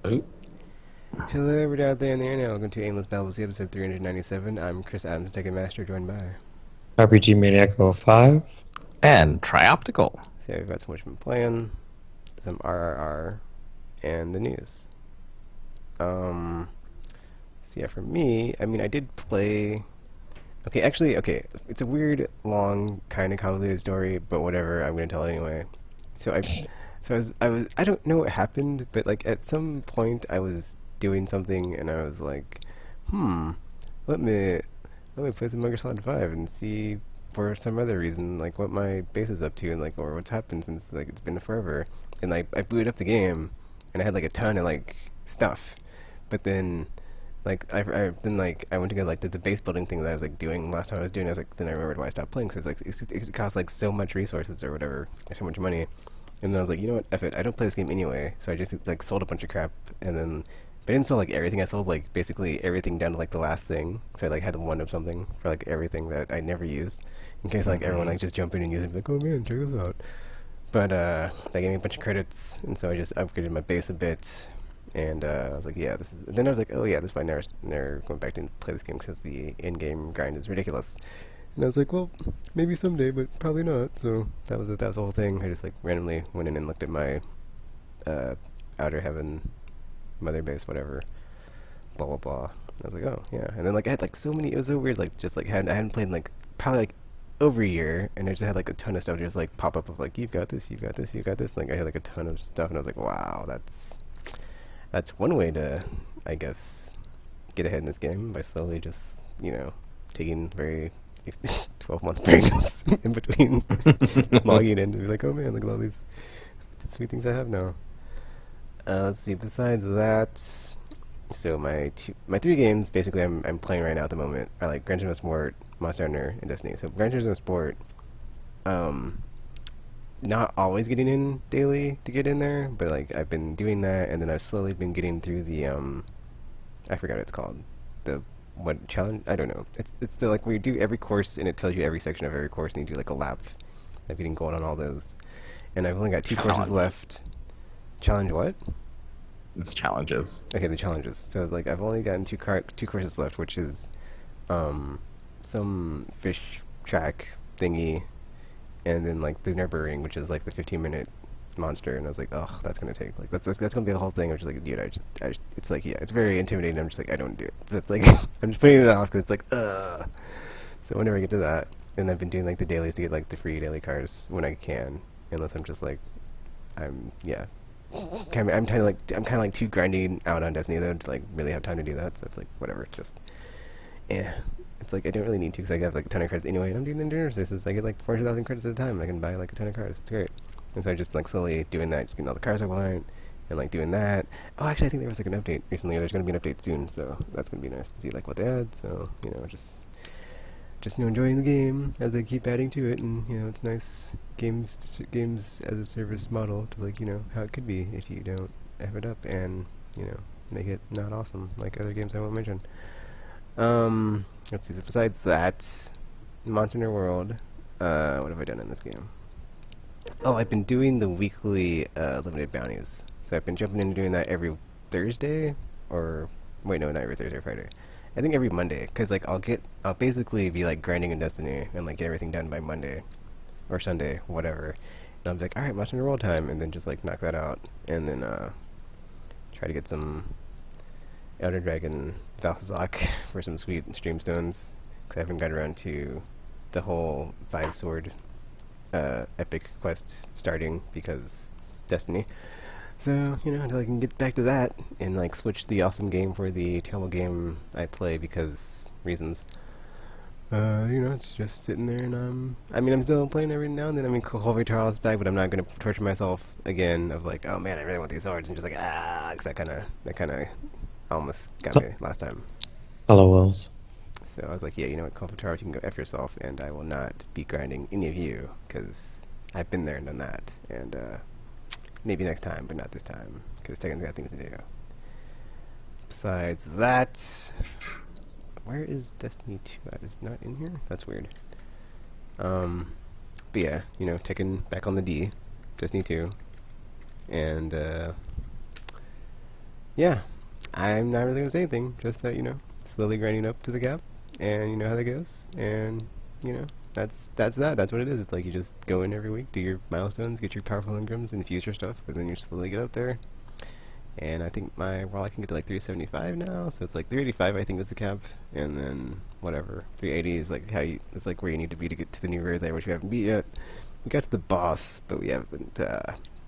Oh, Hello, everybody out there in the internet. Welcome to Aimless Babble Z, episode 397. I'm Chris Adams, Ticket Master, joined by. RPG Maniac 05. And Trioptical. So, we've got so much been playing, some RRR, and the news. Um, so yeah, for me, I mean, I did play. Okay, it's a weird, long, kind of convoluted story, but whatever, I'm gonna tell it anyway. So I don't know what happened, but like at some point I was doing something and I was like, let me play some Metal Gear Solid 5 and see for some other reason like what my base is up to and like or what's happened since like it's been forever. And like I booted up the game and I had like a ton of like stuff, but then I went to go like the base building thing that I was like doing last time I was doing. I was like then I remembered why I stopped playing. So it's like it costs like so much resources or whatever, or so much money. And then I was like, you know what, F it. I don't play this game anyway. So I just like sold a bunch of crap, and then but I didn't sell like everything. I sold like basically everything down to like the last thing. So I like had one of something for like everything that I never used, in case like everyone like just jump in and use it, and be like, oh man, check this out. But they gave me a bunch of credits, and so I just upgraded my base a bit. And I was like, yeah, this is. And then I was like, oh yeah, this is why I never going back to play this game because the in-game grind is ridiculous. And I was like, well, maybe someday, but probably not. So that was it. That was the whole thing. I just like randomly went in and looked at my uh, Outer Heaven mother base, whatever, blah blah blah. I was like, oh yeah. And then like I had like so many. It was so weird. Like just like I hadn't played in, like probably like over a year, and I just had like a ton of stuff just like pop up of like you've got this, you've got this, you've got this. And, like I had like a ton of stuff, and I was like, wow, that's one way to, I guess, get ahead in this game by slowly just taking very 12-month breaks in between logging in to be like, oh man, look at all these sweet things I have now. Let's see. Besides that, so my three games basically I'm playing right now at the moment are like Gran Turismo Sport, Monster Hunter, and Destiny. So Gran Turismo Sport, um, not always getting in daily to get in there, but like I've been doing that, and then I've slowly been getting through the I forgot what it's called. The what challenge? I don't know. It's the like where you do every course and it tells you every section of every course and you do like a lap. I've been going on all those, and I've only got two courses Challenge. left. Challenge what? It's challenges. Okay, the challenges. So like I've only gotten two courses left, which is um some fish track thingy, and then like the Nurburgring, which is like the 15-minute monster. And I was like, oh, that's gonna take like that's gonna be the whole thing. I'm just like, dude, it's like yeah, it's very intimidating. I'm just like, I don't do it. So it's like I'm just putting it off because it's like So whenever I get to that, and I've been doing like the dailies to get like the free daily cars when I can, unless I'm just like I'm yeah. I'm kind of like too grinding out on Destiny though to like really have time to do that. So it's like whatever, just yeah. It's like I don't really need to because I have like a ton of credits anyway. And I'm doing endurance races. I get like 40,000 credits at a time. I can buy like a ton of cars. It's great. And so I just like slowly doing that, just getting all the cars I want, and like doing that. Oh, actually, I think there was like an update recently. Or there's going to be an update soon, so that's going to be nice to see like what they add. So just enjoying the game as they keep adding to it, and it's nice games as a service model to like how it could be if you don't f it up and make it not awesome like other games I won't mention. Let's see. So besides that, Monster Hunter World, what have I done in this game? Oh, I've been doing the weekly limited bounties. So I've been jumping into doing that every Thursday, or wait, no, not every Thursday or Friday. I think every Monday, because like I'll basically be like grinding in Destiny and like get everything done by Monday or Sunday, whatever. And I'm like, all right, Monster Hunter World time, and then just like knock that out, and then try to get some Elder Dragon Valhazak for some sweet streamstones, because I haven't got around to the whole 5-sword epic quest starting because Destiny. So, until I can get back to that and like switch the awesome game for the terrible game I play because reasons. It's just sitting there and I mean I'm still playing every now and then. I mean Colby Charles is back, but I'm not gonna torture myself again of like, oh man, I really want these swords and just like because that kinda almost got me last time. LOLs. So I was like, yeah, you know what, Kofitar, you can go F yourself, and I will not be grinding any of you, because I've been there and done that, and maybe next time, but not this time, because technically I got things to do. Besides that, where is Destiny 2 at? Is it not in here? That's weird. But yeah, taking back on the D, Destiny 2, and yeah, I'm not really gonna say anything. Just that slowly grinding up to the cap, and you know how that goes. And you know, that's that. That's what it is. It's like you just go in every week, do your milestones, get your powerful engrams, infuse your stuff, and then you slowly get up there. And I think my Warlock can get to like 375 now, so it's like 385 I think is the cap, and then whatever 380 is like it's like where you need to be to get to the new rare there, which we haven't beat yet. We got to the boss, but we haven't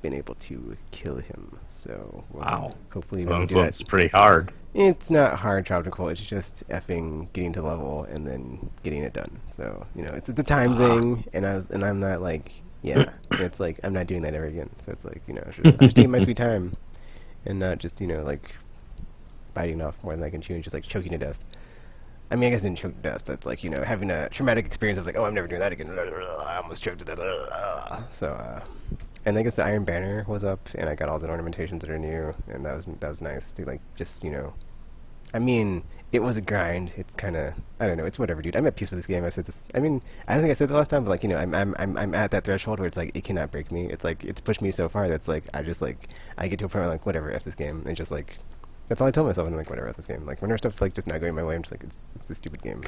been able to kill him. So Wow. hopefully So we'll do that. it's pretty hard. It's not hard tropical. It's just effing getting to level and then getting it done. So it's a time thing, and I'm not like it's like I'm not doing that ever again. So it's like it's just, I'm just taking my sweet time, and not just like biting off more than I can chew and just like choking to death. I mean, I guess I didn't choke to death, but it's like having a traumatic experience of like, oh, I'm never doing that again. I almost choked to death. So and I guess the Iron Banner was up, and I got all the ornamentations that are new, and that was nice to like just I mean, it was a grind. It's kind of I don't know. It's whatever, dude. I'm at peace with this game. I've said this. I mean, I don't think I said the last time, but like I'm at that threshold where it's like it cannot break me. It's like it's pushed me so far that's like I just like I get to a point where I'm like whatever f this game, and just like that's all I tell myself. I'm like whatever f this game. Like whenever stuff's like just not going my way, I'm just like it's this stupid game.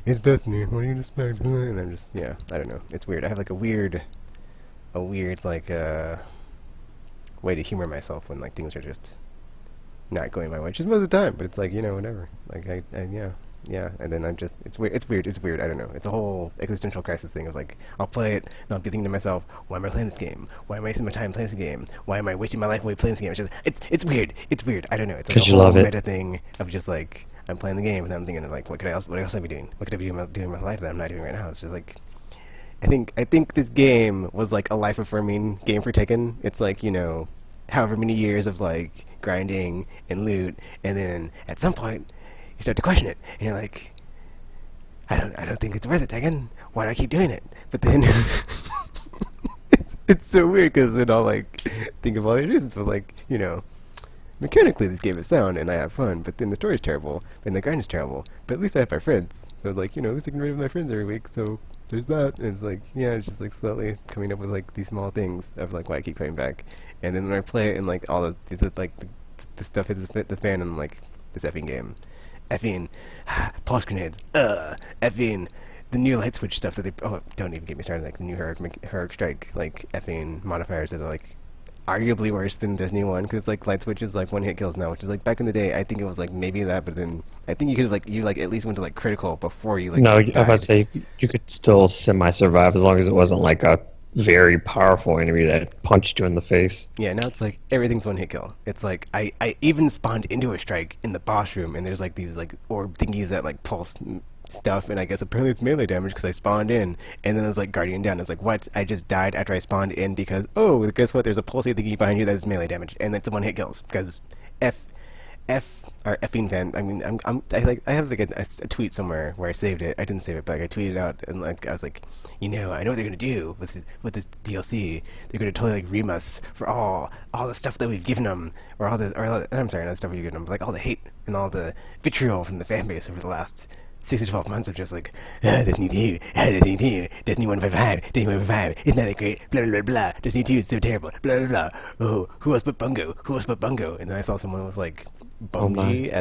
It's Destiny. What do you expect? And I'm just I don't know. It's weird. I have like a weird like way to humor myself when like things are just not going my way, which is most of the time, but it's like whatever, like I and then I'm just it's weird. I don't know, it's a whole existential crisis thing of like I'll play it and I'll be thinking to myself, why am I playing this game, why am I wasting my time playing this game, why am I wasting my life away playing this game? It's weird. I don't know, it's like a you whole love it. meta thing of just like I'm playing the game and I'm thinking of like what else I be doing, what could I be doing in my life that I'm not doing right now. It's just like I think this game was like a life affirming game for Tekken. It's like however many years of like grinding and loot, and then at some point you start to question it, and you're like, I don't think it's worth it, Tekken. Why do I keep doing it? But then it's so weird because then I'll like think of all these reasons for like mechanically this game is sound and I have fun, but then the story's terrible and the grind is terrible. But at least I have my friends, so like at least I can raid with my friends every week. So there's that. And it's like it's just like slowly coming up with like these small things of like why I keep coming back. And then when I play it and like all the stuff hits the fan and like this effing game, effing pulse grenades, effing the new light switch stuff that they don't even get me started, like the new heroic strike like effing modifiers that are like arguably worse than Destiny 1 because it's like light switch is like one hit kills now, which is like back in the day I think it was like maybe that, but then I think you could have like at least went to like critical before you like No, I was died. about to say you could still semi-survive as long as it wasn't like a very powerful enemy that punched you in the face. Yeah, now it's like everything's one hit kill. It's like I even spawned into a strike in the boss room, and there's like these like orb thingies that like pulse stuff, and I guess apparently it's melee damage because I spawned in, and then there's like guardian down. It's like what? I just died after I spawned in because guess what? There's a pulsey thingy behind you that is melee damage, and it's a one hit kills because F or effing fan. I mean, I have like a tweet somewhere where I saved it. I didn't save it, but like, I tweeted out and like I was like, I know what they're gonna do with this DLC. They're gonna totally like ream us for all the stuff that we've given them, I'm sorry, not the stuff we've given them, but like all the hate and all the vitriol from the fan base over the last 6 to 12 months of just like, Destiny 2, Destiny 2, Destiny 155, Destiny 155, isn't that great, blah, blah, blah, blah, Destiny 2 is so terrible, blah, blah, blah, oh, who else but Bungo, and then I saw someone with like, Bumgie,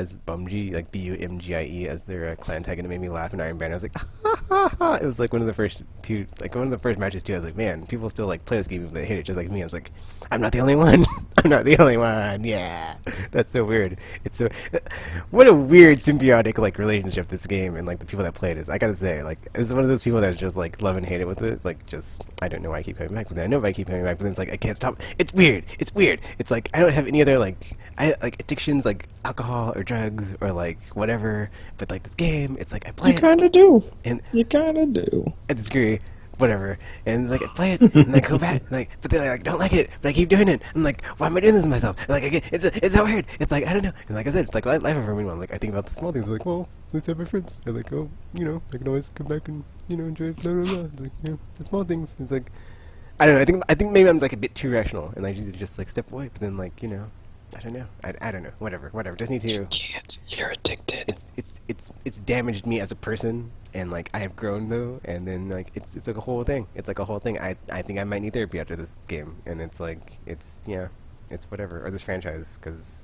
like Bumgie as their clan tag, and it made me laugh in Iron Banner. I was like, ha ha ha. It was like one of the first matches too. I was like, man, people still like play this game if they hate it just like me. I was like, I'm not the only one. I'm not the only one. Yeah, that's so weird. It's so what a weird symbiotic like relationship this game and like the people that play it is. I gotta say, like, it's one of those people that just like love and hate it with it. Like, just I don't know why I keep coming back, but then I know why I keep coming back, but then it's like I can't stop. It's weird. It's like I don't have any other like addictions like alcohol or drugs or like whatever, but like this game, it's like I play You kind of do. and You kind of do. I disagree, whatever, and like I play it and I go back like, but then I like don't like it, but I keep doing it. I'm like, why am I doing this to myself? And, like it's so weird. It's like I don't know. And like I said, it's like life of everyone. Like I think about the small things. Like, well, let's have my friends. And like, I can always come back and enjoy it. Blah, blah, blah. It's like the small things. It's like I don't know. I think maybe I'm like a bit too rational, and I need to just like step away. But then like I don't know. I don't know. Whatever. Destiny 2. You can't. You're addicted. It's damaged me as a person, and like I have grown though, and then like it's like a whole thing. It's like a whole thing. I think I might need therapy after this game, and it's like it's whatever, or this franchise, because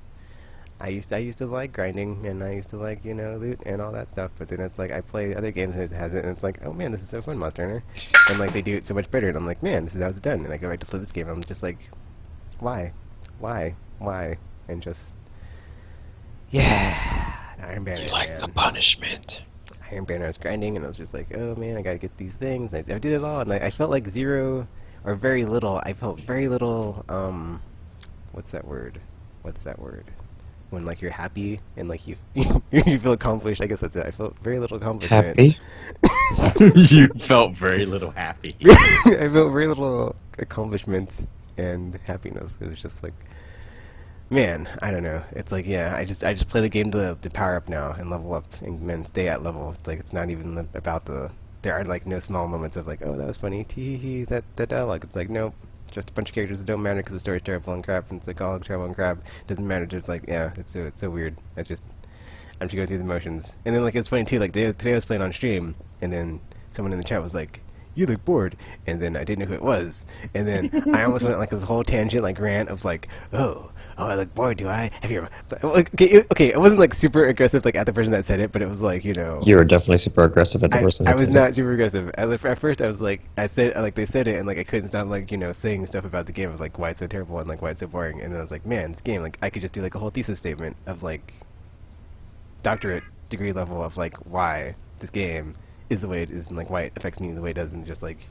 I used to like grinding, and I used to like, loot and all that stuff. But then it's like I play other games and it has it, and it's like, oh man, this is so fun, Monster Hunter, and like they do it so much better, and I'm like, man, this is how it's done. And I go back to play this game, and I'm just like, why, why, and just yeah, Iron Banner. You like man. the punishment. Iron Banner, I was grinding, and I was just like, oh man, I gotta get these things. And I did it all, and I felt like zero or very little. I felt very little. What's that word? When like you're happy and like you you feel accomplished. I guess that's it. I felt very little accomplishment. Happy? You felt very little happy. I felt very little accomplishment and happiness. It was just like, man, I don't know. It's like, yeah, I just play the game to power up now and level up and stay at level. It's like it's not even about the. There are like no small moments of like, oh, that was funny, tee hee, that dialogue. It's like, nope, just a bunch of characters that don't matter because the story's terrible and crap, and it's like all terrible and crap. Doesn't matter. Just like, yeah, it's so weird. I'm just going through the motions. And then like it's funny too. Like today I was playing on stream, and then someone in the chat was like, you look bored, and then I didn't know who it was, and then I almost went like this whole tangent, like rant of like, oh, I look bored, do I? Have you ever? Like, okay, it wasn't like super aggressive like at the person that said it, but it was like, You were definitely super aggressive at the person. I was not super aggressive. At first, I was like, they said it, and like I couldn't stop like saying stuff about the game of like why it's so terrible and like why it's so boring, and then I was like, man, this game, like I could just do like a whole thesis statement of like doctorate degree level of like why this game is the way it is and like why it affects me the way it does, and just like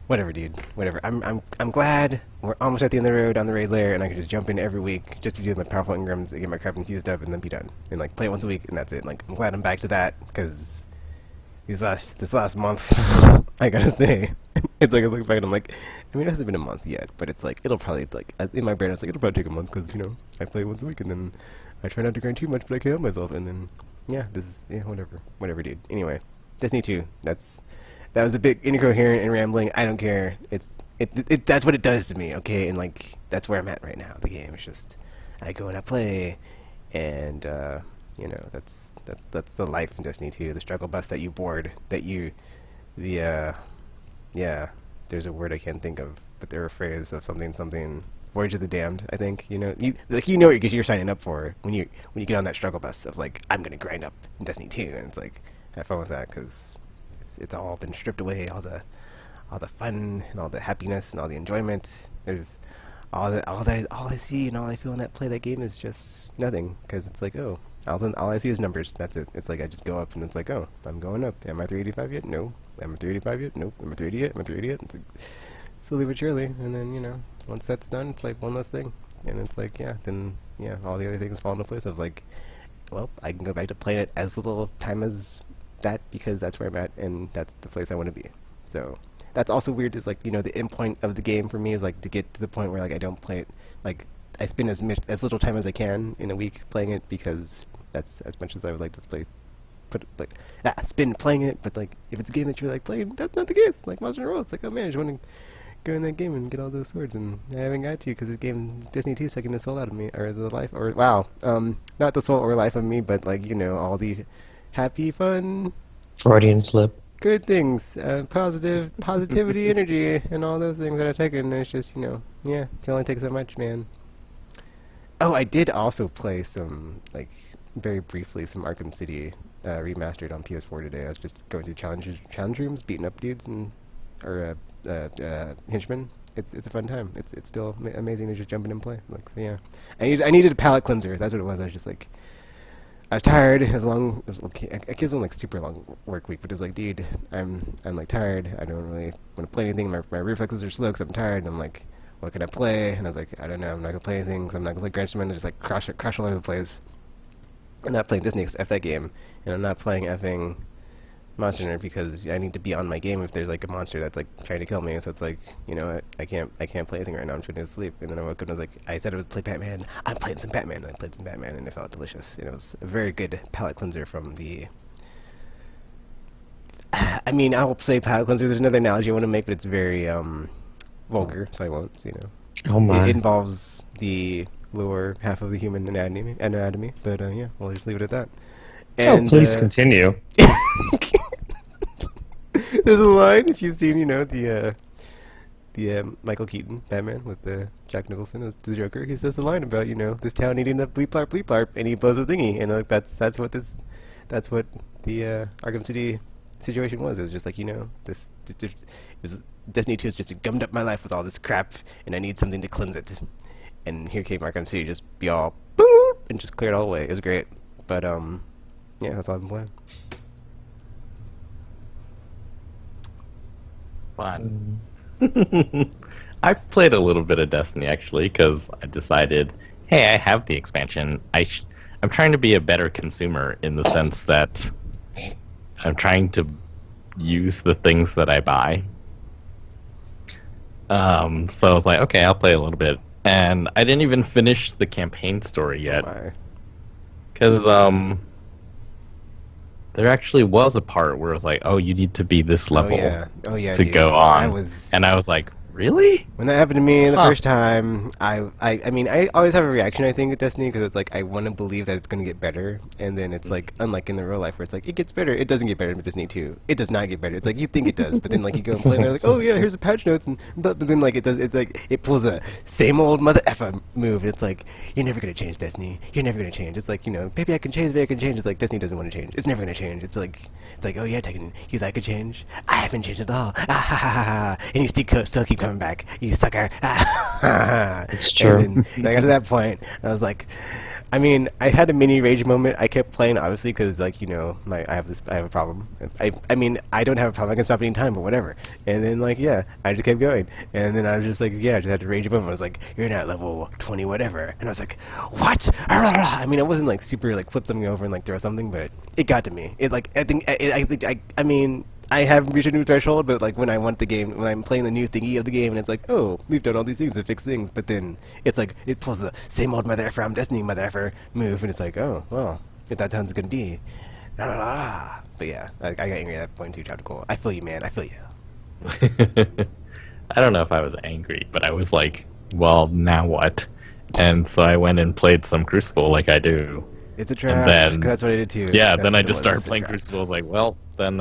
whatever, dude, whatever. I'm glad we're almost at the end of the road on the raid layer, and I can just jump in every week just to do my powerful engrams and get my crap infused up and then be done and like play it once a week, and that's it. Like I'm glad I'm back to that, because this last month I gotta say it's like I look back and I'm like, I mean, it hasn't been a month yet, but it's like it'll probably like in my brain it's like it'll probably take a month because I play once a week, and then I try not to grind too much, but I can't help myself, and then yeah, whatever, dude. Anyway, Destiny 2. That was a bit incoherent and rambling. I don't care. That's what it does to me, okay? And like that's where I'm at right now. The game is just I go and I play, and that's the life in Destiny 2. The struggle bus that you board, yeah. There's a word I can't think of, but they're a phrase of something. Voyage of the Damned, I think. You know what you're signing up for when you get on that struggle bus of like, I'm gonna grind up in Destiny 2, and it's like, have fun with that, because it's all been stripped away, all the fun and all the happiness and all the enjoyment. There's all I see and all I feel in that game is just nothing, because it's like, oh, all I see is numbers. That's it. It's like I just go up and it's like, oh, I'm going up. Am I 385 yet? No. Am I 385 yet? Nope. Am I 380 yet? Am I 380 yet? It's like, slowly but surely, and then once that's done, it's like one less thing, and it's like, then all the other things fall into place of like, well, I can go back to playing it as little time as that, because that's where I'm at, and that's the place I want to be. So that's also weird, is like, the end point of the game for me is like to get to the point where like I don't play it, like I spend as little time as I can in a week playing it, because that's as much as I would like to spend playing it. But like if it's a game that you're like playing, that's not the case. Like Monster Hunter World, it's like, oh man, I just want to go in that game and get all those swords, and I haven't got to, because this game, Destiny 2, is sucking the soul out of me, or the life, or wow, not the soul or life of me, but like all the happy, fun, Freudian slip. good things, positivity, energy, and all those things that I take, and it's just can only take so much, man. Oh, I did also play some, like very briefly, some Arkham City remastered on PS4 today. I was just going through challenge rooms, beating up dudes or henchmen. It's a fun time. It's still amazing to just jump in and play. Like, so yeah, I needed a palate cleanser. That's what it was. I was just like, I was tired. It was okay. I guess it wasn't like super long work week, but it was like, dude, I'm like tired. I don't really want to play anything. My reflexes are slow because I'm tired. And I'm like, what can I play? And I was like, I don't know. I'm not gonna play anything. So I'm not gonna play Grinchman. Just like crash all over the place. I'm not playing Disney F that game, and I'm not playing effing Monster Hunter, because I need to be on my game if there's like a monster that's like trying to kill me. So it's like, I can't play anything right now. I'm trying to sleep. And then I woke up and I was like, I said I would play Batman. I'm playing some Batman. And I played some Batman, and it felt delicious. It was a very good palate cleanser from the. I mean, I will say palate cleanser. There's another analogy I want to make, but it's very vulgar, so I won't. So, Oh my. it involves the lower half of the human anatomy. But yeah, we'll just leave it at that. And, please continue. There's a line, if you've seen, the Michael Keaton Batman with the Jack Nicholson as the Joker. He says the line about this town needing a bleep blarp, and he blows a thingy, and like that's what the Arkham City situation was. It was just like it was Destiny 2 has just gummed up my life with all this crap, and I need something to cleanse it. And here came Arkham City, just be all boop, and just clear it all away. It was great, but yeah, that's all I've been playing. Fun. I played a little bit of Destiny actually because I decided, hey, I have the expansion. I'm trying to be a better consumer in the sense that I'm trying to use the things that I buy. So I was like, okay, I'll play a little bit, and I didn't even finish the campaign story yet because there actually was a part where it was like, oh, you need to be this level to dude. go on. And I was like, really? When that happened to me the first time, I mean, I always have a reaction, I think, with Destiny, because it's like, I want to believe that it's going to get better, and then it's like, unlike in the real life, where it's like, it gets better, it doesn't get better with Destiny 2. It does not get better. It's like, you think it does, but then, like, you go and play, and they're like, oh, yeah, here's the patch notes, but then, like, it's like, it pulls a same old mother effer move, and it's like, you're never going to change, Destiny. You're never going to change. It's like, maybe I can change, maybe I can change. It's like, Destiny doesn't want to change. It's never going to change. It's like, oh, yeah, Tekken, you like a change? I haven't changed at all. Ah, ha, ha, ha, ha. And you still keep coming back. You sucker. It's true. And then I got to that point, and I was like, I mean, I had a mini rage moment. I kept playing, obviously, because, like, I have a problem. I mean, I don't have a problem. I can stop any time, but whatever. And then, like, yeah, I just kept going. And then I was just like, yeah, I just had to rage moment. I was like, you're not level 20, whatever. And I was like, what? I mean, I wasn't, like, super, like, flip something over and, like, throw something, but it got to me. It, like, I mean, I have reached a new threshold, but like when I'm playing the new thingy of the game, and it's like, oh, we've done all these things to fix things, but then it's like, it pulls the same old mother effer, I'm Destiny mother effer move, and it's like, oh, well, if that's how it's gonna be. La, la, la. But yeah, I got angry at that point too, Tropical. I feel you, man, I feel you. I don't know if I was angry, but I was like, well, now what? And so I went and played some Crucible like I do. It's a trap, then, that's what I did too. Yeah, that's then I just started playing Crucible. I was like, well, then,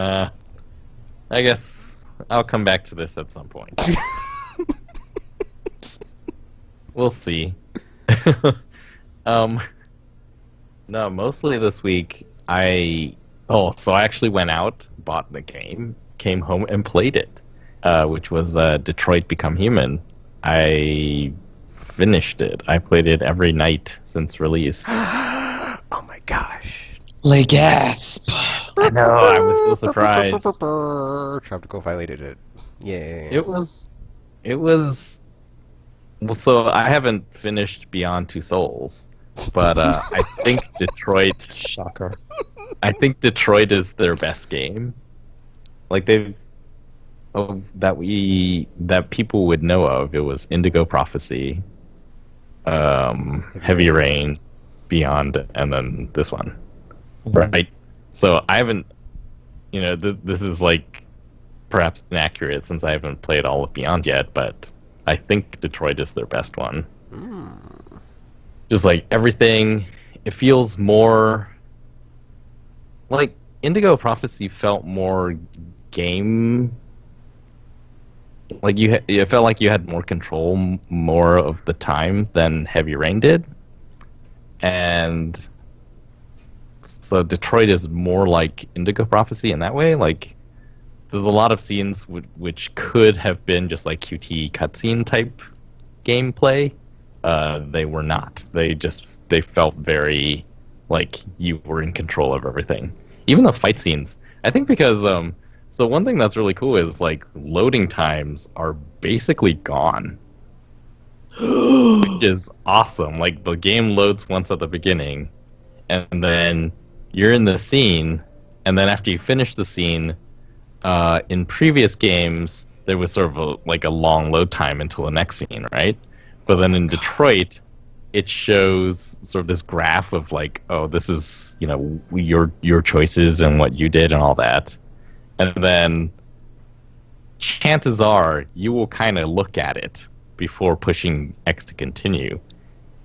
I guess I'll come back to this at some point. We'll see. No, mostly this week so I actually went out, bought the game, came home and played it, which was Detroit Become Human. I finished it. I played it every night since release. Oh my gosh. Like gasp. I know, I was so surprised. Tropical finally did it. Yeah. It was well, so I haven't finished Beyond Two Souls, but I think Detroit Shocker. I think Detroit is their best game. Like that people would know of. It was Indigo Prophecy, Heavy Rain, Beyond, and then this one. Right. So I haven't, this is like perhaps inaccurate since I haven't played all of Beyond yet, but I think Detroit is their best one. Just like everything, it feels more like Indigo Prophecy felt more game. Like it felt like you had more control more of the time than Heavy Rain did, and so Detroit is more like Indigo Prophecy in that way. Like, there's a lot of scenes which could have been just like QT cutscene type gameplay. They were not. They felt very like you were in control of everything. Even the fight scenes. I think because so one thing that's really cool is like loading times are basically gone. Which is awesome. Like the game loads once at the beginning, and then you're in the scene, and then after you finish the scene, in previous games there was sort of a long load time until the next scene, right? But then in Detroit, it shows sort of this graph of like, oh, this is your choices and what you did and all that, and then chances are you will kind of look at it before pushing X to continue.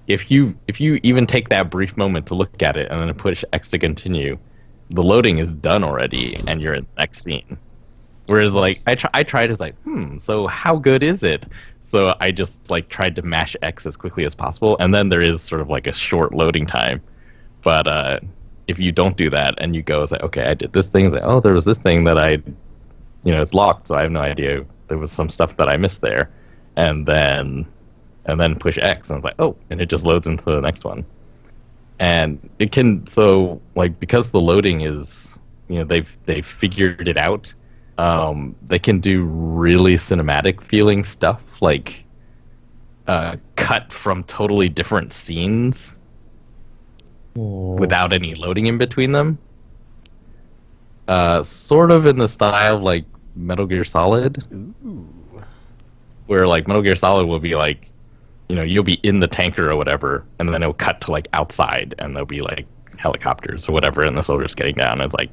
If you even take that brief moment to look at it and then push X to continue, the loading is done already and you're in the next scene. Whereas like I tried as like, so how good is it? So I just like tried to mash X as quickly as possible, and then there is sort of like a short loading time. But if you don't do that and you go, it's like, okay, I did this thing. It's like, oh, there was this thing that it's locked, so I have no idea. There was some stuff that I missed there, and then push X, and it's like, oh, and it just loads into the next one. And it can, so like, because the loading is, they've figured it out. They can do really cinematic feeling stuff, like cut from totally different scenes without any loading in between them. Sort of in the style of like Metal Gear Solid. Ooh. Where like Metal Gear Solid will be like, you'll be in the tanker or whatever, and then it'll cut to like outside, and there'll be like helicopters or whatever, and the soldiers getting down, and it's like,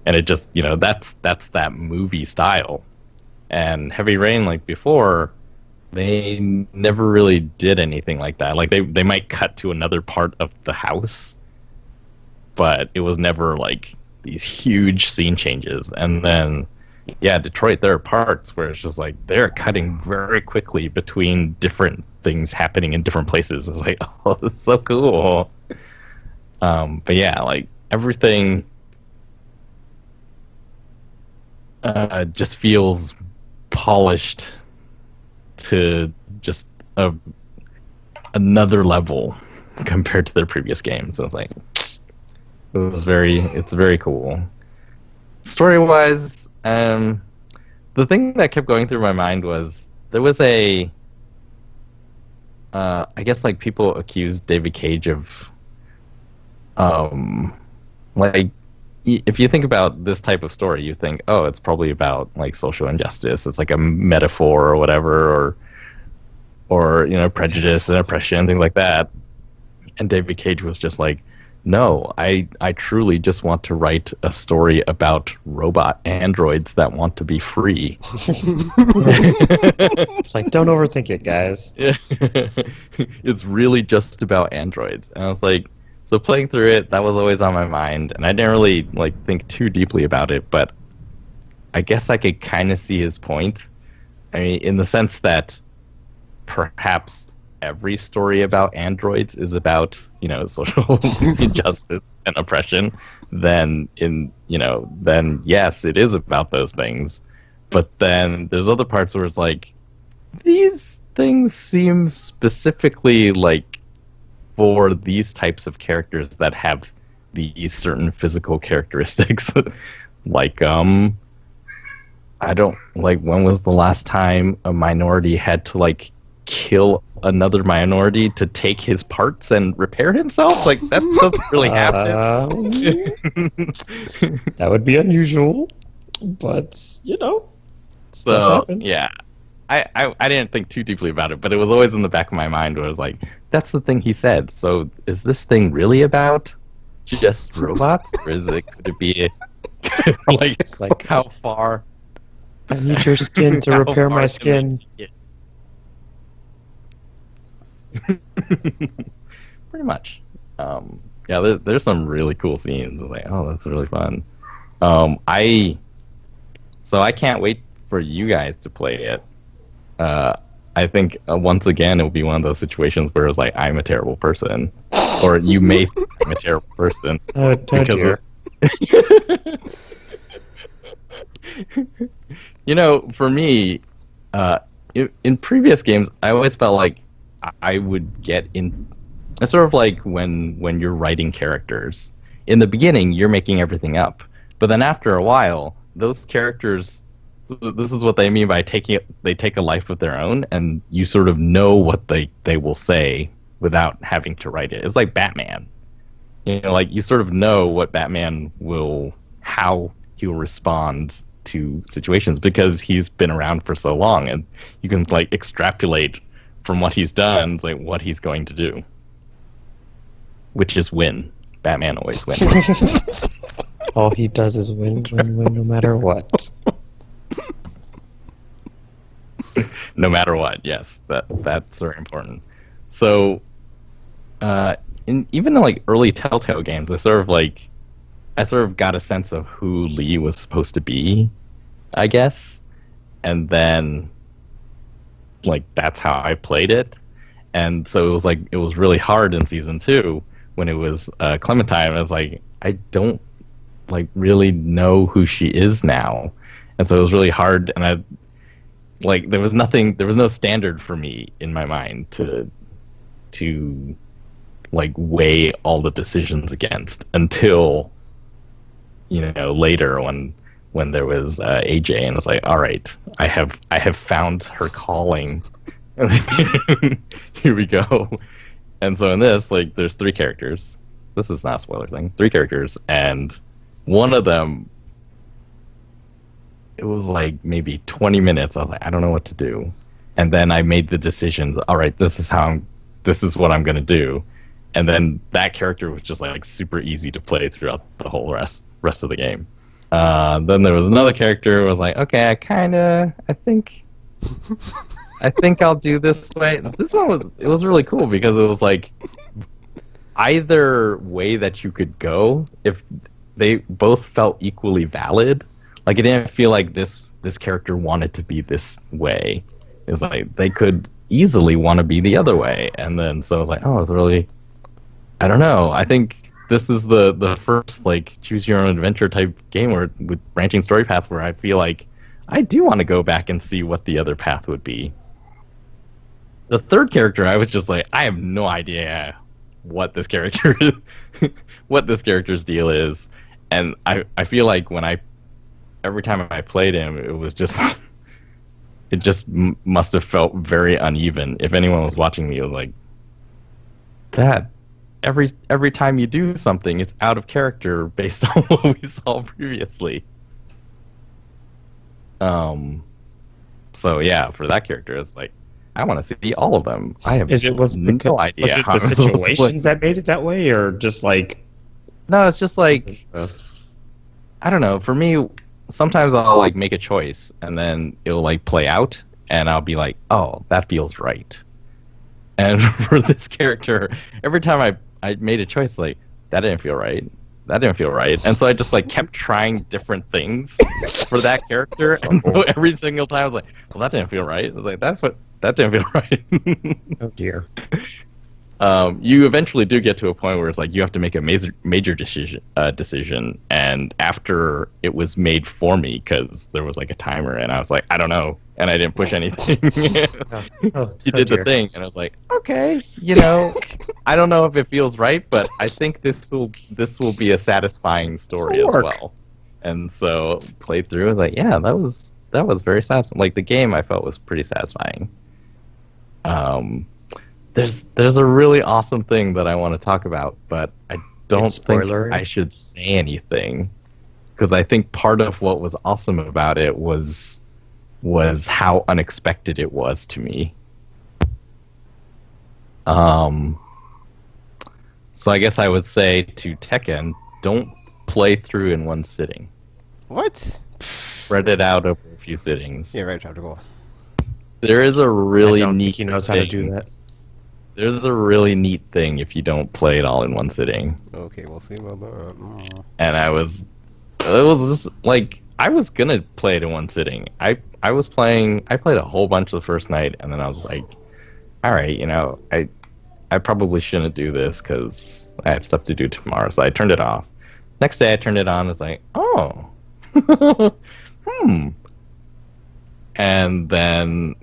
and it just, that's that movie style. And Heavy Rain, like before, they never really did anything like that. Like they might cut to another part of the house, but it was never like these huge scene changes. And then, yeah, Detroit, there are parts where it's just like they're cutting very quickly between different things happening in different places. It's like, oh, that's so cool. But yeah, like everything just feels polished to just another level compared to their previous games. So it's like, it's very cool. Story-wise, the thing that kept going through my mind was there was I guess like people accused David Cage of like, if you think about this type of story, you think, oh, it's probably about like social injustice. It's like a metaphor or whatever, or prejudice and oppression, things like that. And David Cage was just like, no, I truly just want to write a story about robot androids that want to be free. It's like, don't overthink it, guys. It's really just about androids. And I was like, so playing through it, that was always on my mind, and I didn't really like think too deeply about it, but I guess I could kind of see his point. I mean, in the sense that perhaps every story about androids is about, social injustice and oppression, then yes, it is about those things. But then there's other parts where it's like, these things seem specifically like for these types of characters that have these certain physical characteristics. Like, I don't, like, when was the last time a minority had to, like, kill another minority to take his parts and repair himself? Like, that doesn't really happen. That would be unusual, but, So, yeah. I didn't think too deeply about it, but it was always in the back of my mind where I was like, that's the thing he said. So is this thing really about just robots? Or could it be like how far? I need your skin to repair my skin. Pretty much. Yeah, there's some really cool scenes. I'm like, oh, that's really fun. I can't wait for you guys to play it. I think once again it will be one of those situations where it's like, I'm a terrible person, or you may think I'm a terrible person. Dear. For me, in previous games, I always felt like I would get in. It's sort of like when you're writing characters. In the beginning, you're making everything up, but then after a while, those characters. This is what they mean by they take a life of their own, and you sort of know what they will say without having to write it. It's like Batman. Like you sort of know what Batman how he will respond to situations because he's been around for so long, and you can like extrapolate from what he's done, like what he's going to do. Which is win. Batman always wins. All he does is win, no matter what. No matter what, yes, that's very important. So, even in like early Telltale games, I sort of got a sense of who Lee was supposed to be, I guess. And then, like, that's how I played it. And so it was really hard in season 2 when it was Clementine. I was like, I don't like really know who she is now, and so it was really hard. And there was no standard for me in my mind to like weigh all the decisions against until later when there was AJ, and it's like, all right, I have found her calling. Here we go. And so in this, like, there's 3 characters. This is not a spoiler thing. 3 characters, and one of them, it was like maybe 20 minutes. I was like, I don't know what to do. And then I made the decisions. All right, this is what I'm going to do. And then that character was just like super easy to play throughout the whole rest of the game. Then there was another character who was like, okay, I think I'll do this way. This one was really cool because it was like either way that you could go, if they both felt equally valid. Like, it didn't feel like this character wanted to be this way. It was like they could easily want to be the other way. And then so I was like, oh, it's really, I don't know. I think this is the first like choose your own adventure type game with branching story paths where I feel like I do want to go back and see what the other path would be. The third character, I was just like, I have no idea what this character is, what this character's deal is, and I feel like every time I played him, it was just it just must have felt very uneven. If anyone was watching me, it was like that. Every time you do something, it's out of character based on what we saw previously. So yeah, for that character, it's like, I want to see all of them. I have no idea. Was it the situations that made it that way, or just like? No, it's just like, I don't know. For me, sometimes I'll like make a choice, and then it'll like play out, and I'll be like, oh, that feels right. And for this character, every time I made a choice, like, that didn't feel right. That didn't feel right. And so I just like kept trying different things for that character. And so every single time I was like, well, that didn't feel right. I was like, that didn't feel right. Oh dear. You eventually do get to a point where it's like you have to make a major decision, and after it was made for me because there was like a timer, and I was like, I don't know, and I didn't push anything. You did the thing, and I was like, okay, I don't know if it feels right, but I think this will be a satisfying story as well. And so played through, I was like, yeah, that was very satisfying. Like, the game I felt was pretty satisfying. There's a really awesome thing that I want to talk about, but I don't think I should say anything, because I think part of what was awesome about it was how unexpected it was to me. So I guess I would say to Tekken, don't play through in one sitting. What? Spread it out over a few sittings. Yeah, right, Chapter Goal. There is a really neat he knows how to do that. There's a really neat thing if you don't play it all in one sitting. Okay, we'll see about that. And it was just like, I was gonna play it in one sitting. I played a whole bunch the first night, and then I was like, all right, I probably shouldn't do this because I have stuff to do tomorrow. So I turned it off. Next day I turned it on. It's like, oh, and then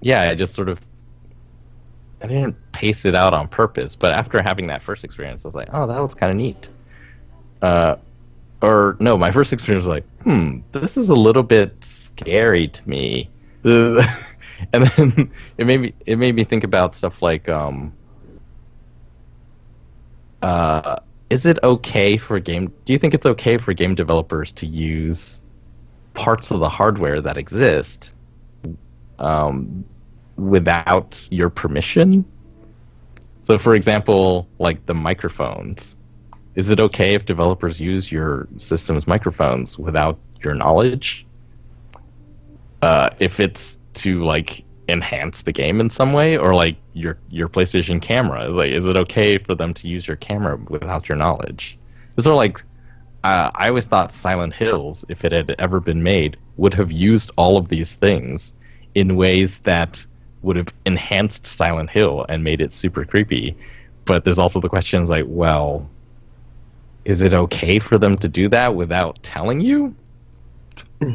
yeah, I just sort of, I didn't pace it out on purpose, but after having that first experience, I was like, oh, that was kind of neat. Or no, my first experience was like, this is a little bit scary to me. And then it made me think about stuff like, is it okay for do you think it's okay for game developers to use parts of the hardware that exist without your permission? So for example, like the microphones, is it okay if developers use your system's microphones without your knowledge? If it's to like enhance the game in some way, or like your PlayStation camera is like, is it okay for them to use your camera without your knowledge? These are like I always thought Silent Hills, if it had ever been made, would have used all of these things in ways that would have enhanced Silent Hill and made it super creepy. But there's also the questions like, well, is it okay for them to do that without telling you?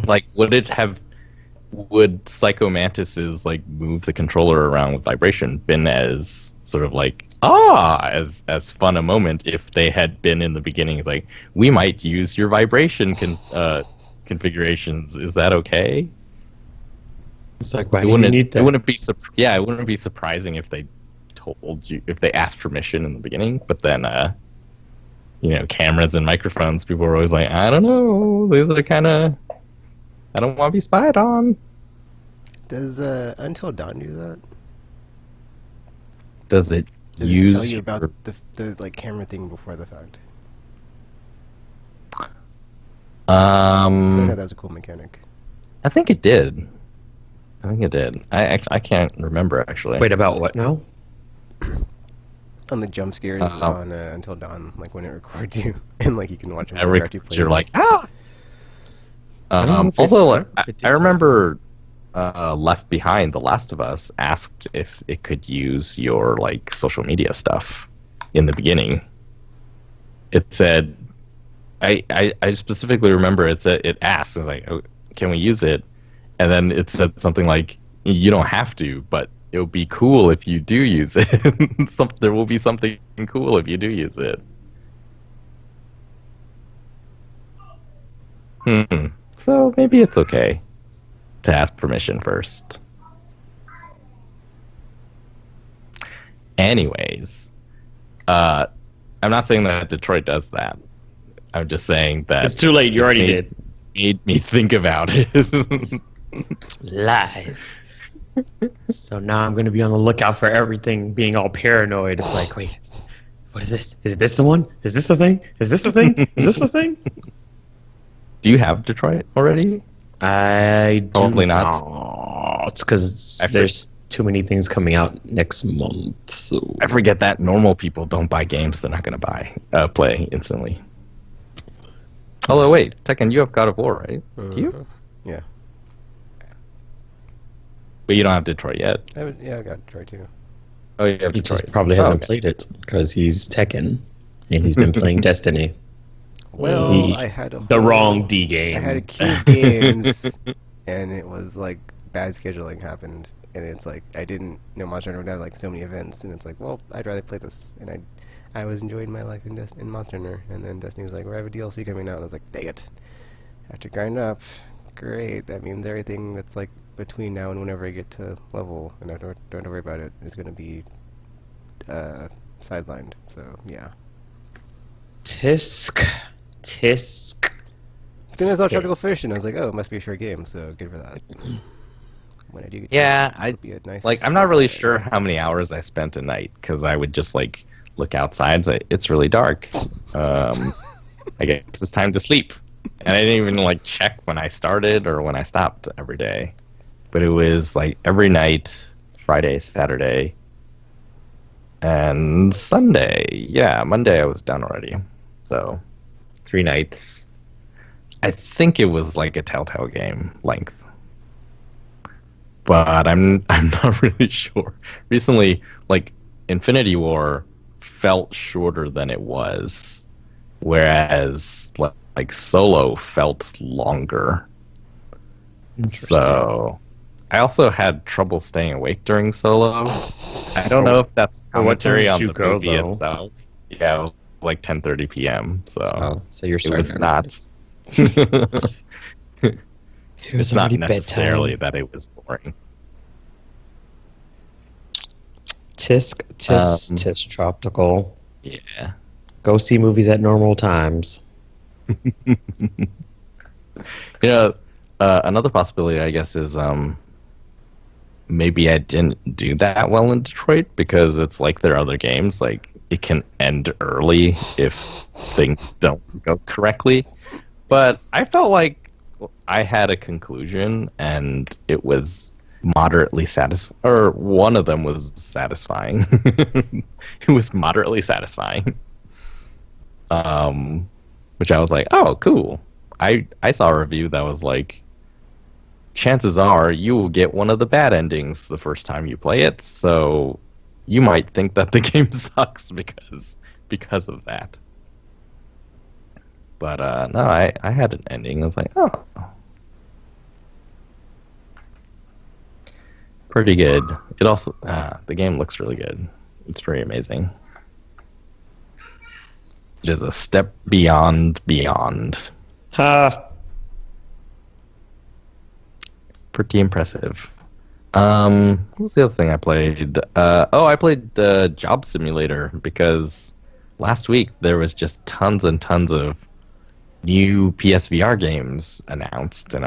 Like, would Psycho Mantis's like move the controller around with vibration been as sort of like as fun a moment if they had been in the beginning? It's like, we might use your vibration configurations. Is that okay? It's like, why do you need that? It wouldn't be it wouldn't be surprising if they told you, if they asked permission in the beginning, but then cameras and microphones, people were always like, I don't know, these are kind of, I don't want to be spied on. Does Until Dawn do that? Does it Does use it tell you about the like camera thing before the fact? 'Cause I thought that was a cool mechanic. I think it did. I can't remember actually. Wait, about what now? On the jump scares on Until Dawn, like when it records you and like you can watch them after you play. You're them. like, ah. Also, I remember Left Behind, The Last of Us, asked if it could use your like social media stuff in the beginning. It said, I specifically remember it said, it asked, it's like, oh, can we use it? And then it said something like, you don't have to, but it would be cool if you do use it. There will be something cool if you do use it. So maybe it's okay to ask permission first. Anyways, I'm not saying that Detroit does that. I'm just saying that It's too late. You already did. Made me think about it. Lies. So now I'm going to be on the lookout for everything, being all paranoid. It's like, wait, what is this? Is this the one? Is this the thing? Is this the thing? Is this the thing? Do you have Detroit already? I Probably not. No, it's because there's too many things coming out next month. So I forget that normal people don't buy games they're not going to play instantly. Although, wait, Tekken, you have God of War, right? Do you? Yeah. But you don't have Detroit yet. I got Detroit too. Oh, you have he Detroit. just probably hasn't played it because he's Tekken and he's been playing Destiny. Well, I had the wrong D game. I had a queue of games, and it was like bad scheduling happened, and it's like I didn't know Monster Hunter would have like so many events, and it's like, well, I'd rather play this, and I was enjoying my life in Monster Hunter, and then Destiny's like, we have a DLC coming out, and I was like, dang it, I have to grind up. Great, that means everything that's like between now and whenever I get to level, and I don't have to worry about it, is going to be sidelined. So yeah. Tisk. Then I saw Tropical Fish, and I was like, oh, it must be a short game, so good for that. When I do get it'll be a nice I'm not really sure how many hours I spent a night, because I would just like look outside and say, it's really dark. I guess it's time to sleep. And I didn't even like check when I started or when I stopped every day. But it was like every night, Friday, Saturday, and Sunday. Yeah, Monday I was done already. So 3 nights. I think it was like a Telltale game length. But I'm not really sure. Recently, like Infinity War felt shorter than it was, whereas like Solo felt longer. So I also had trouble staying awake during Solo. I don't know if that's commentary on the movie itself. Yeah, it was like 10:30 p.m. So you're it was not. It was not already necessarily bedtime. that it was boring. Tisk tropical. Yeah. Go see movies at normal times. Another possibility, I guess, is maybe I didn't do that well in Detroit because it's like their other games. Like, it can end early if things don't go correctly. But I felt like I had a conclusion, and it was moderately satisfying. Or one of them was satisfying. It was moderately satisfying. which I was like, oh, cool. I saw a review that was like, chances are you will get one of the bad endings the first time you play it, so you might think that the game sucks because of that. But no, I had an ending. I was like, oh, pretty good. It also the game looks really good. It's pretty amazing. It is a step beyond. Ha! Pretty impressive. What was the other thing I played? I played Job Simulator because last week there was just tons and tons of new PSVR games announced, and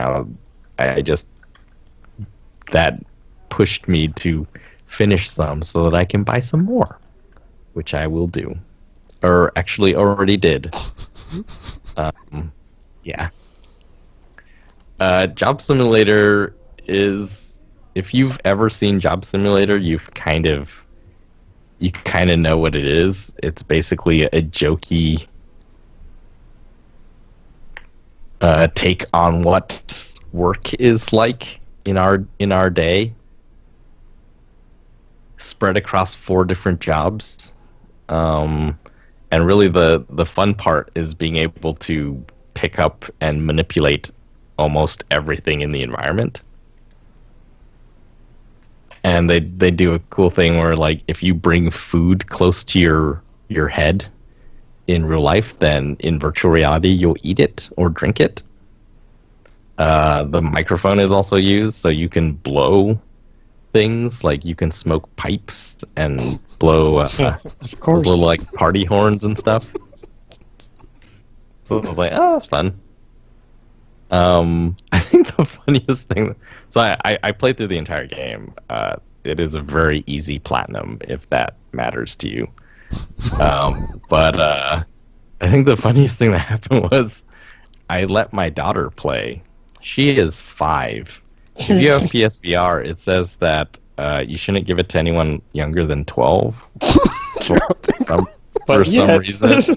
I just that pushed me to finish some so that I can buy some more, which I will do, or actually already did. Yeah. Job Simulator is, if you've ever seen Job Simulator, you kind of know what it is. It's basically a jokey take on what work is like in our day, spread across 4 different jobs. And really the fun part is being able to pick up and manipulate almost everything in the environment. And they do a cool thing where, like, if you bring food close to your head in real life, then in virtual reality you'll eat it or drink it. The microphone is also used, so you can blow things, like you can smoke pipes and blow Of course. little like party horns and stuff. So I was like, oh, that's fun. I think the funniest thing. So I played through the entire game. It is a very easy platinum, if that matters to you. But I think the funniest thing that happened was I let my daughter play. She is 5. If you have PSVR, it says that you shouldn't give it to anyone younger than 12 for some reason.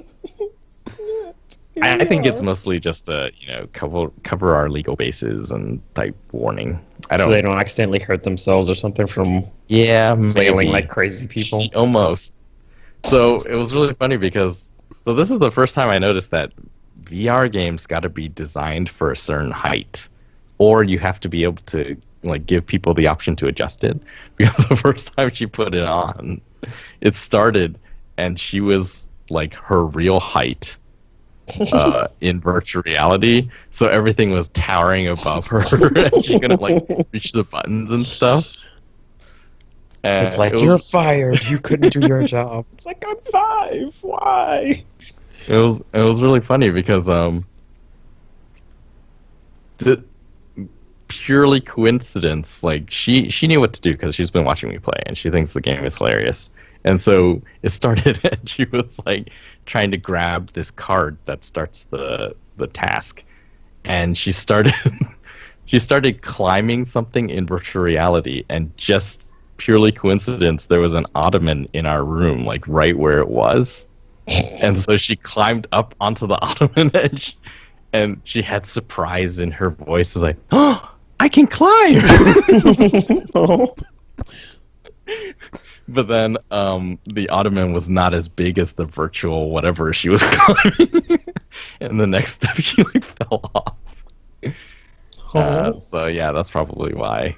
I think it's mostly just a cover our legal bases and type warning. So they don't accidentally hurt themselves or something from maybe flailing like crazy people. Almost. So it was really funny because this is the first time I noticed that VR games got to be designed for a certain height, or you have to be able to like give people the option to adjust it. Because the first time she put it on, it started and she was like her real height. In virtual reality, so everything was towering above her and she couldn't like reach the buttons and stuff. And it's like, you're fired, you couldn't do your job. It's like, I'm 5, why? It was really funny because the purely coincidence, like she knew what to do because she's been watching me play and she thinks the game is hilarious. And so it started and she was like trying to grab this card that starts the task, and she started climbing something in virtual reality, and just purely coincidence there was an ottoman in our room, like right where it was. And so she climbed up onto the ottoman edge, and she had surprise in her voice. It's like, oh, I can climb. Oh. But then the ottoman was not as big as the virtual whatever she was climbing. And the next step she like fell off. So yeah, that's probably why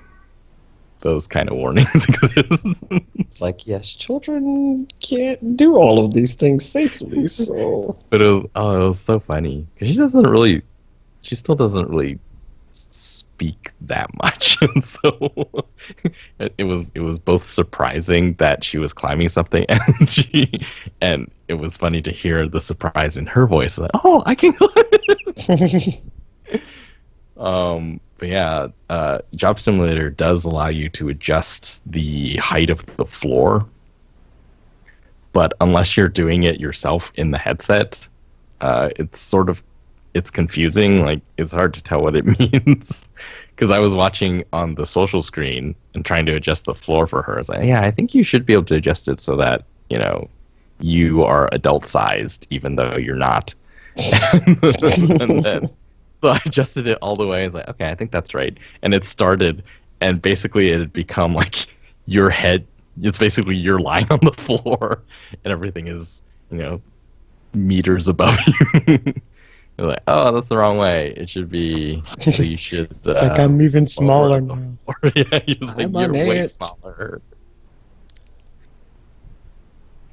those kind of warnings exist. It's like, yes, children can't do all of these things safely, so... But it was so funny. Because she still doesn't really speak that much. And so it was both surprising that she was climbing something, and it was funny to hear the surprise in her voice, like, oh, I can climb. But yeah, Job Simulator does allow you to adjust the height of the floor, but unless you're doing it yourself in the headset, it's confusing. Like, it's hard to tell what it means. Because I was watching on the social screen and trying to adjust the floor for her. I was like, yeah, I think you should be able to adjust it so that, you are adult sized, even though you're not. And then, so I adjusted it all the way. I was like, okay, I think that's right. And it started, and basically it had become like your head. It's basically you're lying on the floor, and everything is, meters above you. You're like, oh, that's the wrong way. It should be. So you should. It's like I'm even smaller lower now. Yeah, he was like, I'm you're on way it. smaller.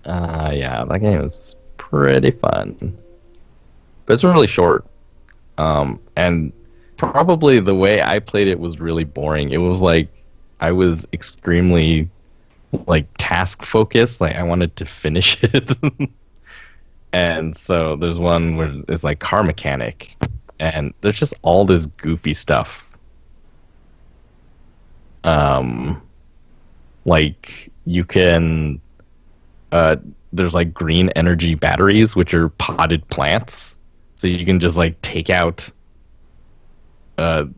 Yeah, that game is pretty fun, but it's really short. And probably the way I played it was really boring. It was like I was extremely like task focused. Like I wanted to finish it. And so there's one where it's like car mechanic, and there's just all this goofy stuff. Like you can, there's like green energy batteries, which are potted plants. So you can just like take out, what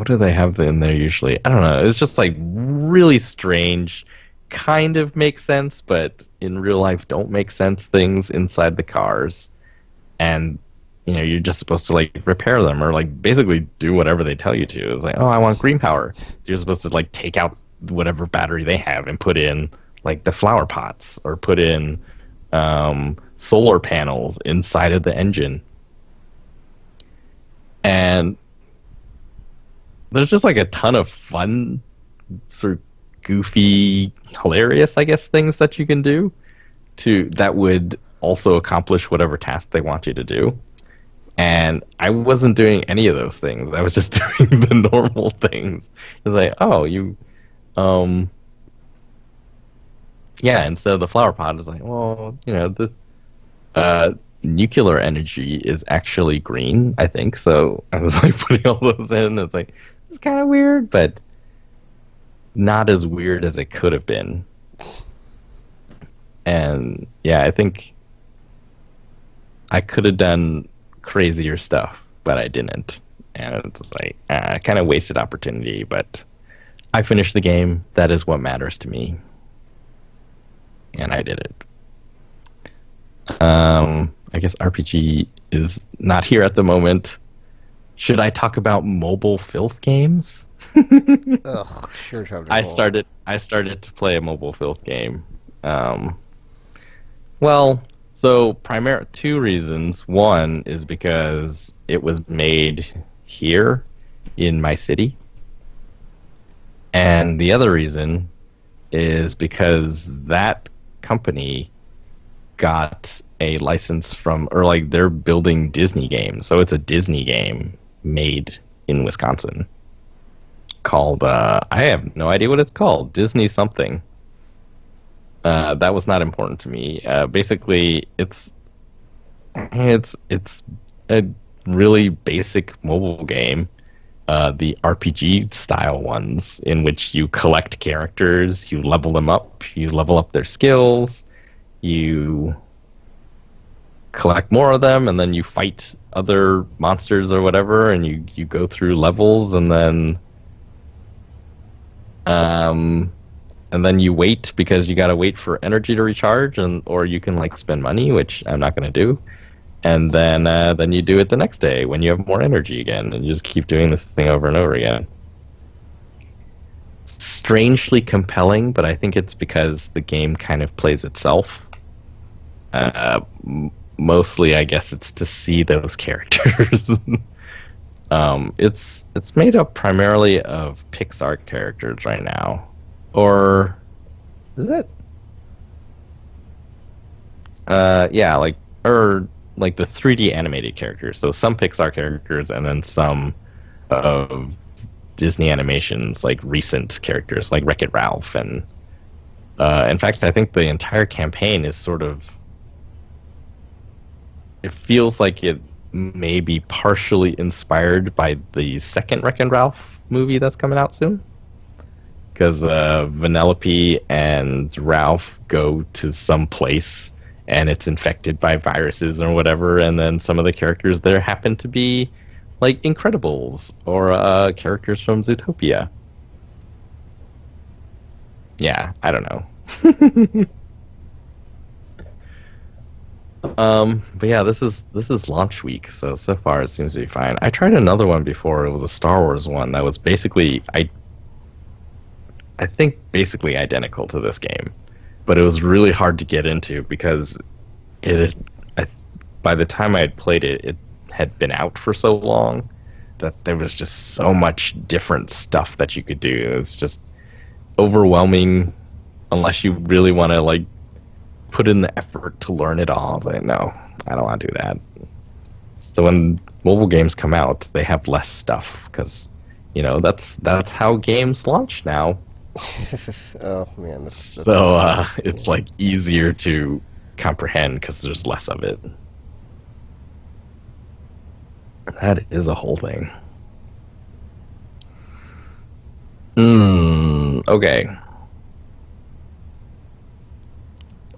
do they have in there usually? I don't know. It's just like really strange, kind of make sense, but in real life don't make sense things inside the cars. And, you're just supposed to like repair them or like basically do whatever they tell you to. It's like, oh, I want green power. So you're supposed to like take out whatever battery they have and put in like the flower pots or put in solar panels inside of the engine. And there's just like a ton of fun, sort of goofy, hilarious, I guess, things that you can do that would also accomplish whatever task they want you to do. And I wasn't doing any of those things. I was just doing the normal things. It's like, oh, yeah, instead of the flower pot, it's like, well, the nuclear energy is actually green, I think. So I was like putting all those in. It's like, it's kind of weird, but not as weird as it could have been. And yeah, I think I could have done crazier stuff, but I didn't. And it's like, kind of wasted opportunity, but I finished the game. That is what matters to me. And I did it. I guess RPG is not here at the moment. Should I talk about mobile filth games? Ugh, sure. I started to play a mobile filth game. Well, so two reasons. One is because it was made here in my city. And the other reason is because that company got a license or like they're building Disney games. So it's a Disney game made in Wisconsin called, I have no idea what it's called. Disney something. That was not important to me. Basically, it's a really basic mobile game. The RPG style ones in which you collect characters, you level them up, you level up their skills, you collect more of them, and then you fight other monsters or whatever, and you go through levels, and then you wait because you gotta wait for energy to recharge, or you can like spend money, which I'm not gonna do. And then you do it the next day when you have more energy again, and you just keep doing this thing over and over again. Strangely compelling, but I think it's because the game kind of plays itself. Mostly, I guess it's to see those characters. It's made up primarily of Pixar characters right now, or is it? Yeah, like the 3D animated characters. So some Pixar characters, and then some of Disney animations, like recent characters, like Wreck-It Ralph. And in fact, I think the entire campaign is sort of. It feels like it may be partially inspired by the second Wreck-It Ralph movie that's coming out soon. Because Vanellope and Ralph go to some place and it's infected by viruses or whatever, and then some of the characters there happen to be like Incredibles or characters from Zootopia. Yeah, I don't know. But yeah, this is launch week, so far it seems to be fine. I tried another one before. It was a Star Wars one that was basically I think basically identical to this game, but it was really hard to get into because it I, by the time I had played it, it had been out for so long that there was just so much different stuff that you could do. It was just overwhelming unless you really want to like put in the effort to learn it all. Like, no, I don't want to do that. So when mobile games come out, they have less stuff because that's how games launch now. Oh man, that's So it's like easier to comprehend because there's less of it. That is a whole thing. Okay.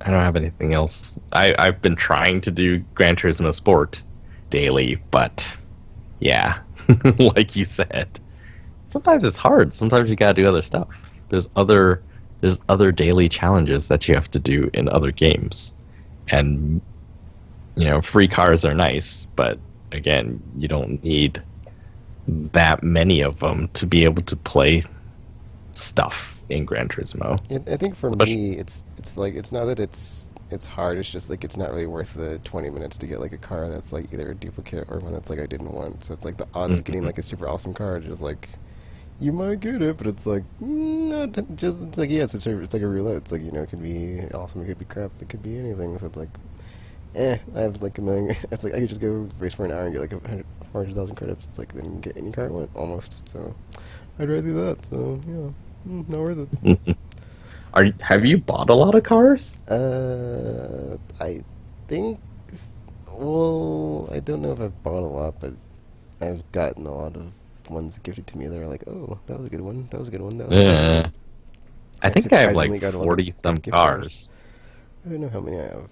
I don't have anything else. I've been trying to do Gran Turismo Sport daily, but yeah, like you said, sometimes it's hard. Sometimes you gotta do other stuff. There's other daily challenges that you have to do in other games, and free cars are nice, but again, you don't need that many of them to be able to play stuff in Gran Turismo. I think for me, it's like it's not that it's hard. It's just like it's not really worth the 20 minutes to get like a car that's like either a duplicate or one that's like I didn't want. So it's like the odds of getting like a super awesome car are just like you might get it, but it's like not just it's like yeah, it's like a roulette. It's like it could be awesome, it could be crap, it could be anything. So it's like I have like a million. It's like I could just go race for an hour and get like 400,000 credits. It's like then you can get any car I want almost. So I'd rather do that. So yeah. Not worth it. Have you bought a lot of cars? I think. Well, I don't know if I've bought a lot, but I've gotten a lot of ones gifted to me that are like, "Oh, that was a good one. That was a good one. That was a good one." I think I have surprisingly like got a lot of 40 some good gift cars, I don't know how many I have.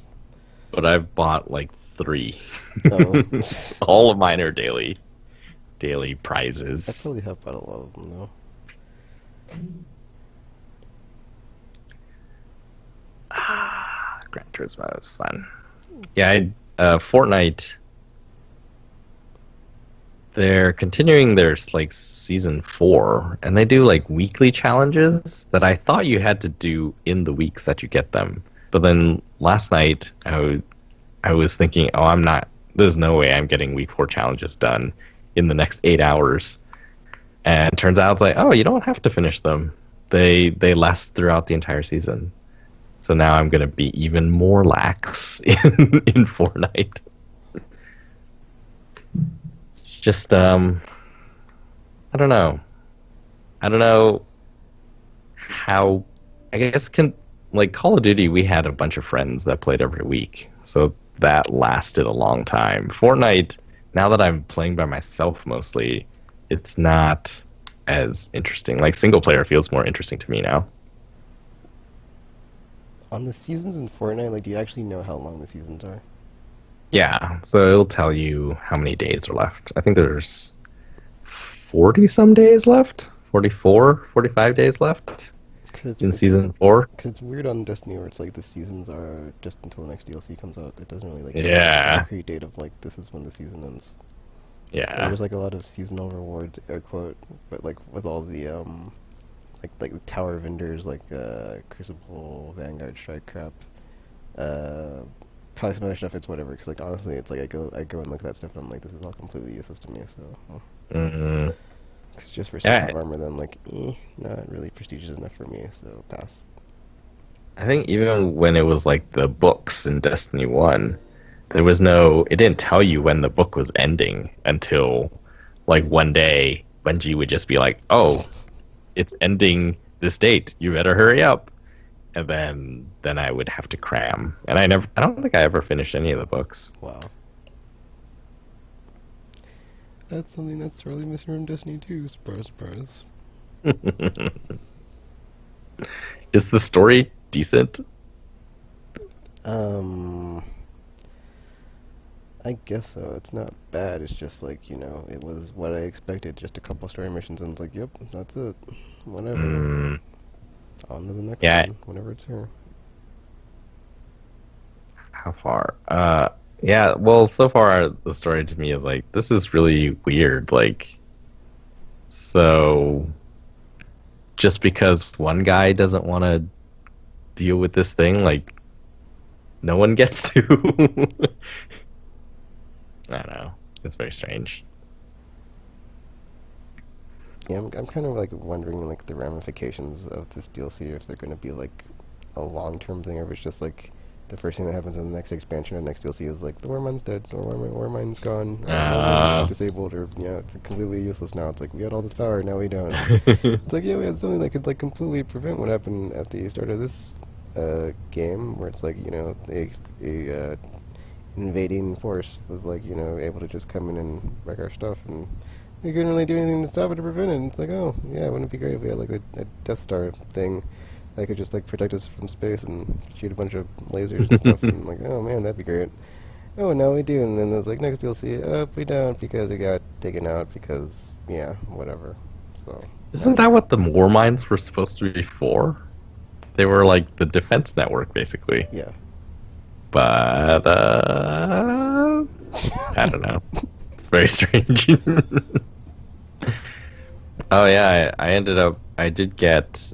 but I've bought like 3. Oh, All of mine are daily I prizes. probably have bought a lot of them though. Gran Turismo is fun. Yeah, Fortnite. They're continuing their like season 4, and they do like weekly challenges that I thought you had to do in the weeks that you get them. But then last night, I was thinking, oh, I'm not. There's no way I'm getting week 4 challenges done in the next 8 hours. And it turns out it's like, oh, you don't have to finish them. They last throughout the entire season. So now I'm gonna be even more lax in Fortnite. Just I don't know. I don't know how. I guess like Call of Duty, we had a bunch of friends that played every week, so that lasted a long time. Fortnite, now that I'm playing by myself mostly, it's not as interesting. Like single player feels more interesting to me now. On the seasons in Fortnite, like, do you actually know how long the seasons are? Yeah, so it'll tell you how many days are left. I think there's 40 some days left, 44, 45 days left in season 4. Cause it's weird on Destiny where it's like the seasons are just until the next DLC comes out. It doesn't really like give Yeah. a concrete date of like this is when the season ends. And Yeah. there's like a lot of seasonal rewards, air quote, but like with all the like the tower vendors like Crucible, Vanguard, Strike crap, probably some other stuff. It's whatever. Because like honestly, it's like I go and look at that stuff and I'm like, this is all completely useless to me. So hmm it's just for sets Yeah. of armor. Then I'm like, not really prestigious enough for me. So pass. I think even when it was like the books in Destiny 1, there was no. It didn't tell you when the book was ending until like one day Bungie would just be like, oh, it's ending this date. You better hurry up. And then I would have to cram. And I don't think I ever finished any of the books. Wow. That's something that's really missing from Destiny 2. Surprise, surprise. Is the story decent? I guess so. It's not bad. It's just like, it was what I expected. Just a couple story missions, and it's like, yep, that's it. Whatever. Mm, On to the next Yeah. one, whenever it's here. how far? Yeah. Well, so far the story to me is like this is really weird. Like, so just because one guy doesn't want to deal with this thing, like no one gets to. I don't know. It's very strange. Yeah, I'm kind of like wondering like the ramifications of this DLC, if they're going to be like a long-term thing, or if it's just like the first thing that happens in the next expansion or next DLC is like the Warmind's dead, or Warmind's gone, or Warmind's disabled, or it's completely useless now. It's like we had all this power, now we don't. It's like, yeah, we had something that could like completely prevent what happened at the start of this game, where it's like, a invading force was like, able to just come in and wreck our stuff, and we couldn't really do anything to stop it or prevent it. And it's like, oh yeah, wouldn't it be great if we had like a Death Star thing that could just like protect us from space and shoot a bunch of lasers and stuff? And like, oh man, that'd be great. Oh, no, we do. And then there's like next DLC, we don't, because it got taken out because whatever. So isn't that what the war mines were supposed to be for? They were like the defense network, basically. Yeah. But I don't know. It's very strange. Oh yeah, I did get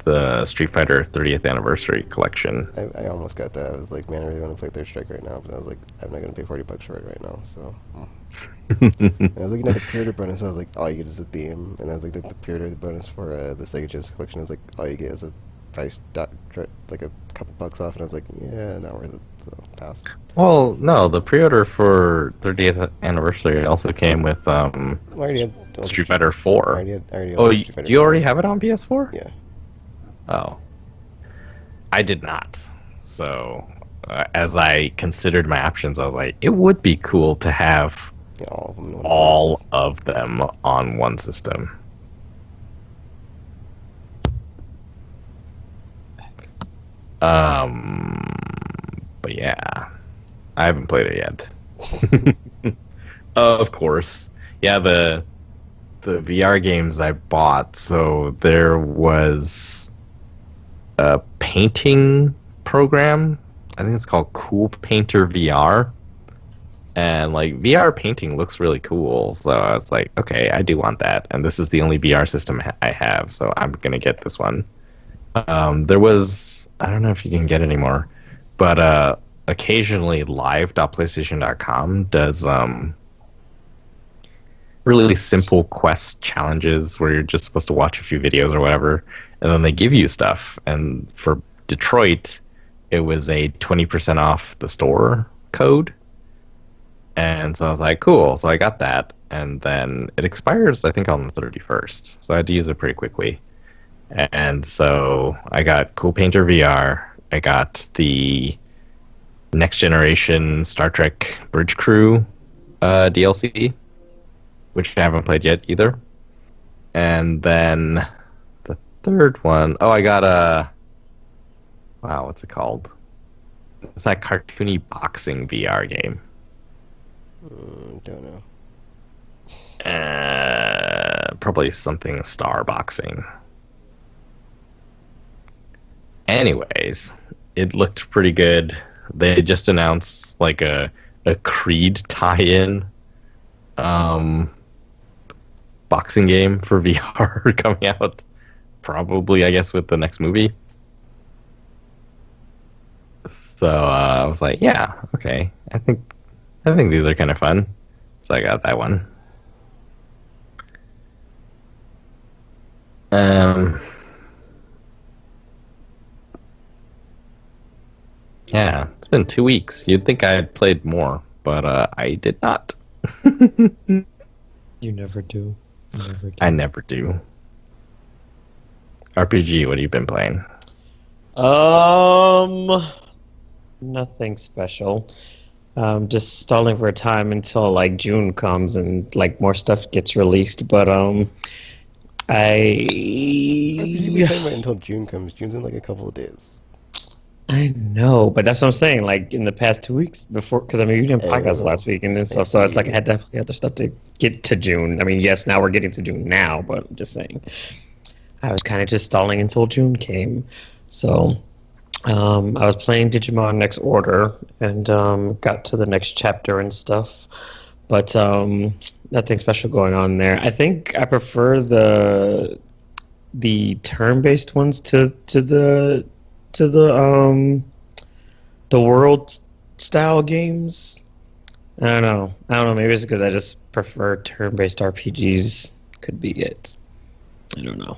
the Street Fighter 30th anniversary collection. I almost got that. I was like, man, I really want to play Third Strike right now, but I was like, I'm not gonna pay $40 for it right now. So and I was looking at the pre-order bonus. I was like, all you get is a theme, and I was like, the pre-order bonus for the Sega Genesis collection is like, all you get is a price like a couple bucks off, and I was like, yeah, not worth it. So pass. Well, no, the pre-order for 30th anniversary also came with Street Fighter 4. Do you already have it on PS4? Yeah. Oh, I did not. So, as I considered my options, I was like, it would be cool to have all of them on one system. But yeah, I haven't played it yet. Of course, yeah. The VR games I bought. So there was a painting program. I think it's called Cool Painter VR. And like VR painting looks really cool. So I was like, okay, I do want that. And this is the only VR system I have, so I'm gonna get this one. There was, I don't know if you can get it anymore, but occasionally live.playstation.com does really simple quest challenges where you're just supposed to watch a few videos or whatever, and then they give you stuff. And for Detroit, it was a 20% off the store code. And so I was like, cool. So I got that. And then it expires, I think, on the 31st. So I had to use it pretty quickly. And so I got Cool Painter VR. I got the Next Generation Star Trek Bridge Crew DLC, which I haven't played yet either. And then the third one, I got what's it called? It's that cartoony boxing VR game. Don't know. Probably something Star Boxing. Anyways, it looked pretty good. They just announced like a Creed tie-in boxing game for VR coming out, probably, I guess, with the next movie. So I was like, yeah, okay. I think these are kind of fun. So I got that one. Yeah, it's been 2 weeks. You'd think I had played more, but I did not. You never do. I never do. RPG, what have you been playing? Nothing special. Just stalling for a time until like June comes and like more stuff gets released. But RPG, we talking about until June comes. June's in like a couple of days. I know, but that's what I'm saying. Like in the past 2 weeks before, because I mean, you didn't podcast last week and then stuff, so it's like I had definitely other stuff to get to June. I mean, yes, now we're getting to June now, but I'm just saying, I was kind of just stalling until June came. So I was playing Digimon Next Order and got to the next chapter and stuff, but nothing special going on there. I think I prefer the turn-based ones to the world style games. I don't know. I don't know. Maybe it's because I just prefer turn-based RPGs. Could be it. I don't know.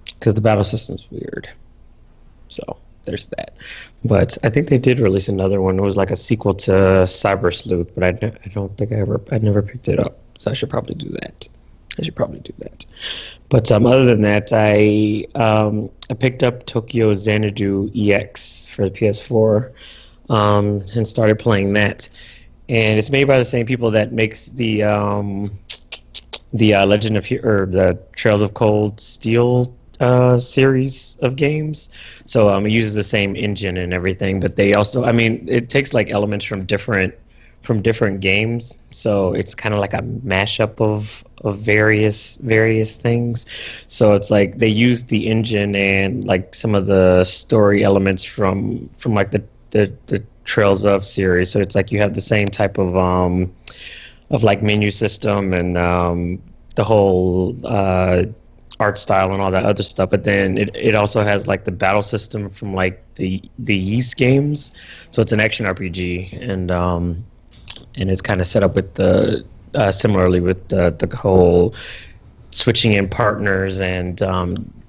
Because the battle system's weird. So there's that. But I think they did release another one. It was like a sequel to Cyber Sleuth, but I don't think I never picked it up. So I should probably do that. But other than that, I picked up Tokyo Xanadu EX for the PS4 and started playing that. And it's made by the same people that makes the Legend of or the Trails of Cold Steel series of games. So it uses the same engine and everything, but they also, I mean, it takes like elements from different games. So it's kind of like a mashup of various things. So it's like they use the engine and like some of the story elements from like the Trails of series. So it's like you have the same type of like menu system and the whole art style and all that other stuff, but then it also has like the battle system from like the Yeast games. So it's an action RPG, and it's kind of set up with the similarly with the whole switching in partners and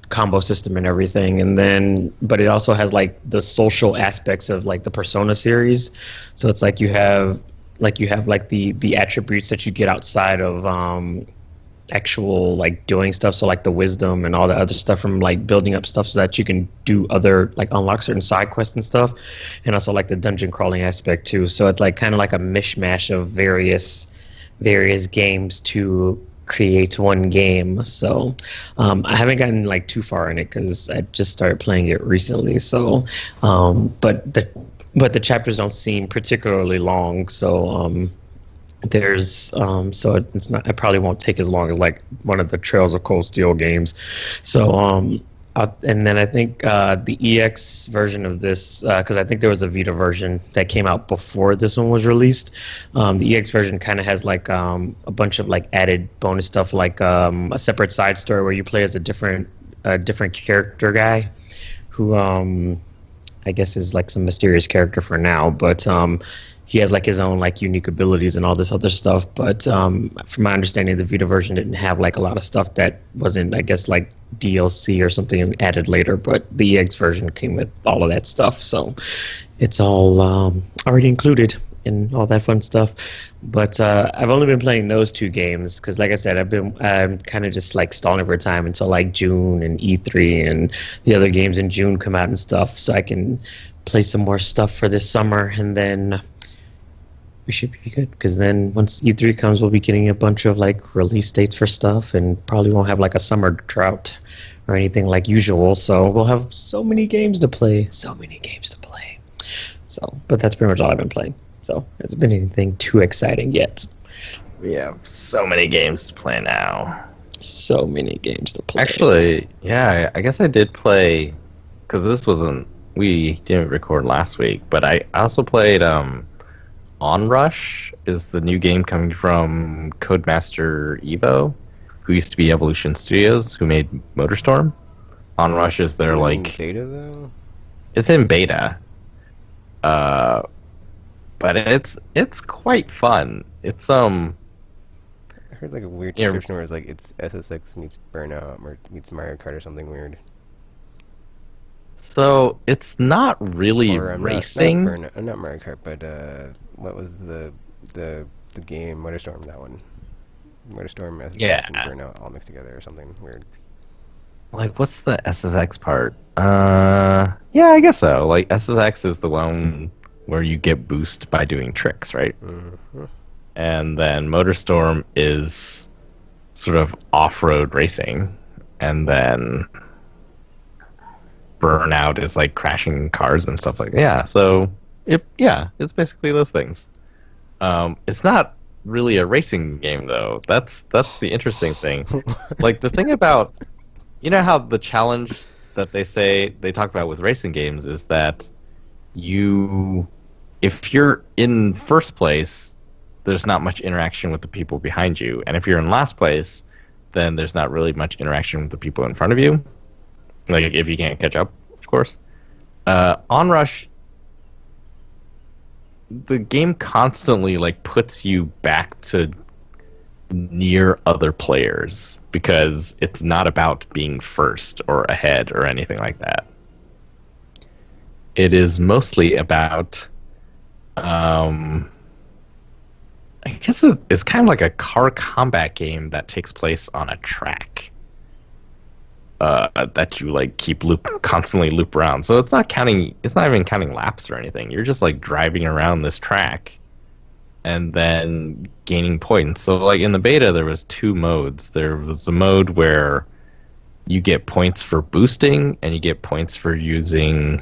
combo system and everything. And then but it also has like the social aspects of like the Persona series. So it's like you have like the attributes that you get outside of actual like doing stuff, so like the wisdom and all the other stuff from like building up stuff so that you can do other like unlock certain side quests and stuff, and also like the dungeon crawling aspect too. So it's like kind of like a mishmash of various games to create one game. So I haven't gotten like too far in it because I just started playing it recently. So but the chapters don't seem particularly long, so there's so it's not, I probably won't take as long as like one of the Trails of Cold Steel games. So and then I think the EX version of this, because I think there was a Vita version that came out before this one was released. The EX version kind of has like a bunch of like added bonus stuff, like a separate side story where you play as a different character guy who I guess is like some mysterious character for now, but he has like his own like unique abilities and all this other stuff. But from my understanding, the Vita version didn't have like a lot of stuff that wasn't, I guess, like DLC or something added later. But the EX version came with all of that stuff, so it's all already included and all that fun stuff. But I've only been playing those two games because, like I said, I'm kind of just like stalling for time until like June and E3 and the other games in June come out and stuff, so I can play some more stuff for this summer, and then we should be good, because then once E3 comes, we'll be getting a bunch of like release dates for stuff, and probably won't have like a summer drought or anything like usual. So we'll have so many games to play. So, but that's pretty much all I've been playing. So it's been anything too exciting yet. We have so many games to play now. So many games to play. Actually, yeah, I guess I did play, because we didn't record last week, but I also played Onrush is the new game coming from Codemaster Evo, who used to be Evolution Studios, who made MotorStorm. Onrush is their like beta though. It's in beta, but it's quite fun. It's I heard like a weird description where it's like it's SSX meets Burnout or meets Mario Kart or something weird. So it's not really racing. Not Mario Kart, but what was the game MotorStorm? That one, MotorStorm, SSX, and Burnout all mixed together or something weird. Like, what's the SSX part? Yeah, I guess so. Like, SSX is the one where you get boost by doing tricks, right? Mm-hmm. And then MotorStorm is sort of off-road racing, and then Burnout is like crashing cars and stuff like that. Yeah, so it's basically those things. It's not really a racing game though. That's the interesting thing. Like the thing about, you know how the challenge that they talk about with racing games is that if you're in first place, there's not much interaction with the people behind you, and if you're in last place, then there's not really much interaction with the people in front of you. Like if you can't catch up, of course. Onrush, the game constantly like puts you back to near other players because it's not about being first or ahead or anything like that. It is mostly about I guess it's kind of like a car combat game that takes place on a track that you like constantly loop around. So it's not even counting laps or anything. You're just like driving around this track and then gaining points. So like in the beta, there was two modes. There was a mode where you get points for boosting and you get points for using,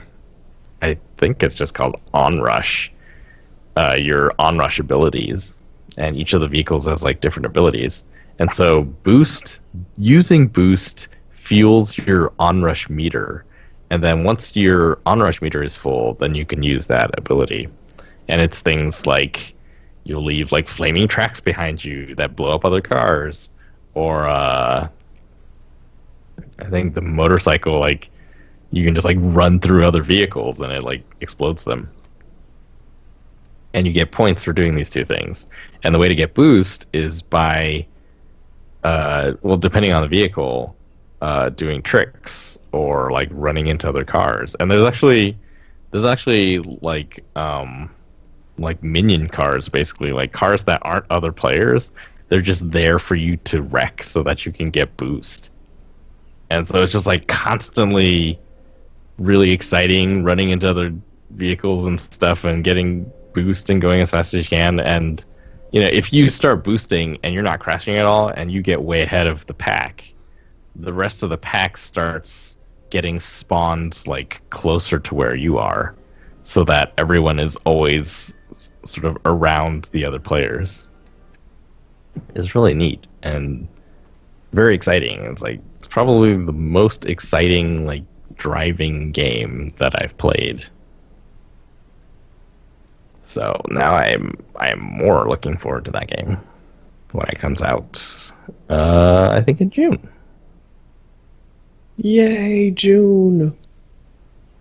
I think it's just called Onrush, your Onrush abilities. And each of the vehicles has like different abilities. And so using boost fuels your Onrush meter. And then once your Onrush meter is full, then you can use that ability. And it's things like you'll leave like flaming tracks behind you that blow up other cars, or I think the motorcycle, like you can just like run through other vehicles and it like explodes them. And you get points for doing these two things. And the way to get boost is by depending on the vehicle, doing tricks or like running into other cars. And there's actually like minion cars, basically, like cars that aren't other players. They're just there for you to wreck so that you can get boost. And so it's just like constantly really exciting, running into other vehicles and stuff and getting boost and going as fast as you can. And you know, if you start boosting and you're not crashing at all and you get way ahead of the pack, the rest of the pack starts getting spawned like closer to where you are, so that everyone is always sort of around the other players. It's really neat and very exciting. It's probably the most exciting like driving game that I've played. So now I am more looking forward to that game when it comes out. I think in June. Yay, June!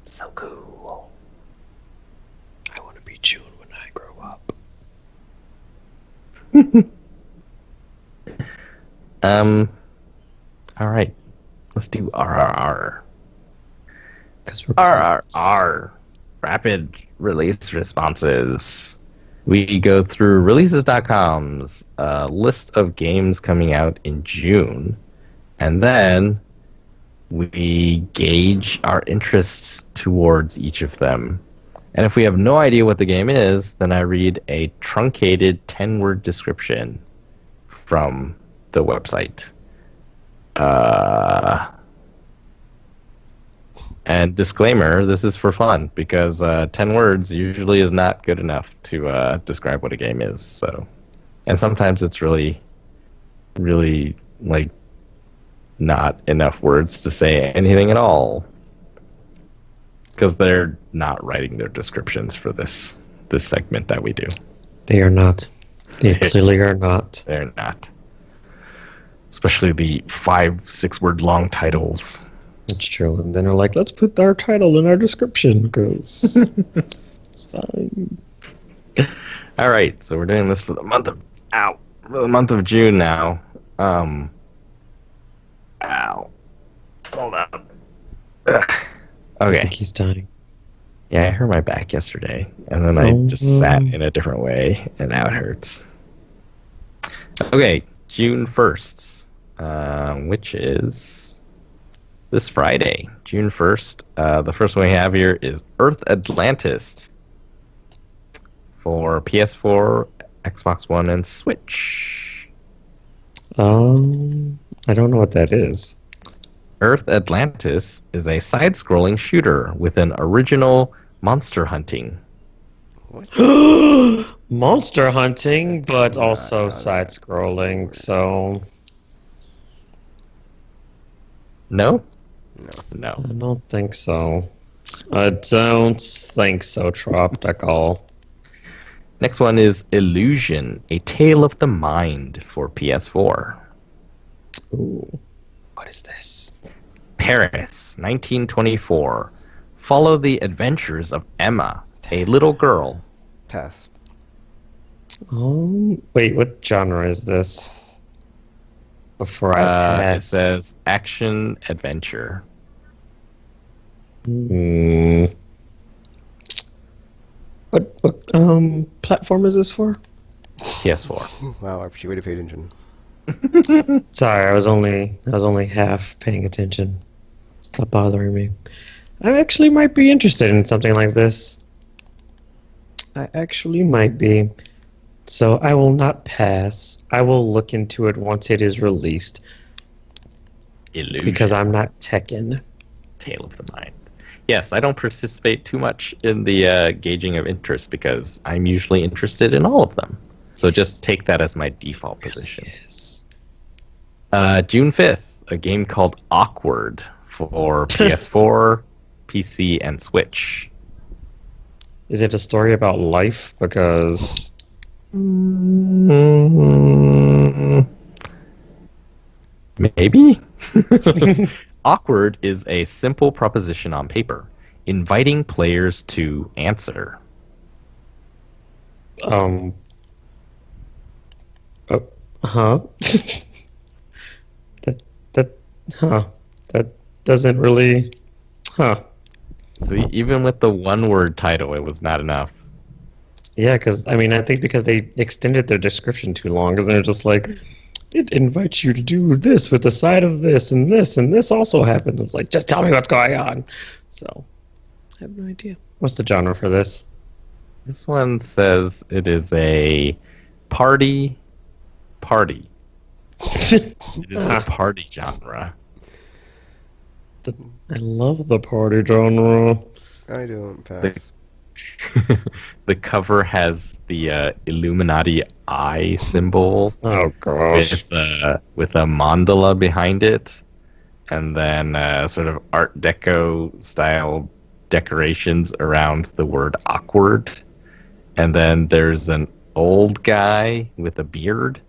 So cool. I want to be June when I grow up. All right. Let's do RRR. Because we're RRR. Rapid release responses. We go through releases.com's list of games coming out in June, and then we gauge our interests towards each of them. And if we have no idea what the game is, then I read a truncated 10-word description from the website. And disclaimer, this is for fun, because 10 words usually is not good enough to describe what a game is. So, and sometimes it's really, really, like, not enough words to say anything at all. Because they're not writing their descriptions for this segment that we do. They are not. They clearly are not. They're not. Especially the 5-6 word long titles. That's true. And then they're like, let's put our title in our description, because it's fine. All right, so we're doing this for the month of June now. Ow. Hold up. Ugh. Okay. I think he's dying. Yeah, I hurt my back yesterday, and then I just sat in a different way, and now it hurts. Okay, June 1st, which is this Friday, June 1st. The first one we have here is Earth Atlantis for PS4, Xbox One, and Switch. I don't know what that is. Earth Atlantis is a side-scrolling shooter with an original monster hunting. What? Monster hunting, but also side-scrolling, so... No? No. I don't think so. I don't think so, Tropical. Next one is Illusion, A Tale of the Mind for PS4. Ooh, what is this? Paris, 1924. Follow the adventures of Emma, a little girl. Pass. Wait, what genre is this? Before I It pass. says action adventure. What platform is this for? PS4. Wow, I appreciate paid attention. Sorry, I was only half paying attention. Stop bothering me. I actually might be interested in something like this. I actually might be. So I will not pass. I will look into it once it is released. Illusion. Because I'm not Tekken. Tale of the Mind. Yes, I don't participate too much in the gauging of interest because I'm usually interested in all of them. So just take that as my default position. Yes. June 5th, a game called Awkward for PS4, PC, and Switch. Is it a story about life? Because Maybe. Awkward is a simple proposition on paper, inviting players to answer. huh? That doesn't really, huh? See, even with the one-word title, it was not enough. Yeah, because I think because they extended their description too long, because they're just like, it invites you to do this with the side of this, and this also happens. It's like, just tell me what's going on. So, I have no idea. What's the genre for this? This one says it is a party. It is a party genre. I love the party genre. I don't pass. The cover has the Illuminati eye symbol Oh gosh. with a mandala behind it, and then sort of Art Deco style decorations around the word awkward. And then there's an old guy with a beard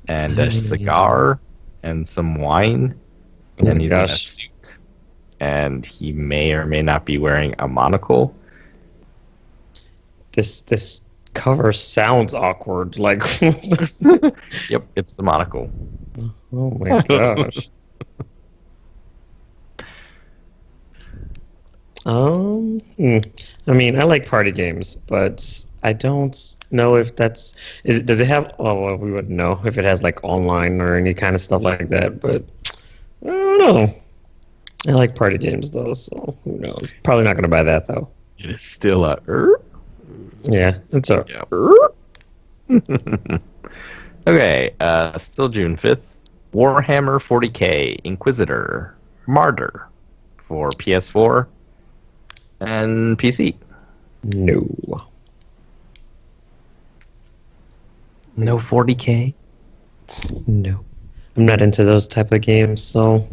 and a cigar and some wine, Oh my and he's in a gosh. suit, and he may or may not be wearing a monocle. This cover sounds awkward. Like, Yep, it's the monocle. oh my gosh. I mean, I like party games, but I don't know if that's does it have? Oh, well, we wouldn't know if it has like online or any kind of stuff like that. But I don't know. I like party games though, so who knows? Probably not going to buy that though. It is still a Yeah, it's a. Yep. Okay, still June 5th. Warhammer 40k Inquisitor Martyr for PS4 and PC. No. No 40k? No. I'm not into those type of games, so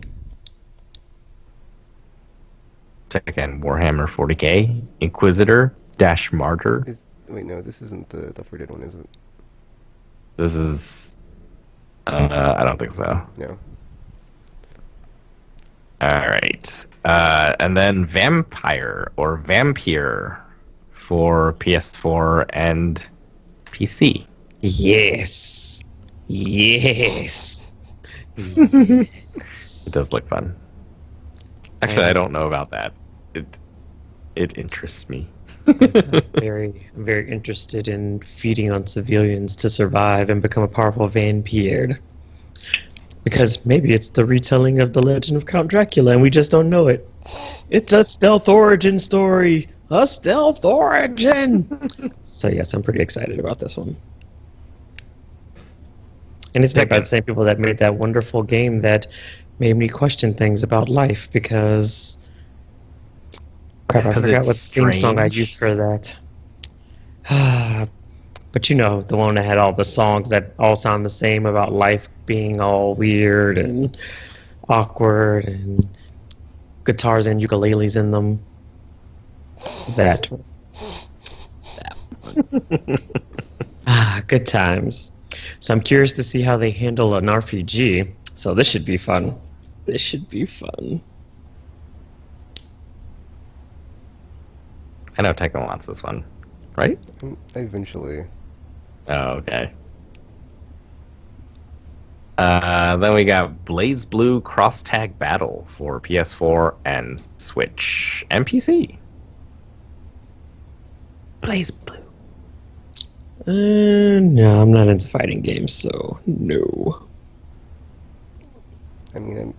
Check again, Warhammer 40k Inquisitor dash Martyr. Wait, no, this isn't the Left 4 Dead one, is it? This is... I don't think so. No. Alright. And then Vampire or Vampire for PS4 and PC. yes. Yes. It does look fun. Actually, I don't know about that. It interests me. Very interested in feeding on civilians to survive and become a powerful vampire. Because maybe it's the retelling of the legend of Count Dracula and we just don't know it. It's a stealth origin story! A stealth origin! So yes, I'm pretty excited about this one. And it's made by the same people that made that wonderful game that made me question things about life because... Crap, I forgot what theme song I used for that. But you know, the one that had all the songs that all sound the same about life being all weird and awkward and guitars and ukuleles in them. That. Good times. So I'm curious to see how they handle an RPG. So this should be fun. This should be fun. I know Tekken wants this one, right? Eventually. Oh, okay. Then we got Blaze Blue Cross Tag Battle for PS4 and Switch and PC. Blaze Blue. No, I'm not into fighting games, so no. I mean,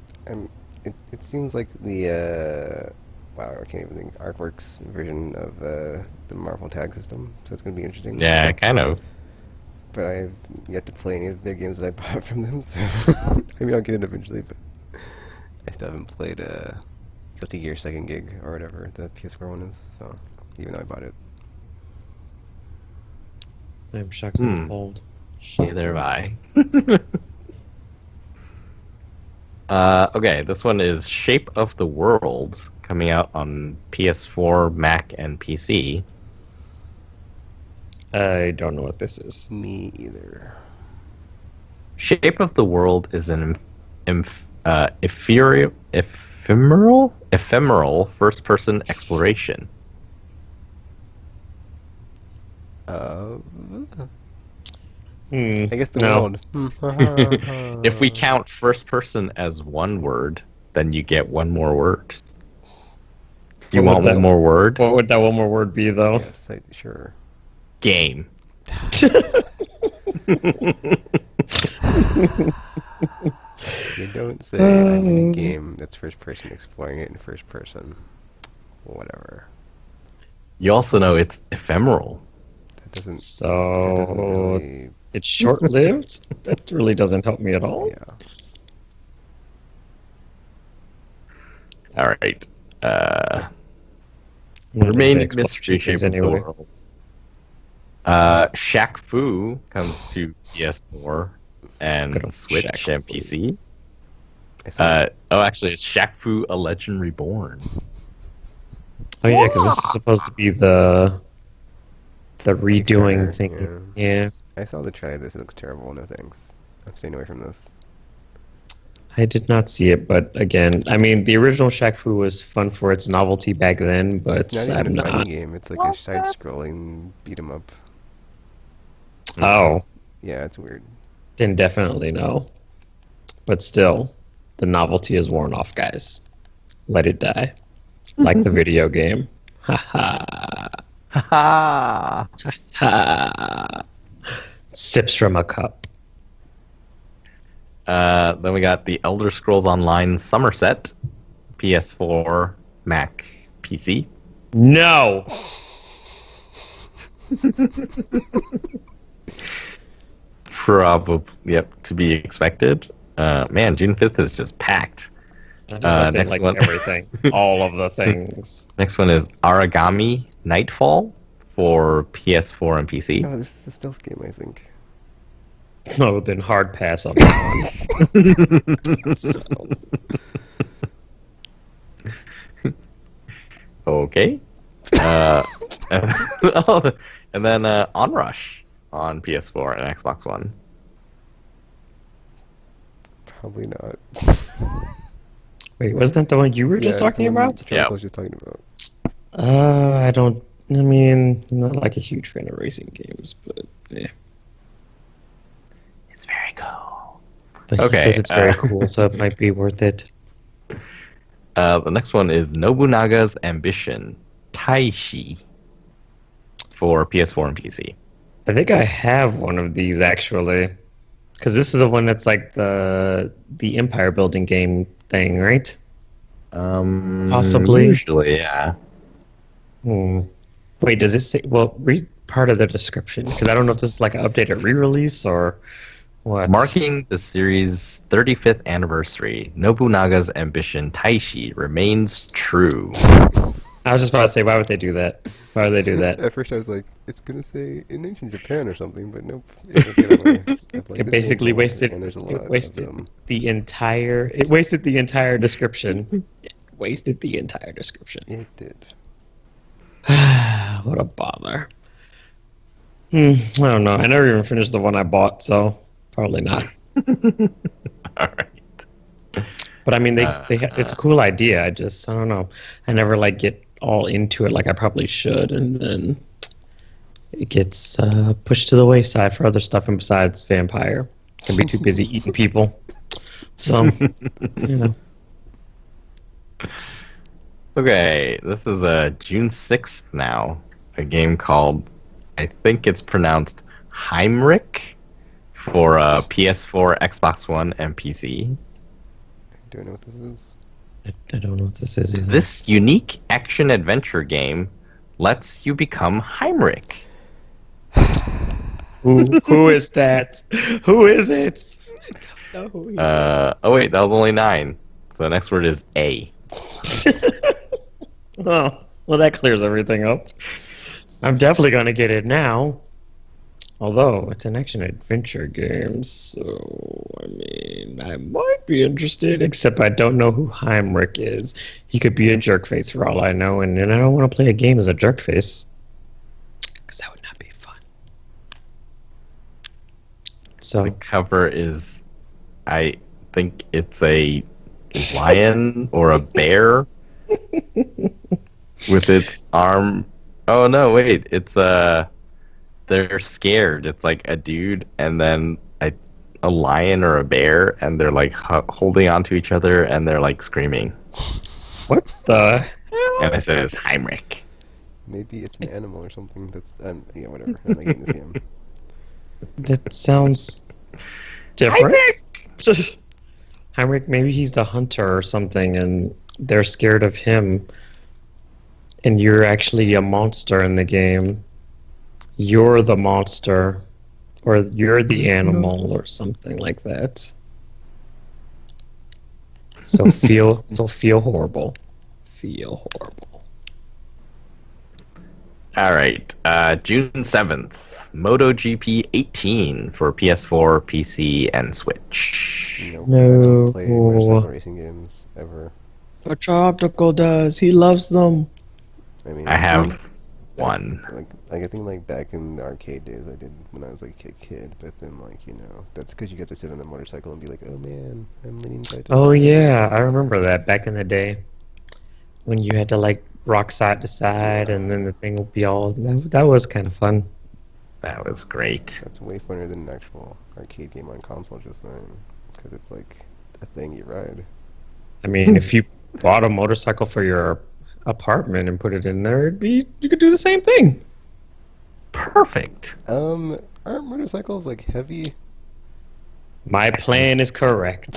it seems like the wow, I can't even think. Artworks version of the Marvel tag system, so it's gonna be interesting. Yeah, kind of. But I've yet to play any of their games that I bought from them, so maybe I'll get it eventually. But I still haven't played Guilty Gear Second Gig or whatever the PS4 one is. So even though I bought it. I'm shocked and appalled. Neither have I. Okay, this one is Shape of the World, coming out on PS4, Mac, and PC. I don't know what this is. Me either. Shape of the World is an ephemeral first-person exploration. I guess the No. world. If we count first person as one word, then you get one more word. Do you What want would one more word? What would that one more word be, though? Yes, sure. Game. You don't say I'm in a game that's first person exploring it in first person. Whatever. You also know it's ephemeral. That doesn't. That So doesn't really. it's short-lived? That really doesn't help me at all. Yeah. All right. I'm gonna Remaining take mystery things shape of the anyway. world. Shaq Fu comes to PS4 and Good old Switch Shaq and Fu. PC. I saw Actually, it's Shaq Fu: A Legend Reborn. Oh yeah, because this is supposed to be the redoing Kickstarter, thing. Yeah. I saw the trailer. This looks terrible. No thanks. I'm staying away from this. I did not see it, but again, I mean, the original Shaq Fu was fun for its novelty back then, but It's not I'm even a not. fighting game. It's like a side-scrolling beat 'em up. Oh, Yeah, it's weird. then definitely no. But still, the novelty is worn off, guys. Let it die. Like the video game. Ha ha. Ha Ha. Sips from a cup. Then we got the Elder Scrolls Online Somerset, PS4, Mac, PC. No! Probably, yep, to be expected. Man, June 5th is just packed. I just want to say, next like, one. everything. All of the things. Next one is Aragami Nightfall for PS4 and PC. Oh, this is the stealth game, I think. No, then hard pass on that one. So, Okay. And then Onrush on PS4 and Xbox One. Probably not. wait, wasn't that the one you were just Yeah, it's the talking one about? Charlie Yeah. was just talking about. I don't. I mean, I'm not like a huge fan of racing games, but yeah. It's very cool. But Okay, he says it's very cool, so it might be worth it. The next one is Nobunaga's Ambition, Taishi, for PS4 and PC. I think I have one of these actually, because this is the one that's like the empire building game thing, right? Possibly. Usually, yeah. Wait, does it say? Well, read part of the description because I don't know if this is like an updated re-release or what. Marking the series' 35th anniversary, Nobunaga's ambition, Taishi, remains true. I was just about to say, why would they do that? Why would they do that? At first I was like, it's gonna say in ancient Japan or something, but nope. It doesn't say that way. I'm like, It this basically game's old, wasted. and there's a It lot wasted of them. the entire. It wasted the entire description wasted the entire description. It did. What a bother. I don't know. I never even finished the one I bought, so probably not. All right. But I mean, it's a cool idea. I don't know. I never like get all into it like I probably should, and then it gets pushed to the wayside for other stuff. And besides vampire, can be too busy eating people. So, you know. Okay, this is June 6th now. A game called, I think it's pronounced Heimrich for PS4, Xbox One, and PC. Do I know what this is? I don't know what this is either. This unique action-adventure game lets you become Heimrich. Who is that? Who is it? I don't know who he is. Oh wait, that was only 9. So the next word is A. Oh, well, that clears everything up. I'm definitely going to get it now. Although, it's an action-adventure game, so, I mean, I might be interested, except I don't know who Heimrich is. He could be a jerkface for all I know, and I don't want to play a game as a jerkface. Because that would not be fun. So, The cover is, I think it's a lion or a bear with its arm. Oh no, wait, it's they're scared. It's like a dude and then a lion or a bear, and they're like holding onto each other, and they're like screaming. what the hell? And it says Heimrich. Maybe it's an animal or something. That's yeah, whatever. I'm not getting this game. That sounds different. Heimrich, maybe he's the hunter or something, and they're scared of him. And you're actually a monster in the game. You're the monster, or you're the animal, or something like that. So feel horrible. Feel horrible. All right, June 7th, MotoGP 18 for PS4, PC, and Switch. Nope, No. I don't play motorcycle racing games ever. What Tropical does, he loves them. I mean, I have one. Like I think like back in the arcade days, I did when I was like a kid. But then like that's because you got to sit on a motorcycle and be like, oh man, I'm leaning side to Oh side. yeah, I remember that back in the day when you had to like rock side to side, Yeah. and then the thing would be all. That was kind of fun. That was great. That's way funner than an actual arcade game on console, just saying, because it's like a thing you ride. I mean, if you bought a motorcycle for your apartment and put it in there, you could do the same thing. Perfect. Aren't motorcycles like heavy? My plan is correct.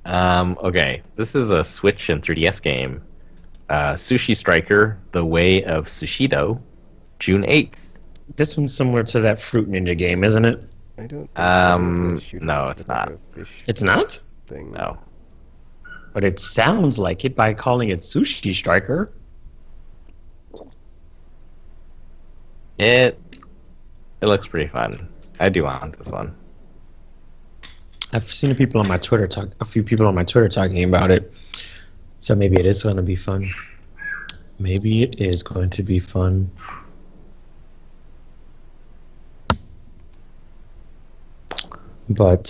Okay, this is a Switch and 3DS game. Sushi Striker: The Way of Sushido, June 8th. This one's similar to that Fruit Ninja game, isn't it? I don't think so. It's a shooter no, with, it's like, not. a fish It's not? thing. No. But it sounds like it by calling it Sushi Striker. It looks pretty fun. I do want this one. I've seen a few people on my Twitter talking about it. So maybe it is going to be fun. Maybe it is going to be fun. But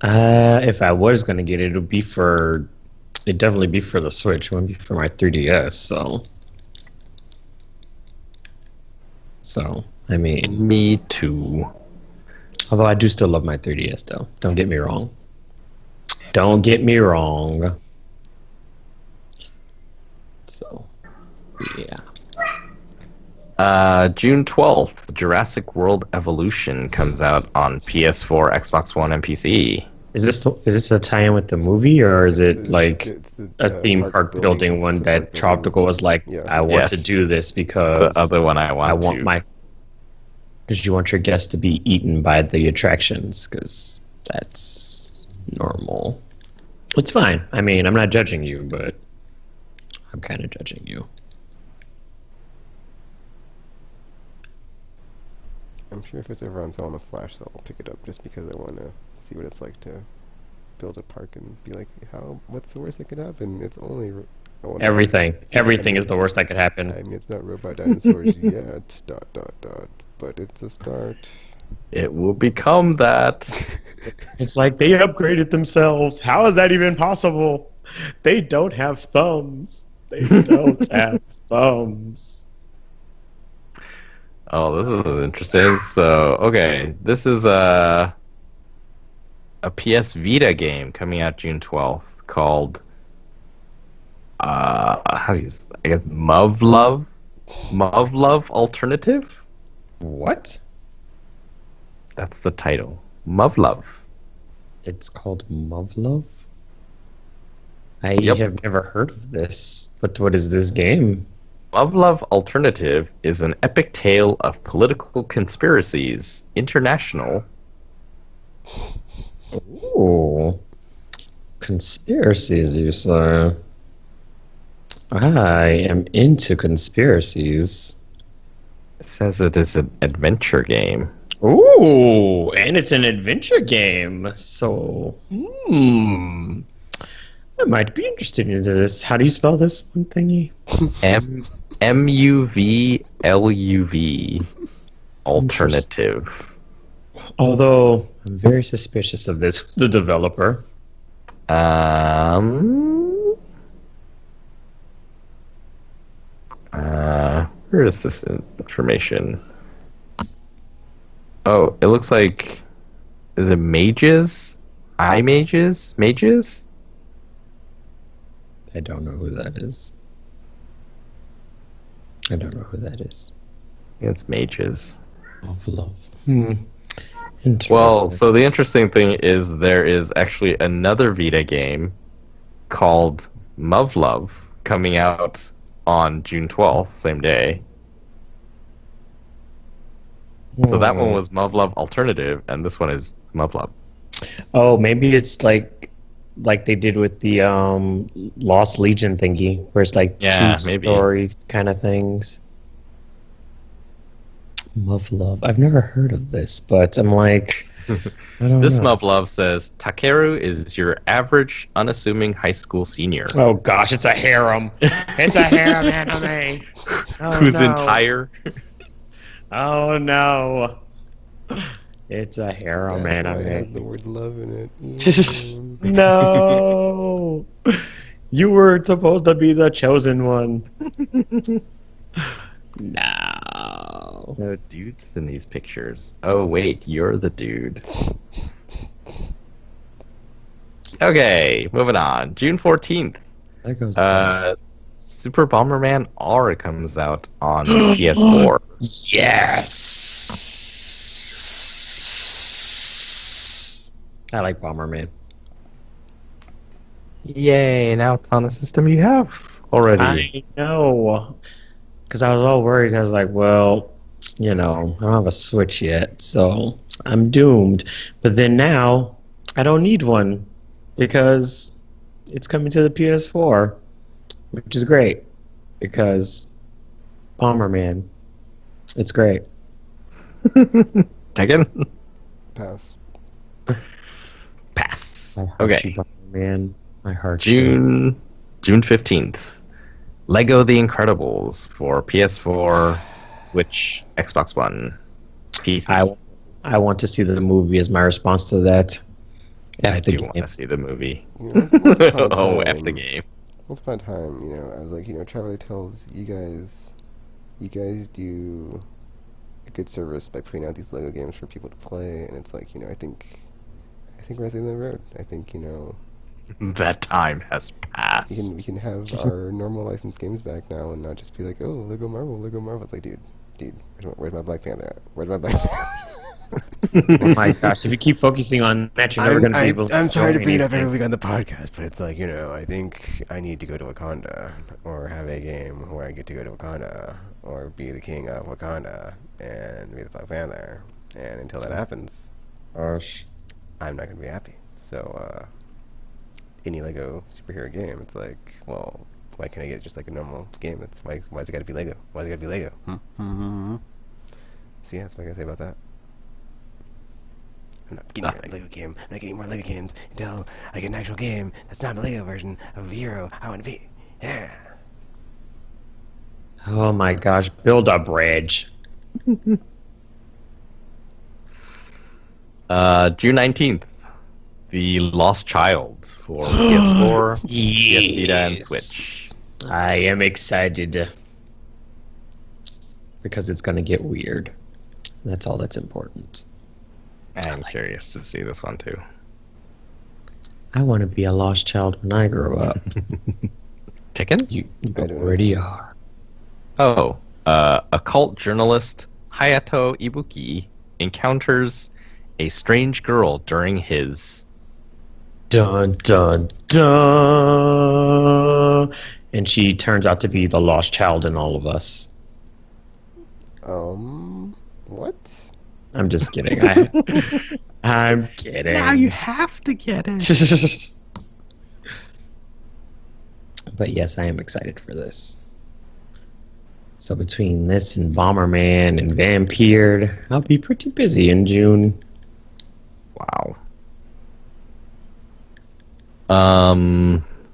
if I was going to get it, it'd definitely be for the Switch. It wouldn't be for my 3DS. So I mean, Me too. although I do still love my 3DS, though. Don't get me wrong. Don't get me wrong. So, yeah. June 12th, Jurassic World Evolution comes out on PS4, Xbox One, and PC. Is this a tie-in with the movie, or is it like It's the, a theme park building one the that park building. Tropical was like, Yeah. I want to Yes. do this because The other one I want because you want your guests to be eaten by the attractions, because that's normal. It's fine. I mean, I'm not judging you, but I'm kind of judging you. I'm sure if it's ever on sale on the Flash, so I'll pick it up just because I want to see what it's like to build a park and be like, what's the worst that could happen? It's only... Oh, no, Everything. it's not, Everything is the worst that could happen. I mean, it's not robot dinosaurs yet, ... But it's a start. It will become that. It's like they upgraded themselves. How is that even possible? They don't have thumbs. They don't have thumbs. Oh, this is interesting. So, okay, this is a PS Vita game coming out June 12th called how do you say, I guess Muv Love Alternative? What? That's the title. Muv Love. It's called Muv-Love? I Yep. have never heard of this. But what is this game? Muv Love Alternative is an epic tale of political conspiracies, international. Ooh. Conspiracies, you say? I am into conspiracies. It says it is an adventure game. Ooh, and it's an adventure game. So, I might be interested into this. How do you spell this one thingy? MUVLUV Alternative. Although, I'm very suspicious of this. Who's the developer? Where is this information? Oh, it looks like, is it Mages? iMages? Mages? I don't know who that is. I don't know who that is. It's Mages. Love. Interesting. Well, so the interesting thing is there is actually another Vita game called Muv Love coming out on June 12th, same day. So that one was Muv Love Alternative, and this one is Muv Love. Oh, maybe it's like they did with the Lost Legion thingy, where it's like Yeah, two maybe. story kind of things. Love. I've never heard of this, but I'm like, I don't This know. Muv Love says Takeru is your average, unassuming high school senior Oh gosh, it's a harem. It's a harem anime. Oh, whose no. entire Oh no. It's a harem That's why it has the anime. word love in it. No. You were supposed to be the chosen one. No. no dudes in these pictures. Oh wait, you're the dude. Okay, moving on. June 14th. There goes the Super Bomberman R comes out on PS4. Yes. I like Bomberman. Yay, now it's on a system you have already. I know. Because I was all worried. I was like, well, you know, I don't have a Switch yet, so I'm doomed. But then now, I don't need one because it's coming to the PS4, which is great because Bomberman, it's great. Tekken? Pass. Pass. I heart Okay. you, Bomberman. My heart. you. June 15th. Lego The Incredibles for PS4, Switch, Xbox One, PC. I want to see the movie as my response to that. I F the do game. want to see the movie. You know, once upon a Oh, time- F the game. Once upon a time, you know, I was like, you know, Traveler tells you guys do a good service by putting out these Lego games for people to play, and it's like, you know, I think we're at the end of the road. I think, you know, That time has passed. we can have our normal licensed games back now and not just be like, oh, Lego Marvel. It's like, dude, where's my Black Panther at? Where's my Black Panther? Oh my gosh! If you keep focusing on that, you're never going to be able to. I'm sorry to enjoy bring it up every anything. week on the podcast, but it's like, you know, I think I need to go to Wakanda or have a game where I get to go to Wakanda or be the king of Wakanda and be the Black Panther. And until that happens, Gosh. I'm not going to be happy. So, any Lego superhero game, it's like, well, why can't I get just like a normal game? It's why's it got to be Lego? Why's it got to be Lego? So yeah, that's what I gotta say about that. I'm not getting a Lego game. I'm not getting more Lego games until I get an actual game that's not a Lego version of the hero I want to be. Yeah. Oh my gosh, build a bridge. June 19th, The Lost Child for PS4, PS Vita, and Switch. I am excited because it's going to get weird. That's all that's important. I'm curious to see this one too. I want to be a lost child when I grow up. Tekken? You I don't know already what this is. are. Oh, occult journalist Hayato Ibuki encounters a strange girl during his... Dun, dun, dun. And she turns out to be the lost child in all of us. What? I'm just kidding. I'm kidding. Now you have to get it. But yes, I am excited for this. So between this and Bomberman and Vampired, I'll be pretty busy in June. Wow.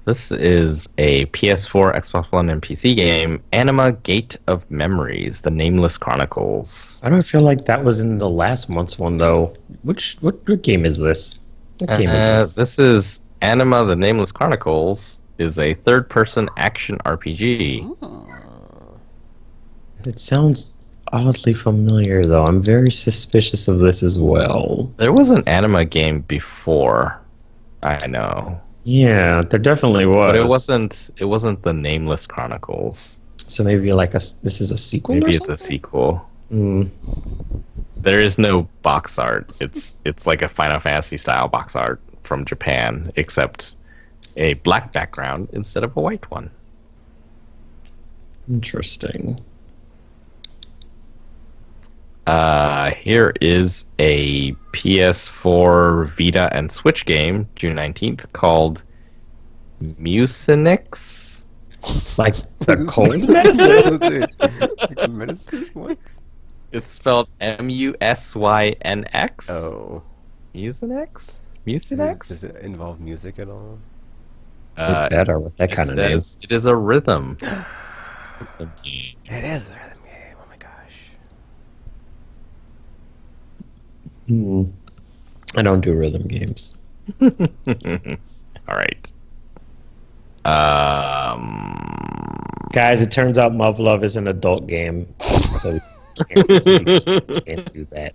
This is a PS4, Xbox One, and PC game, Anima Gate of Memories, The Nameless Chronicles. I don't feel like that was in the last month's one, though. What game is this? What game is this? This is Anima, The Nameless Chronicles, is a third-person action RPG. It sounds oddly familiar, though. I'm very suspicious of this as well. There was an Anima game before, I know. Yeah, there definitely was. But it wasn't The Nameless Chronicles. So maybe this is a sequel. Maybe or it's a sequel. something? There is no box art. It's like a Final Fantasy style box art from Japan, except a black background instead of a white one. Interesting. Here is a PS4, Vita, and Switch game, June 19th, called Mucinix. Like the cold medicine? medicine? Like medicine? What? It's spelled Musynx. Oh. Mucinix? Does Mucinix? it involve music at all? Better with that kind of name. It is a rhythm. It is a rhythm game. Oh my gosh. I don't do rhythm games. All right. Guys, it turns out Muv-Luv is an adult game, so we can't do that.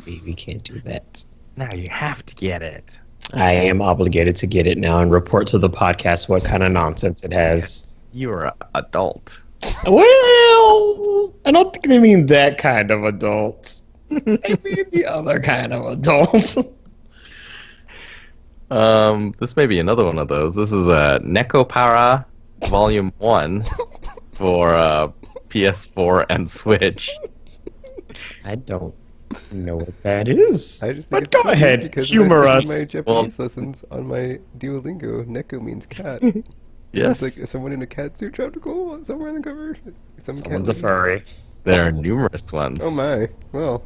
We can't do that. Now you have to get it. I am obligated to get it now and report to the podcast what kind of nonsense it has. You're an adult. Well, I don't think they mean that kind of adult. They mean the other kind of adult. This may be another one of those. This is a Nekopara Volume 1 for PS4 and Switch. I don't know what that is. I just But think it's go funny ahead, because humor when I us. was taking my Japanese lessons on my Duolingo, Neko means cat. Yes. It's like someone in a cat suit tried to go somewhere on the cover. Someone's a furry. There are numerous ones. Oh my. Well,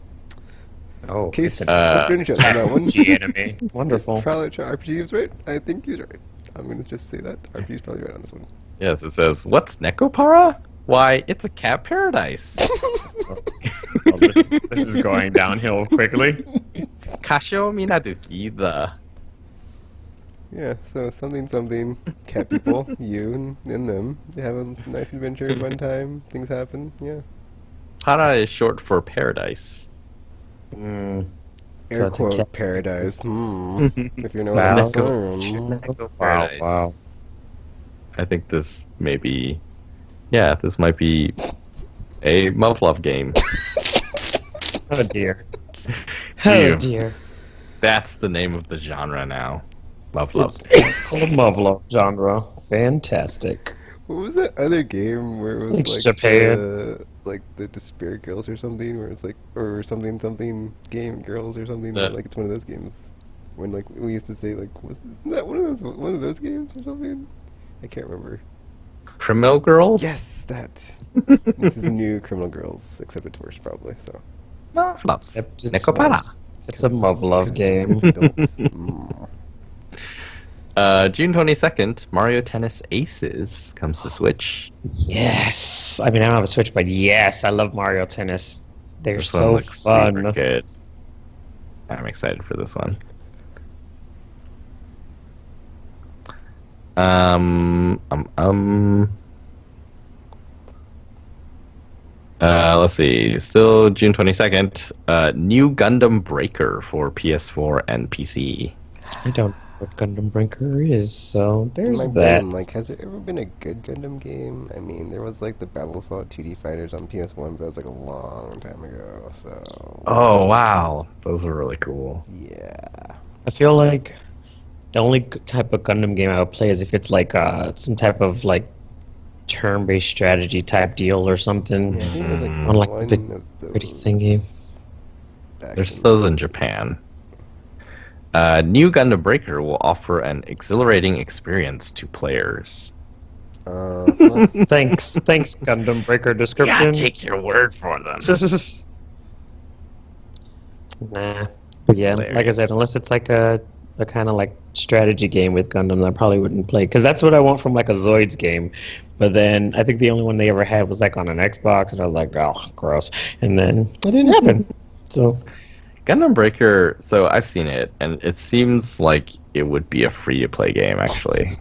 Oh, case it's an open shut on that one. RPG enemy. Wonderful. Probably RPG is right. I think he's right. I'm gonna just say that RPG is probably right on this one. Yes, it says, what's Nekopara? Why, it's a cat paradise. Oh, this is going downhill quickly. Kasho Minaduki, the... Yeah, so something, cat people, you and them, they have a nice adventure at one time, things happen, yeah. Para is short for paradise. Air it's a quote, cat. paradise, if you know what Wow. I'm saying. Neko Wow, Paradise. wow. I think this may be... Yeah, this might be a Muv-Luv game. Oh dear. Ew. Oh dear. That's the name of the genre now. Muv-Luv. It's called Muv-Luv genre. Fantastic. What was that other game where it was Thanks, like Japan. like the Despair Girls or something, where it's like or something game girls or something? Yeah. Like it's one of those games. When like we used to say like isn't that one of those games or something? I can't remember. Criminal Girls? Yes, that. This is the new Criminal Girls, except it's worse, probably. So. Flops. Except it's Nekopara. worse. It's a love game. It's adult. Mm. June 22nd, Mario Tennis Aces comes to Switch. Yes. I mean, I don't have a Switch, but yes, I love Mario Tennis. They're This one so looks fun. super good. I'm excited for this one. Let's see. Still June 22nd. New Gundam Breaker for PS4 and PC. I don't know what Gundam Breaker is, so there's Like, that. like, has there ever been a good Gundam game? I mean, there was like the Battle Assault 2D fighters on PS1, but that was like a long time ago. So. Oh wow, those were really cool. Yeah. I feel like the only type of Gundam game I would play is if it's like some type of like turn-based strategy type deal or something. Yeah, I think there was like On, like, one big of those pretty thingy. back There's in- those in Japan. New Gundam Breaker will offer an exhilarating experience to players. Uh-huh. Thanks, Gundam Breaker description. your word for them. Nah. But yeah, like I Hilarious. said, unless it's like a kind of like strategy game with Gundam, I probably wouldn't play, because that's what I want from like a Zoids game. But then I think the only one they ever had was like on an Xbox, and I was like, oh, gross. And then it didn't happen. So Gundam Breaker, so I've seen it, and it seems like it would be a free-to-play game, actually.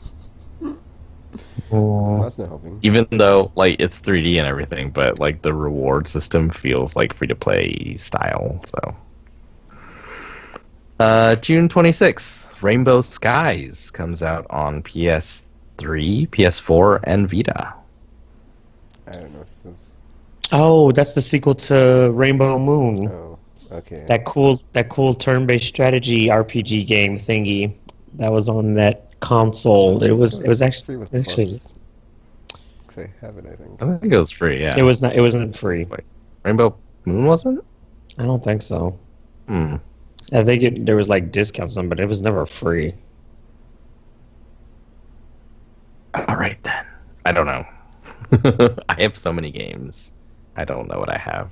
Well, that's not helping. Even though, like, it's 3D and everything, but, like, the reward system feels like free-to-play style, so... June 26th, Rainbow Skies comes out on PS3, PS4, and Vita. I don't know what this is. oh, that's the sequel to Rainbow Moon. Oh, okay. That cool turn-based strategy RPG game thingy that was on that console. It was actually free with actually Plus. 'Cause I have it, I think. I think it was free, yeah. it wasn't free. Wait, Rainbow Moon wasn't? I don't think so. Hmm. I think there was like discounts on, it, but it was never free. Alright then. I don't know. I have so many games. I don't know what I have.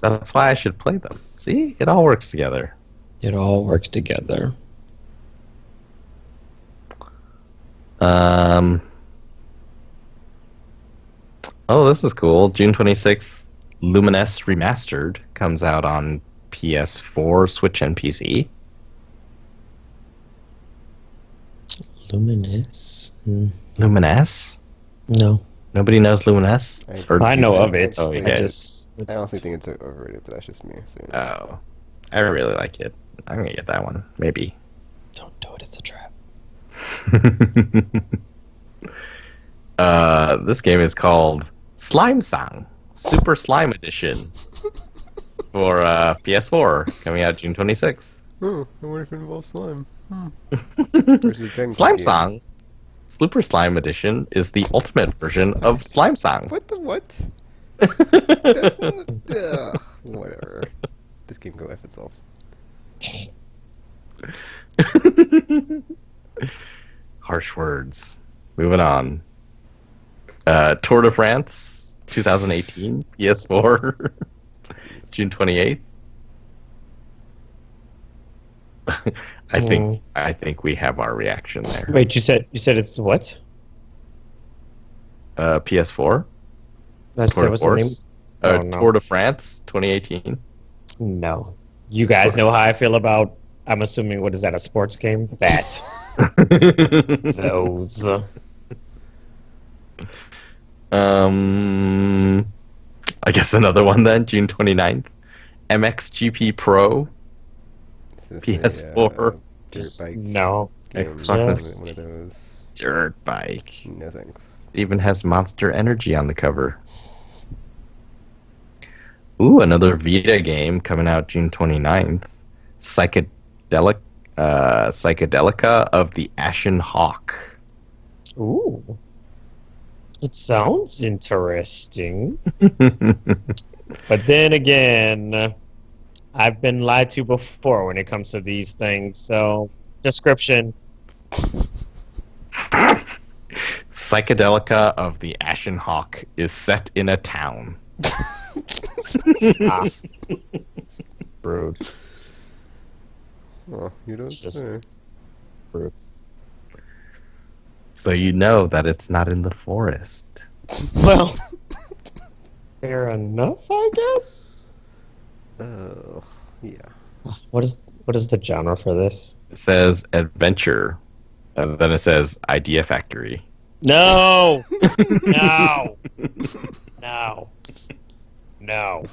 That's why I should play them. See? It all works together. It all works together. Oh, this is cool. June 26th, Luminous Remastered comes out on PS4, Switch, and PC. Luminous? Luminous? No. Nobody knows Luminous? I know of it. Oh, I yeah. just I honestly think it's overrated, but that's just me. So, Oh, I really like it. I'm gonna get that one, maybe. don't do it. It's a trap. This game is called Slime Song Super Slime Edition for PS4, coming out June 26th. Oh, I wonder if it involves slime. Where's your Dragon Quest Slime game? Song Super Slime Edition is the ultimate version of Slime Song. What the what? That's not, ugh, whatever. This game go F itself. Harsh words. Moving on. Tour de France 2018, PS4, June 28th. I think we have our reaction there. Wait, you said it's what? PS4. That's Tour de what's the name? Force. Oh, no. Tour de France 2018. No. You guys know how I feel about. I'm assuming, what is that, a sports game? That. Those. I guess another one then, June 29th. MXGP Pro. This is PS4. dirt bike No. game. Xbox. One of those. Dirt bike. No thanks. It even has Monster Energy on the cover. Ooh, another Vita game coming out June 29th. Psychedelica of the Ashen Hawk. Ooh. It sounds interesting. But then again, I've been lied to before when it comes to these things. So, description. Psychedelica of the Ashen Hawk is set in a town. Ah. Rude. Oh, you don't Just- say. Rude. So you know that it's not in the forest. Well, fair enough, I guess. Oh, yeah. What is the genre for this? It says adventure, and then it says Idea Factory. No, no, no, no,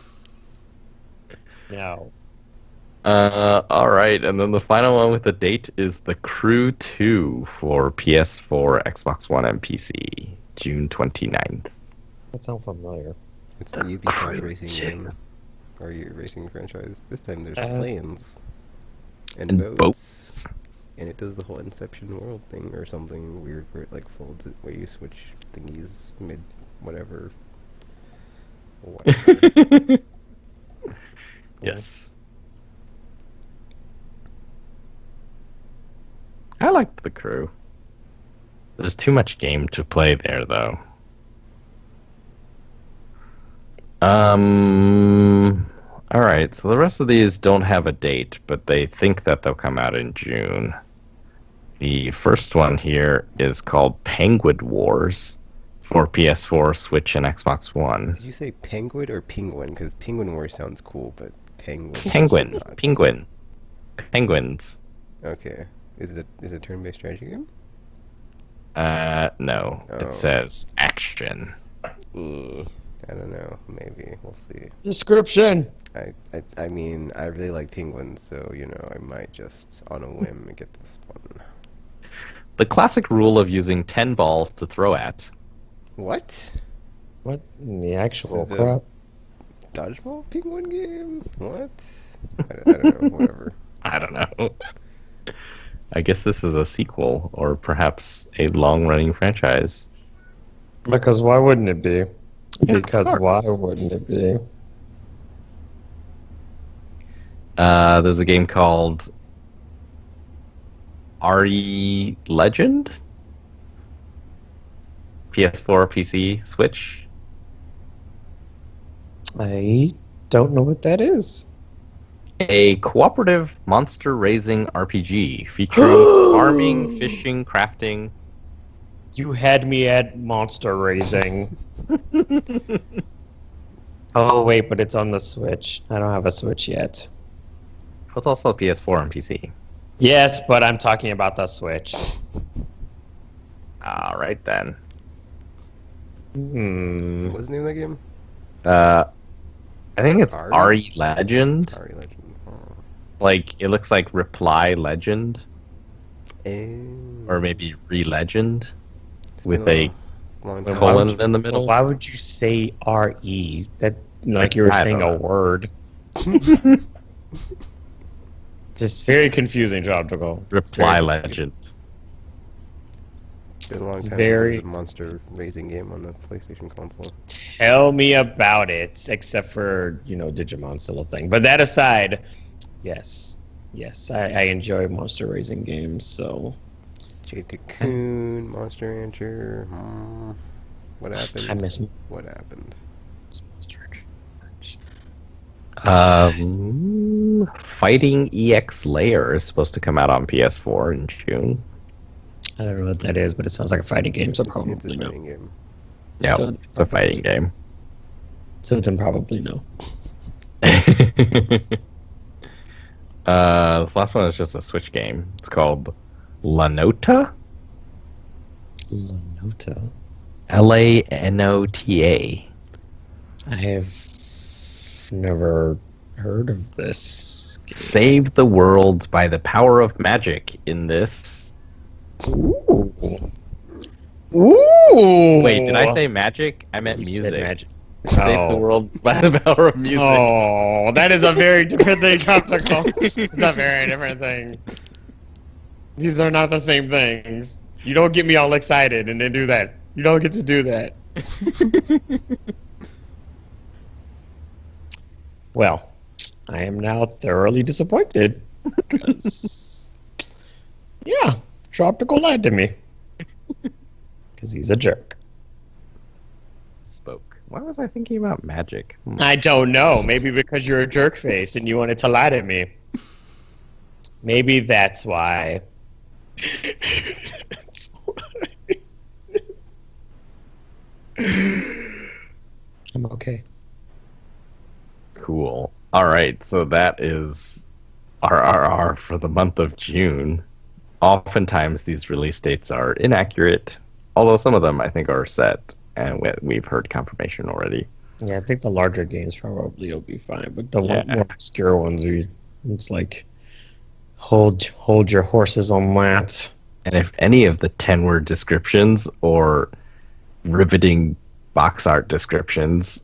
no. All right, and then the final one with the date is The Crew 2 for PS4, Xbox One, and PC, June 29th. That sounds familiar. It's the Ubisoft Crew racing 2. game. Or your racing franchise. This time there's Uh, planes. And, And boats. And it does the whole Inception world thing or something weird where it like folds it where you switch thingies mid whatever. Whatever. Yes. I liked The Crew. There's too much game to play there, though. All right, so the rest of these don't have a date, but they think that they'll come out in June. The first one here is called Penguin Wars for PS4, Switch, and Xbox One. Did you say penguin or penguin? Because penguin war sounds cool, but penguin. does Penguin. not. Penguin. Penguins. Okay. Is it a turn-based strategy game? No. Oh. It says action. I don't know. Maybe we'll see. Description. I mean, I really like penguins, so you know, I might just on a whim get this one. The classic rule of using 10 balls to throw at. What? What in the actual Is it crap? Dodgeball penguin game? What? I don't know. Whatever. I don't know. I guess this is a sequel, or perhaps a long-running franchise. Because why wouldn't it be? Yeah, of Because why course. wouldn't it be? There's a game called RE Legend? PS4, PC, Switch? I don't know what that is. A cooperative monster-raising RPG featuring farming, fishing, crafting. You had me at monster raising. Oh wait, but it's on the Switch. I don't have a Switch yet. It's also PS4 and PC. Yes, but I'm talking about the Switch. All right, then. What's the name of that game? I think it's Ari? RE Legend. RE Legend. Oh. Like, it looks like Reply Legend, And or maybe Re-Legend, it's with been a it's a long Wait, time. why colon would you- in the Well, middle. why would you say RE? That like you were I saying don't a know. word. Just very confusing, job to go. Reply Legend. It's been a long time since very- there's a monster raising game on the PlayStation console. Tell me about it, except for, Digimon's still a thing. But that aside, yes. Yes, I enjoy monster raising games, so Jade Cocoon, Monster Rancher. What happened? I miss What happened? Monster Fighting EX Layer is supposed to come out on PS4 in June. I don't know what that is, but it sounds like a fighting game, so It's a probably no. fighting game. Yeah, So- it's a fighting game. So then probably no. This last one is just a Switch game. It's called Lanota? Lanota. Lanota. I have never heard of this. Save the world by the power of magic in this. Ooh. Ooh. Wait, did I say magic? I meant You said music. magic. Save Oh. the world by the power of music. Oh, that is a very different thing, Tropical. It's a very different thing. These are not the same things. You don't get me all excited and then do that. You don't get to do that. Well, I am now thoroughly disappointed. 'Cause, yeah, Tropical lied to me. Because he's a jerk. Spoke. Why was I thinking about magic? I don't know. Maybe because you're a jerk face and you wanted to lie to me. Maybe that's why. That's why. I'm okay. Cool. All right, so that is RRR for the month of June. Oftentimes, these release dates are inaccurate, although some of them I think are set, and we've heard confirmation already. Yeah, I think the larger games probably will be fine, but the Yeah. more obscure ones, it's like hold your horses on that. And if any of the 10-word descriptions or riveting box art descriptions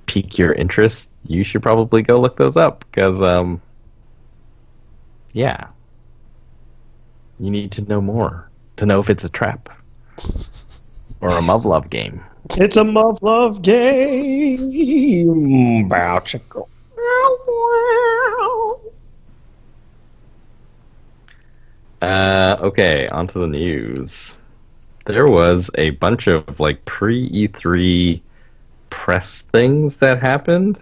pique your interest, you should probably go look those up because, yeah, you need to know more to know if it's a trap or a Muv-Love game. It's a love game. Bow chicka. Okay, on to the news. There was a bunch of like pre-E3 press things that happened.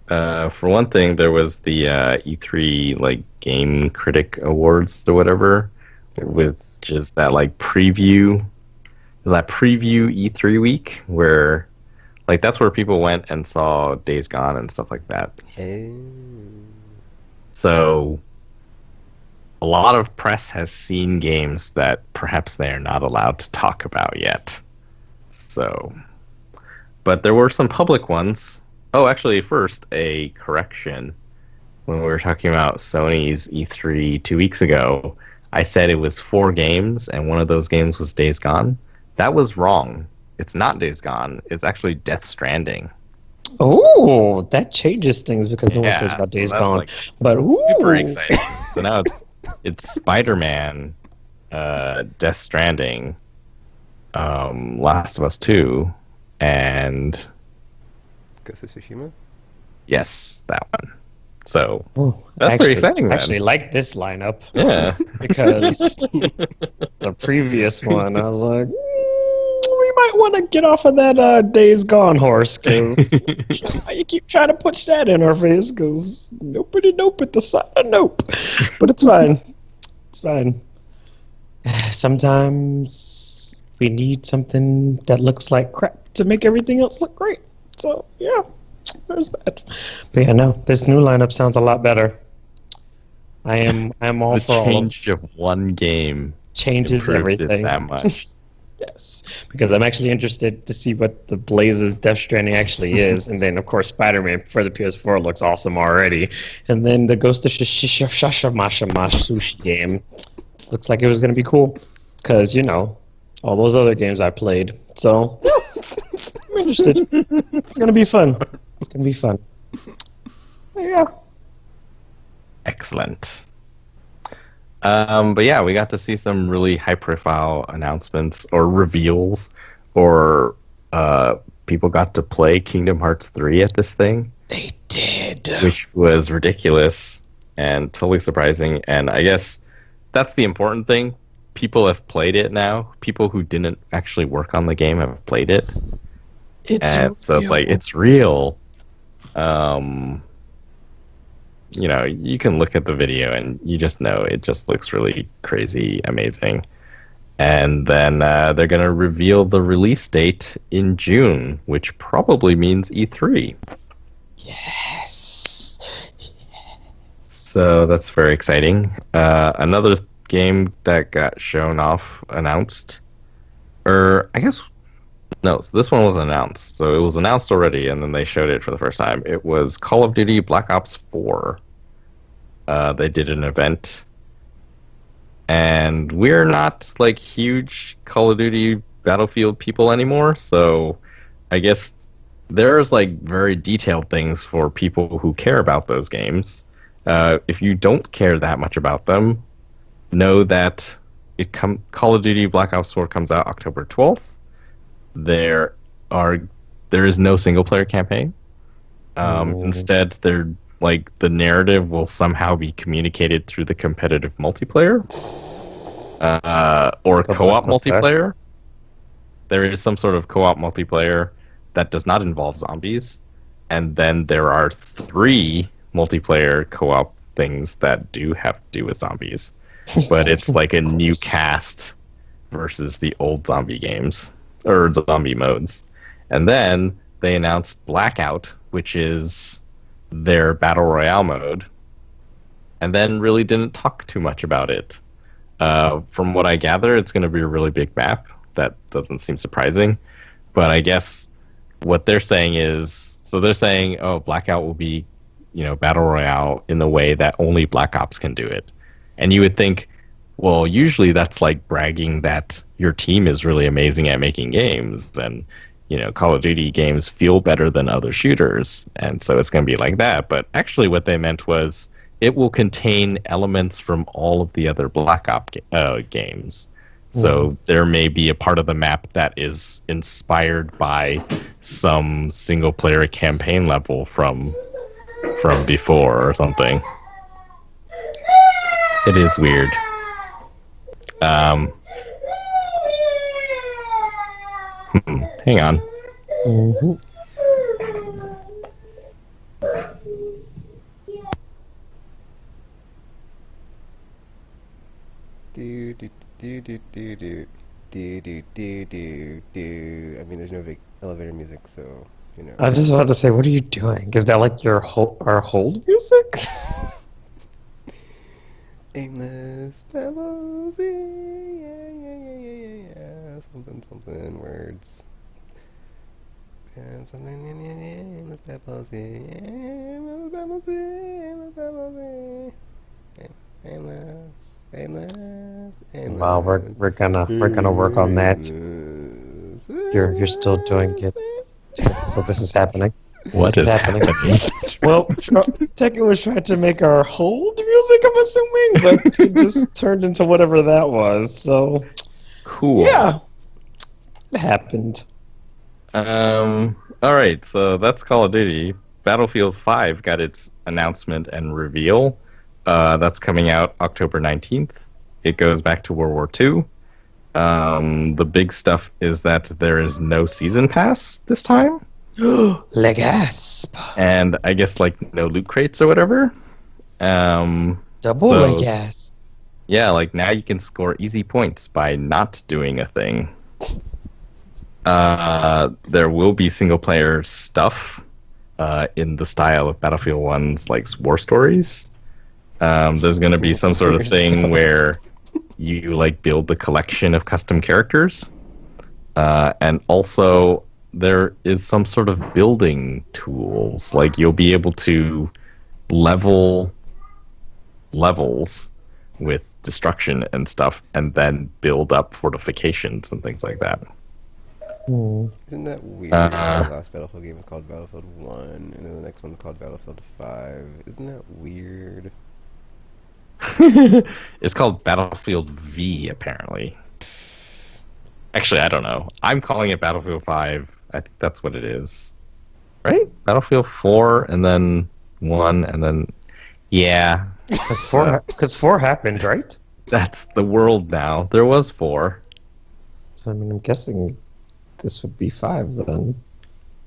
For one thing, there was the E3 like Game Critic Awards or whatever, which is that like preview. Is that preview E3 week where, like, that's where people went and saw Days Gone and stuff like that. So, a lot of press has seen games that perhaps they are not allowed to talk about yet. So, but there were some public ones. Oh, actually, first, a correction. When we were talking about Sony's E3 2 weeks ago, I said it was 4 games, and one of those games was Days Gone. That was wrong. It's not Days Gone. It's actually Death Stranding. Oh, that changes things because no one cares about Days Gone. Like, but super exciting. So now it's Spider-Man, Death Stranding, Last of Us 2, and Ghost of Tsushima? yes, that one. So that's pretty exciting, man. I actually like this lineup. Yeah. Because the previous one, I was like, we might want to get off of that Days Gone horse, because you keep trying to push that in our face, because nobody nope at the side of nope. But it's fine. It's fine. Sometimes we need something that looks like crap to make everything else look great. So, yeah. There's that. But yeah, no, this new lineup sounds a lot better. I'm all The for all of change of one game changes improved it everything. that much. Yes, because I'm actually interested to see what the Blaze's Death Stranding actually is, and then of course Spider-Man for the PS4 looks awesome already, and then the Ghost of Sushi game looks like it was going to be cool, because all those other games I played. So I'm interested. It's going to be fun. It's going to be fun. Yeah. Excellent. But yeah, we got to see some really high-profile announcements or reveals, or people got to play Kingdom Hearts 3 at this thing. They did. Which was ridiculous and totally surprising. And I guess that's the important thing. People have played it now. People who didn't actually work on the game have played it. So it's like, it's real. You can look at the video and you just know it just looks really crazy, amazing. And then they're going to reveal the release date in June, which probably means E3. Yes. So that's very exciting. Another game that got shown off, announced, or I guess, no, so this one was announced. So it was announced already, and then they showed it for the first time. It was Call of Duty Black Ops 4. They did an event. And we're not, like, huge Call of Duty Battlefield people anymore, so I guess there's, like, very detailed things for people who care about those games. If you don't care that much about them, know that Call of Duty Black Ops 4 comes out October 12th. There is no single player campaign. Instead, the narrative will somehow be communicated through the competitive multiplayer. Or The co-op Black Ops X? multiplayer. There is some sort of co-op multiplayer that does not involve zombies, and then there are 3 multiplayer co-op things that do have to do with zombies, but it's like a new cast versus the old zombie games or zombie modes. And then they announced Blackout, which is their battle royale mode, and then really didn't talk too much about it. From what I gather, it's going to be a really big map. That doesn't seem surprising, but I guess what they're saying is, so they're saying, oh, Blackout will be, battle royale in the way that only Black Ops can do it. And you would think, well, usually that's like bragging that your team is really amazing at making games, and Call of Duty games feel better than other shooters, and so it's going to be like that. But actually, what they meant was it will contain elements from all of the other Black Ops games. So there may be a part of the map that is inspired by some single-player campaign level from before or something. It is weird. Hang on. Mm-hmm. Do do do do do do do do do do do. I mean, there's no big elevator music, so I was just about to say, what are you doing? Is that like our hold music? Aimless Babble Z, yeah. Something words. Aimless Babble Z, Aimless Babble Z, Aimless Babble Z, Aimless. Wow, we're gonna work on that. You're still doing it. So this is happening. What is happening? Well, Tekken was trying to make our hold music, I'm assuming, but it just turned into whatever that was. So cool. Yeah, it happened. All right, so that's Call of Duty. Battlefield 5 got its announcement and reveal. That's coming out October 19th. It goes back to World War II. The big stuff is that there is no season pass this time. Legasp. And I guess like no loot crates or whatever. Double legasp. Yeah, like now you can score easy points by not doing a thing. There will be single player stuff in the style of Battlefield 1's like war stories. There's going to be some sort of thing where you like build the collection of custom characters, and also there is some sort of building tools. Like you'll be able to level levels with destruction and stuff, and then build up fortifications and things like that. Isn't that weird? The last Battlefield game is called Battlefield 1, and then the next one's called Battlefield 5. Isn't that weird? It's called Battlefield V, apparently. Actually, I don't know. I'm calling it Battlefield 5. I think that's what it is. Right? Battlefield 4, and then 1, and then... Yeah. Because 4 happened, right? That's the world now. There was 4. So, I mean, I'm guessing this would be 5, then.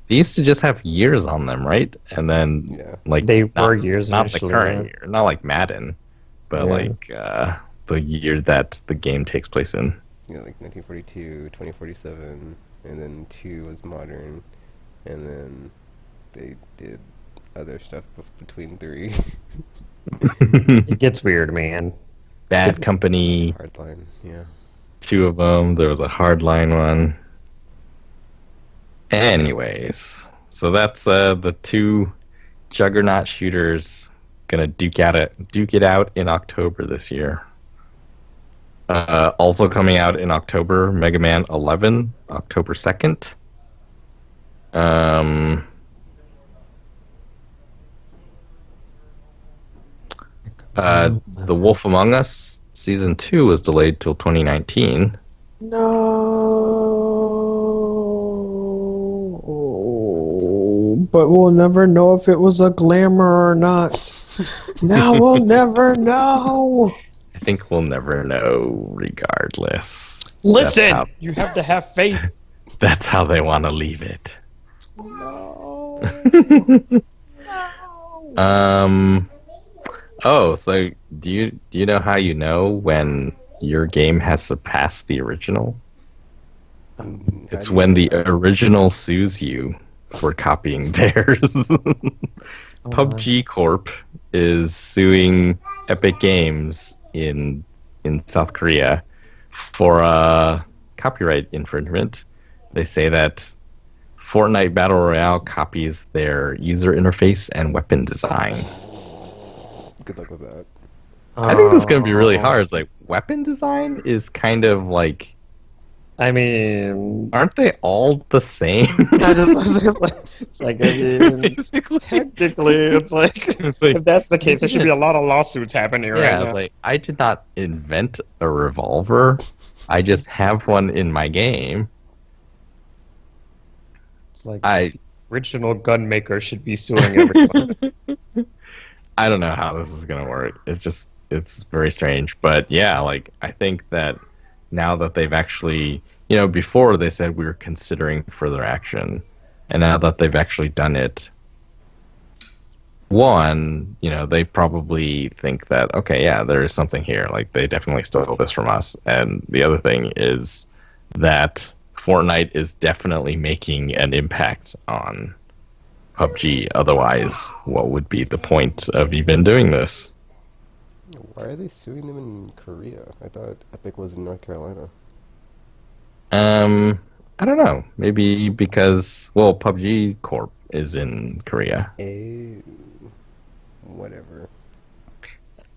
They used to just have years on them, right? And then, like... They were years not the initially, current year. Not like Madden. But, like, the year that the game takes place in. Yeah, like 1942, 2047, and then 2 was modern, and then they did other stuff between 3. It gets weird, man. Bad Company. Hardline, yeah. 2 of them. There was a Hardline one. Anyways, so that's the 2 juggernaut shooters gonna duke it out in October this year. Also coming out in October, Mega Man 11, October 2nd. The Wolf Among Us Season 2 was delayed till 2019. No, but we'll never know if it was a glamour or not. Now we'll never know. I think we'll never know regardless. Listen, you have to have faith. That's how they want to leave it. No. Oh, so do you know how you know when your game has surpassed the original? It's when the original sues you for copying theirs. PUBG Corp is suing Epic Games in South Korea for copyright infringement. They say that Fortnite Battle Royale copies their user interface and weapon design. Good luck with that. I think this is going to be really hard. It's like, weapon design is kind of like... I mean... Aren't they all the same? It's like, I mean, Basically. technically, it's like, if that's the case, there should be a lot of lawsuits happening right now. Yeah, it's like, I did not invent a revolver. I just have one in my game. It's like, original gun maker should be suing everyone. I don't know how this is going to work. It's very strange. But yeah, like, I think that now that they've actually, before they said we were considering further action, and now that they've actually done it, one, they probably think that, okay, yeah, there is something here. Like, they definitely stole this from us. And the other thing is that Fortnite is definitely making an impact on PUBG. Otherwise, what would be the point of even doing this? Why are they suing them in Korea? I thought Epic was in North Carolina. I don't know. Maybe because, PUBG Corp is in Korea. Whatever.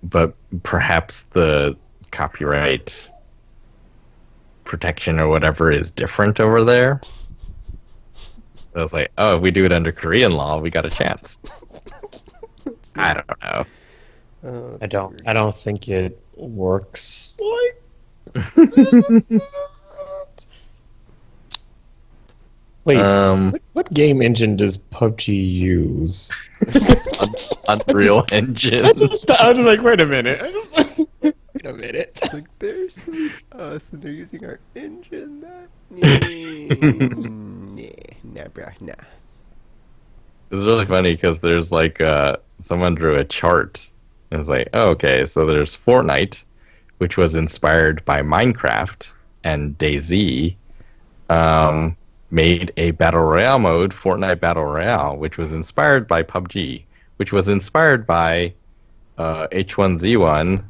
But perhaps the copyright protection or whatever is different over there. I was like, oh, if we do it under Korean law, we got a chance. I don't know. I don't think it works like. Wait, what game engine does PUBG use? Unreal Engine. I was just like, wait a minute. Wait a minute. It's like, they're suing us and they're using our engine. Nah, bruh, nah. It's really funny because there's like, someone drew a chart. And it's like, oh, okay, so there's Fortnite, which was inspired by Minecraft, and DayZ made a Battle Royale mode, Fortnite Battle Royale, which was inspired by PUBG, which was inspired by H1Z1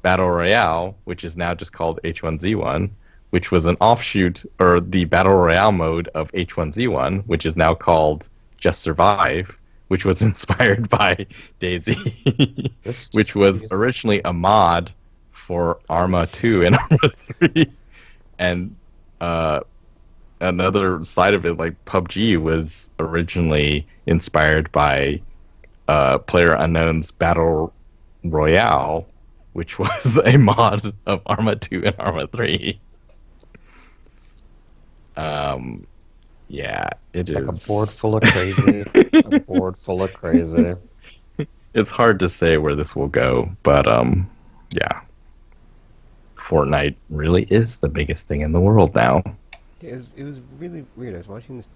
Battle Royale, which is now just called H1Z1, which was an offshoot, or the Battle Royale mode of H1Z1, which is now called Just Survive, which was inspired by DayZ, which was originally a mod for Arma 2 and Arma 3. And another side of it, like PUBG, was originally inspired by PlayerUnknown's Battle Royale, which was a mod of Arma 2 and Arma 3. Yeah, it's like a board full of crazy. A board full of crazy. It's hard to say where this will go, but yeah. Fortnite really is the biggest thing in the world now. Yeah, it was really weird. I was watching this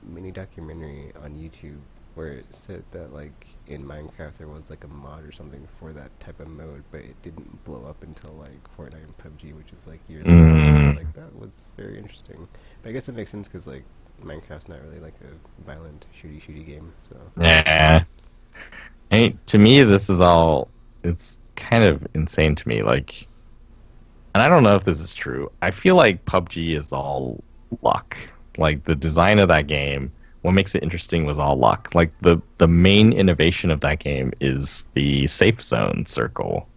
mini documentary on YouTube where it said that, like, in Minecraft there was like a mod or something for that type of mode, but it didn't blow up until like Fortnite and PUBG, which is like years ago. So I was like, that was very interesting. But I guess it makes sense because like Minecraft's not really like a violent shooty game. So yeah, hey, to me this is all. It's kind of insane to me. Like, and I don't know if this is true. I feel like PUBG is all luck. Like, the design of that game, what makes it interesting was all luck. Like, the main innovation of that game is the safe zone circle.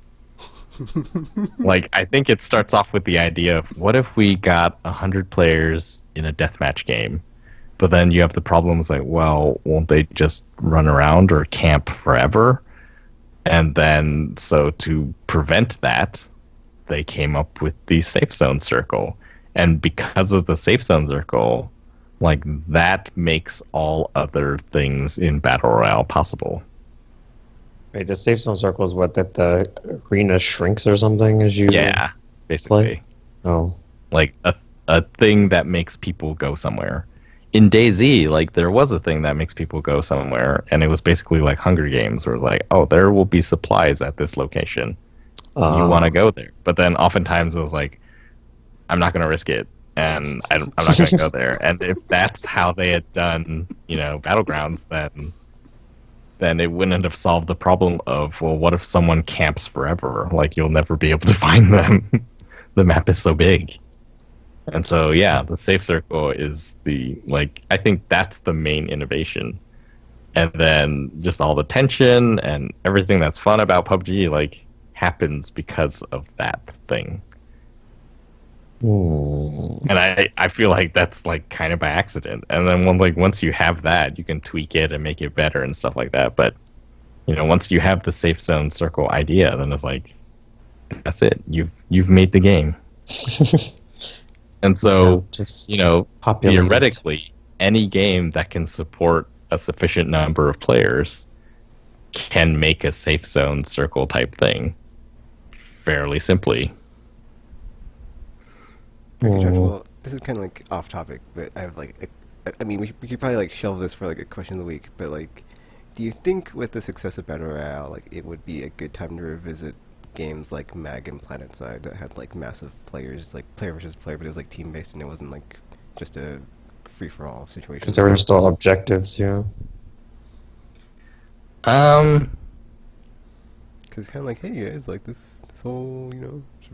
Like, I think it starts off with the idea of, what if we got 100 players in a deathmatch game? But then you have the problems like, well, won't they just run around or camp forever? And then, so to prevent that, they came up with the safe zone circle. And because of the safe zone circle, like, that makes all other things in Battle Royale possible. Wait, the safe zone circle is what, that the arena shrinks or something as you Yeah, basically. Oh. Like a thing that makes people go somewhere. In DayZ, like there was a thing that makes people go somewhere, and it was basically like Hunger Games, where like, oh, there will be supplies at this location. You want to go there, but then oftentimes it was like, I'm not going to risk it, and I'm not going to go there. And if that's how they had done, Battlegrounds, then it wouldn't have solved the problem of, well, what if someone camps forever? Like you'll never be able to find them. The map is so big. And so, yeah, the safe circle is I think that's the main innovation. And then just all the tension and everything that's fun about PUBG, happens because of that thing. Ooh. And I feel like that's, kind of by accident. And then, once you have that, you can tweak it and make it better and stuff like that. But, once you have the safe zone circle idea, then it's like, that's it. You've made the game. And so, theoretically, any game that can support a sufficient number of players can make a safe zone circle type thing fairly simply. Okay, Josh, well, this is kind of off topic, but I have we could probably shelve this for a question of the week, but do you think with the success of Battle Royale, it would be a good time to revisit games like Mag and PlanetSide that had massive players, player versus player, but it was team based and it wasn't just a free for all situation? Because there were still objectives, yeah. Because it's kind of hey guys, this whole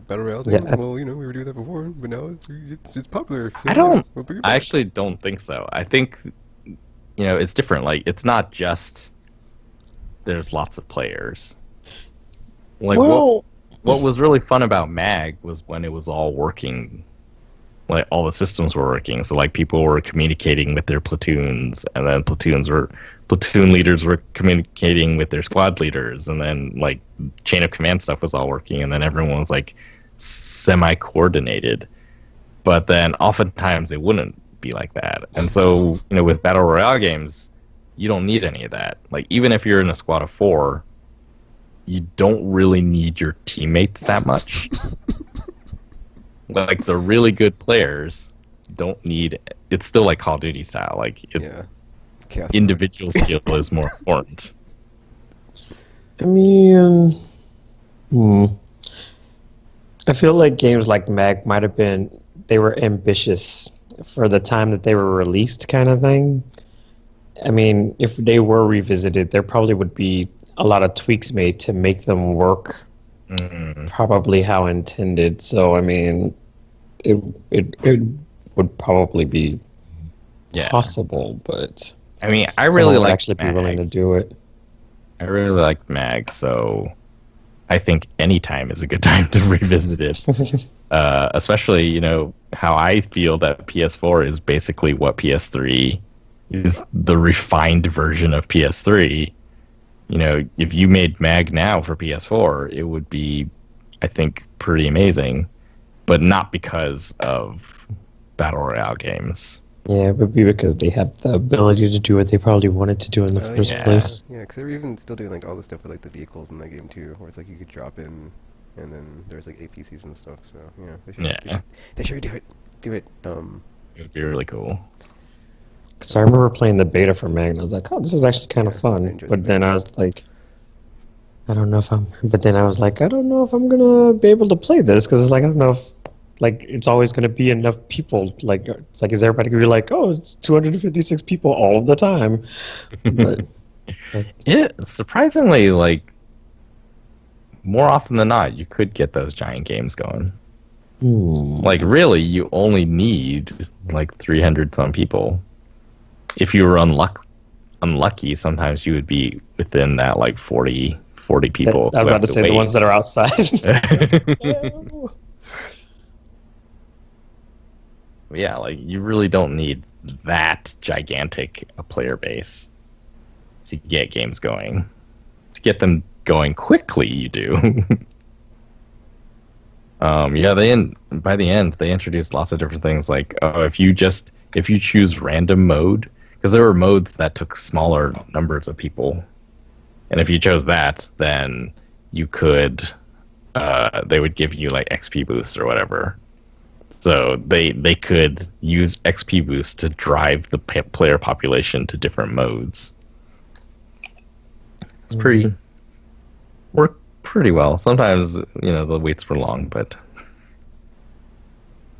Battle Royale thing. Yeah. Well, we were doing that before, but now it's popular. So, I actually don't think so. I think it's different. It's not just there's lots of players. What was really fun about Mag was when it was all working, all the systems were working. So people were communicating with their platoons, and then platoon leaders were communicating with their squad leaders, and then chain of command stuff was all working, and then everyone was semi-coordinated. But then oftentimes it wouldn't be like that. And so, with Battle Royale games, you don't need any of that. Even if you're in a squad of 4, you don't really need your teammates that much. The really good players don't need... It's still like Call of Duty style. Individual skill is more important. I mean... I feel like games like Mag might have been... They were ambitious for the time that they were released, kind of thing. I mean, if they were revisited, there probably would be a lot of tweaks made to make them work probably how intended. So, I mean, it would probably be possible, but I mean, I really would like actually Mag. be willing to do it. I really like Mag, so I think any time is a good time to revisit it. Especially, how I feel that PS4 is basically what PS3 is, the refined version of PS3. If you made Mag now for PS4, it would be, I think, pretty amazing, but not because of Battle Royale games. Yeah, it would be because they have the ability to do what they probably wanted to do in the first place. Yeah, because they're even still doing all the stuff with the vehicles in that game too, where it's you could drop in, and then there's APCs and stuff. So yeah, they should do it. Do it. It would be really cool. Because I remember playing the beta for Mag, and I was like, oh, this is actually kind of fun. But then I was like, I don't know if I'm... But then I was like, I don't know if I'm going to be able to play this, because it's I don't know if... it's always going to be enough people. It's is everybody going to be oh, it's 256 people all the time? But, yeah, surprisingly, more often than not, you could get those giant games going. Really, you only need, 300-some people. If you were unlucky, sometimes you would be within that 40 people. I was about to say the ones that are outside. Yeah, you really don't need that gigantic a player base to get games going. To get them going quickly, you do. By the end they introduced lots of different things if you choose random mode, because there were modes that took smaller numbers of people. And if you chose that, then you could they would give you like XP boosts or whatever. So they could use XP boosts to drive the player population to different modes. It's pretty worked pretty well. Sometimes the waits were long, but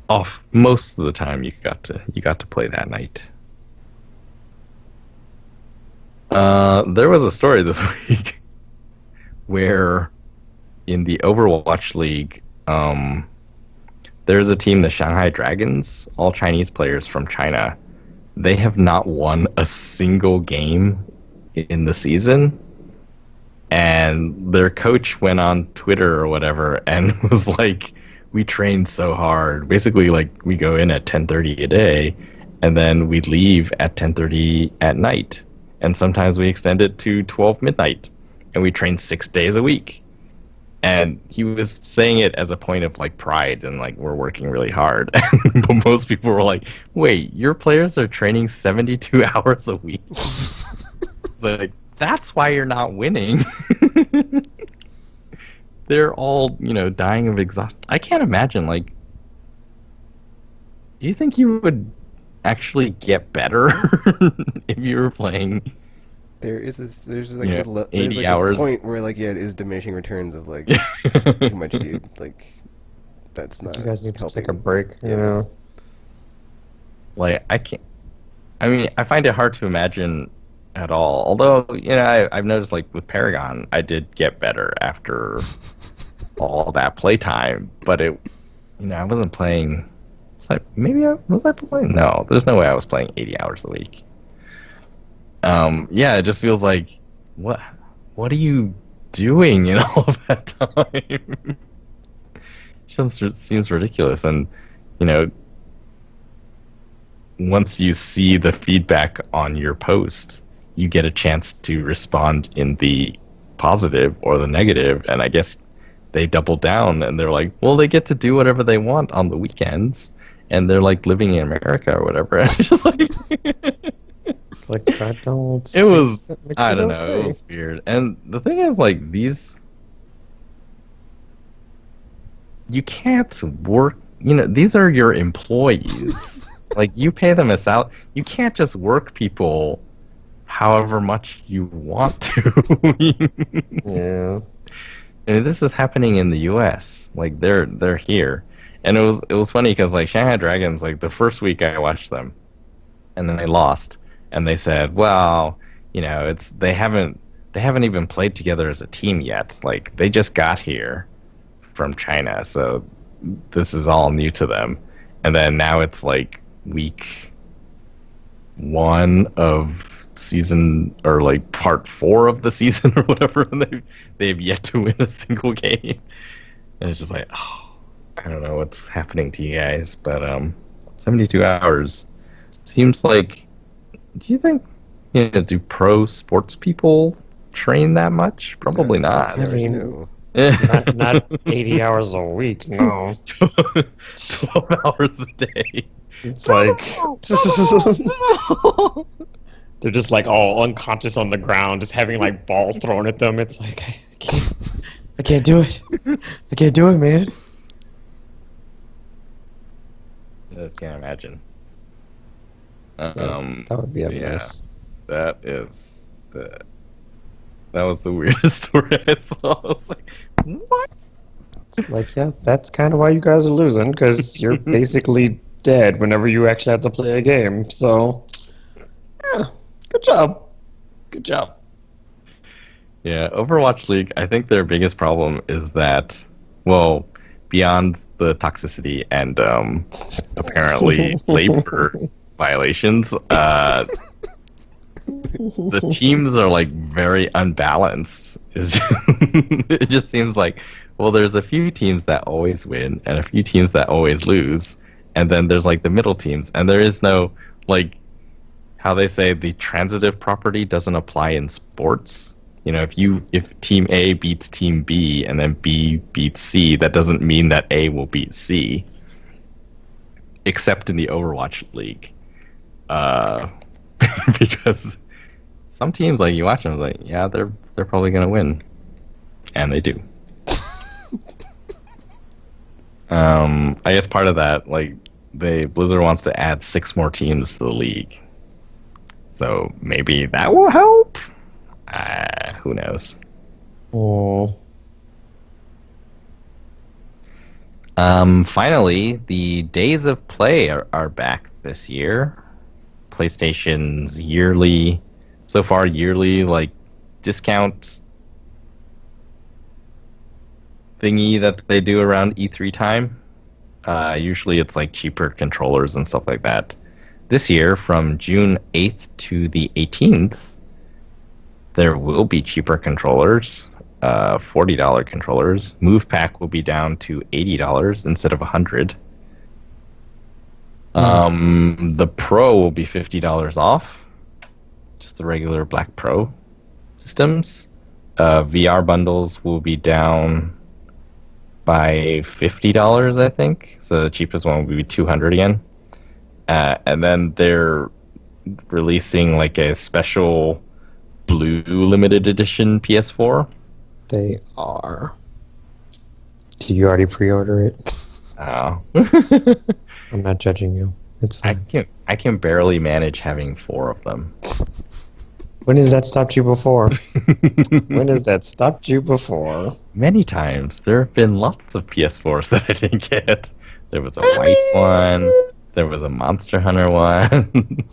off most of the time you got to play that night. There was a story this week where in the Overwatch League, there's a team, the Shanghai Dragons, all Chinese players from China. They have not won a single game in the season. And their coach went on Twitter or whatever and was like, we trained so hard. Basically, like, we go in at 10:30 a day, and then we leave at 10:30 at night. And sometimes we extend it to 12 midnight. And we train 6 days a week. And he was saying it as a point of like pride and like we're working really hard. But most people were like, wait, your players are training 72 hours a week? Like, that's why you're not winning. They're all, dying of exhaustion. I can't imagine, like, do you think you would actually get better if you were playing? There's 80 hours. A point where like it is diminishing returns of like too much dude. Like that's not. You guys need to helping. take a break. Yeah. Like I can't. I mean, I find it hard to imagine at all. Although I've noticed like with Paragon, I did get better after all that playtime. But I wasn't playing. Was I playing? No, there's no way I was playing 80 hours a week. It just feels like, what are you doing in all of that time? It seems ridiculous. And, once you see the feedback on your post, you get a chance to respond in the positive or the negative. And I guess they double down and they're like, well, they get to do whatever they want on the weekends. And they're like living in America or whatever. And it's just like... Like that don't. It was. I don't know. It was weird. And the thing is, like, these. You can't work. These are your employees. Like, you pay them a salary. You can't just work people however much you want to. Yeah. And this is happening in the U.S. Like, they're here. And it was funny because, like, Shanghai Dragons, like, the first week I watched them, and then they lost. And they said, well, they haven't even played together as a team yet. Like, they just got here from China, so this is all new to them. And then now it's like week 1 of season, or like part 4 of the season or whatever, and they've yet to win a single game. And it's just like, I don't know what's happening to you guys, but 72 hours seems like. Do you think do pro sports people train that much? Probably not. I mean, not 80 hours a week. No, 12 hours a day. It's like they're just like all unconscious on the ground, just having like balls thrown at them. It's like I can't do it. I can't do it, man. I just can't imagine. That would be a mess. That was the weirdest story I saw. I was like, what? It's like, yeah, that's kind of why you guys are losing, because you're basically dead whenever you actually have to play a game. So, yeah, good job. Good job. Yeah, Overwatch League, I think their biggest problem is that, well, beyond the toxicity and apparently labor violations, the teams are like very unbalanced. It just seems like, well, there's a few teams that always win and a few teams that always lose, and then there's like the middle teams, and there is no, like, how they say the transitive property doesn't apply in sports. If team A beats team B and then B beats C, that doesn't mean that A will beat C, except in the Overwatch League. Because some teams, like, you watch them, like, yeah, they're they're probably going to win. And they do. I guess part of that, like, Blizzard wants to add 6 more teams to the league. So maybe that will help? Who knows? Oh. Finally, the days of play are back this year. PlayStation's yearly, like, discount thingy that they do around E3 time. Usually it's like cheaper controllers and stuff like that. This year, from June 8th to the 18th, there will be cheaper controllers, $40 controllers. Move Pack will be down to $80 instead of $100. The Pro will be $50 off, just the regular Black Pro systems. VR bundles will be down by $50, I think. So the cheapest one will be $200 again. And then they're releasing like a special blue limited edition PS4. They are. Did you already pre-order it? Oh. I'm not judging you. It's fine. I can barely manage having 4 of them. When has that stopped you before? When has that stopped you before? Many times. There have been lots of PS4s that I didn't get. There was a white one. There was a Monster Hunter one.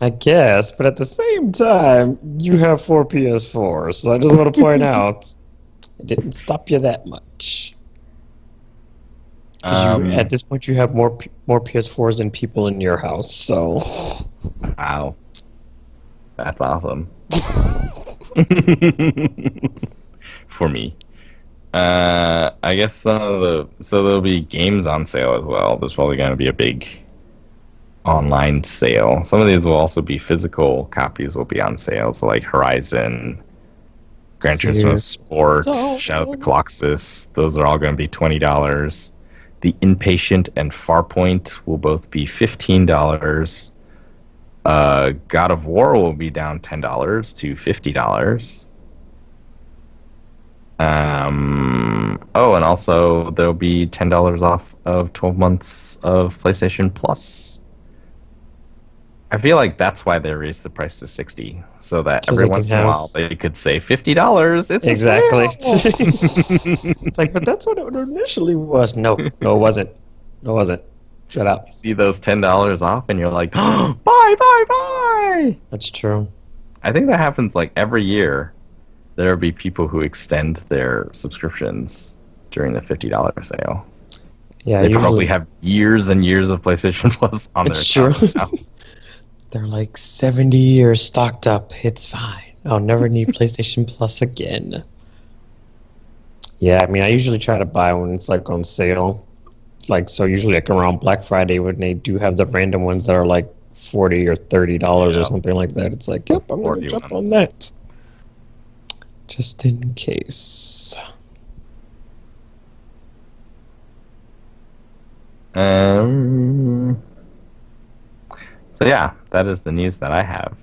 I guess, but at the same time, you have 4 PS4s, so I just want to point out, it didn't stop you that much. Because at this point, you have more PS4s than people in your house, so... Wow. That's awesome. For me. I guess so there'll be games on sale as well. There's probably going to be a big online sale. Some of these will also be physical copies will be on sale. So like Horizon, Gran Turismo Sport, Shadow of the Colossus, those are all going to be $20. The Inpatient and Farpoint will both be $15. God of War will be down $10 to $50. And also there'll be $10 off of 12 months of PlayStation Plus. I feel like that's why they raised the price to $60, so that every once in a while they could say $50. It's exactly. A It's like, but that's what it initially was. No, it wasn't. No, it wasn't. Shut up. You see those $10 off, and you're like, oh, buy. That's true. I think that happens like every year. There'll be people who extend their subscriptions during the $50 sale. Yeah, they probably have years and years of PlayStation Plus on it's their true. account now. They're like 70 years stocked up. It's fine. I'll never need PlayStation Plus again. Yeah, I mean, I usually try to buy when it's like on sale. Like, so usually like around Black Friday when they do have the random ones that are like $40 or $30 or something like that. It's like, yep, I'm going to jump on that. Just in case. So yeah, that is the news that I have.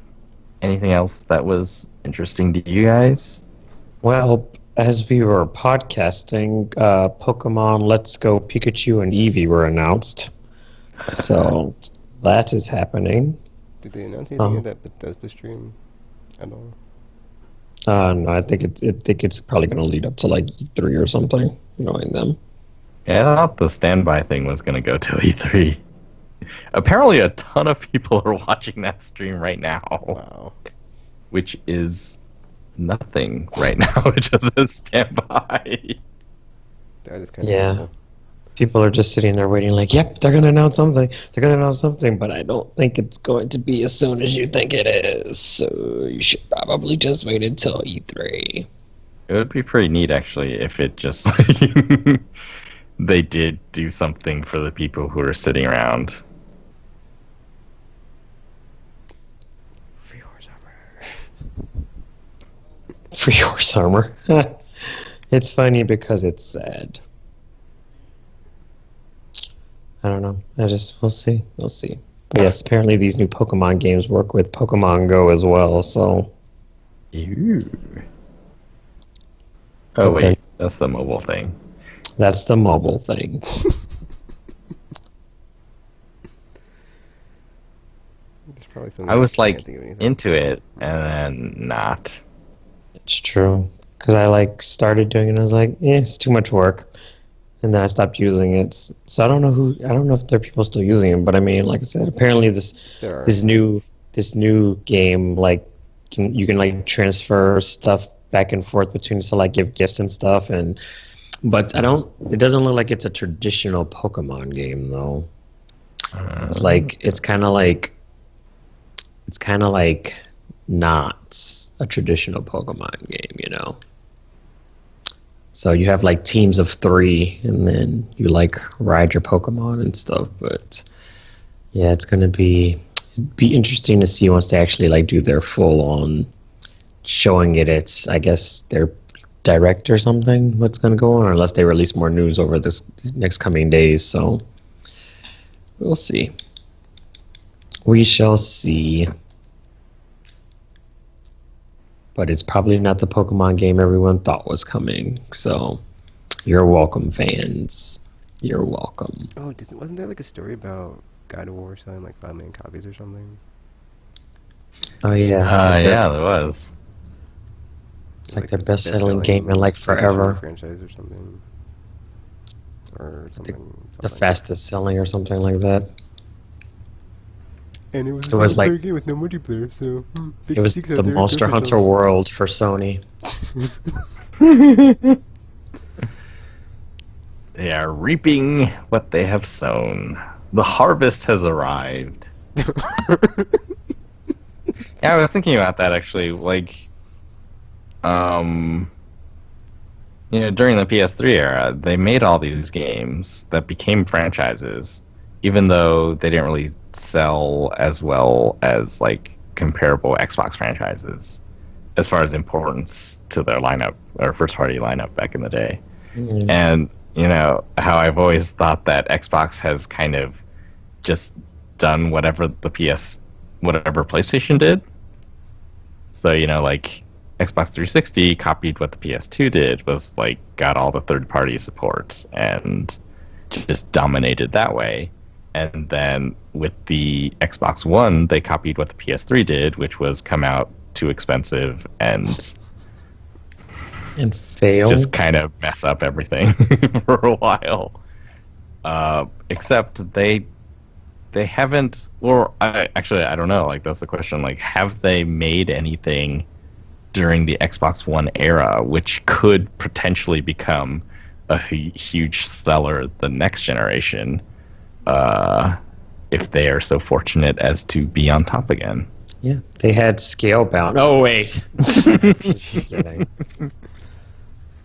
Anything else that was interesting to you guys? Well, as we were podcasting, Pokemon Let's Go Pikachu and Eevee were announced. So that is happening. Did they announce anything at that Bethesda stream at all? No, I think it's probably going to lead up to like E3 or something, knowing them. Yeah, I thought the standby thing was going to go to E3. Apparently, a ton of people are watching that stream right now. Wow. Which is nothing right now. It just says standby. That is kind of cool. People are just sitting there waiting like, yep, they're going to announce something. They're going to announce something, but I don't think it's going to be as soon as you think it is. So you should probably just wait until E3. It would be pretty neat, actually, if it just like they did do something for the people who are sitting around. For your summer. For your summer. It's funny because it's sad. I don't know. We'll see. We'll see. But yes, apparently these new Pokemon games work with Pokemon Go as well, so... Ew. Oh But then- wait, that's the mobile thing. That's the mobile thing. There's probably something I was can't like think of anything. into it and then not. It's true. Because I like started doing it and I was like, it's too much work. And then I stopped using it. So I don't know if there are people still using it, but I mean, like I said, apparently There are. this new game, like you can like transfer stuff back and forth between to like give gifts and stuff, but it doesn't look like it's a traditional Pokemon game though. It's kind of like not a traditional Pokemon game, you know. So you have like teams of 3, and then you like ride your Pokemon and stuff. But yeah, it's gonna be interesting to see once they actually like do their full on showing it. It's I guess their direct or something. What's gonna go on, unless they release more news over this next coming days. So we'll see. We shall see. But it's probably not the Pokemon game everyone thought was coming. So, you're welcome, fans. You're welcome. Oh, wasn't there like a story about God of War selling like 5 million copies or something? Oh yeah. Yeah, there was. It's like their best-selling game in like PlayStation forever. franchise or something. Or something. The fastest-selling or something like that. And it was It was like game with no multiplayer, so it was the Monster Hunter World for Sony. They are reaping what they have sown. The harvest has arrived. Yeah, I was thinking about that actually. Like, during the PS3 era, they made all these games that became franchises, even though they didn't really sell as well as like comparable Xbox franchises as far as importance to their lineup or first party lineup back in the day. Mm. And how I've always thought that Xbox has kind of just done whatever whatever PlayStation did. So like Xbox 360 copied what the PS2 did, was like got all the third party support and just dominated that way. And then with the Xbox One, they copied what the PS3 did, which was come out too expensive and fail. just kind of mess up everything for a while. Except they haven't, or I don't know. Like that's the question. Like, have they made anything during the Xbox One era which could potentially become a huge seller the next generation? If they are so fortunate as to be on top again. Yeah, they had Scalebound. Oh wait,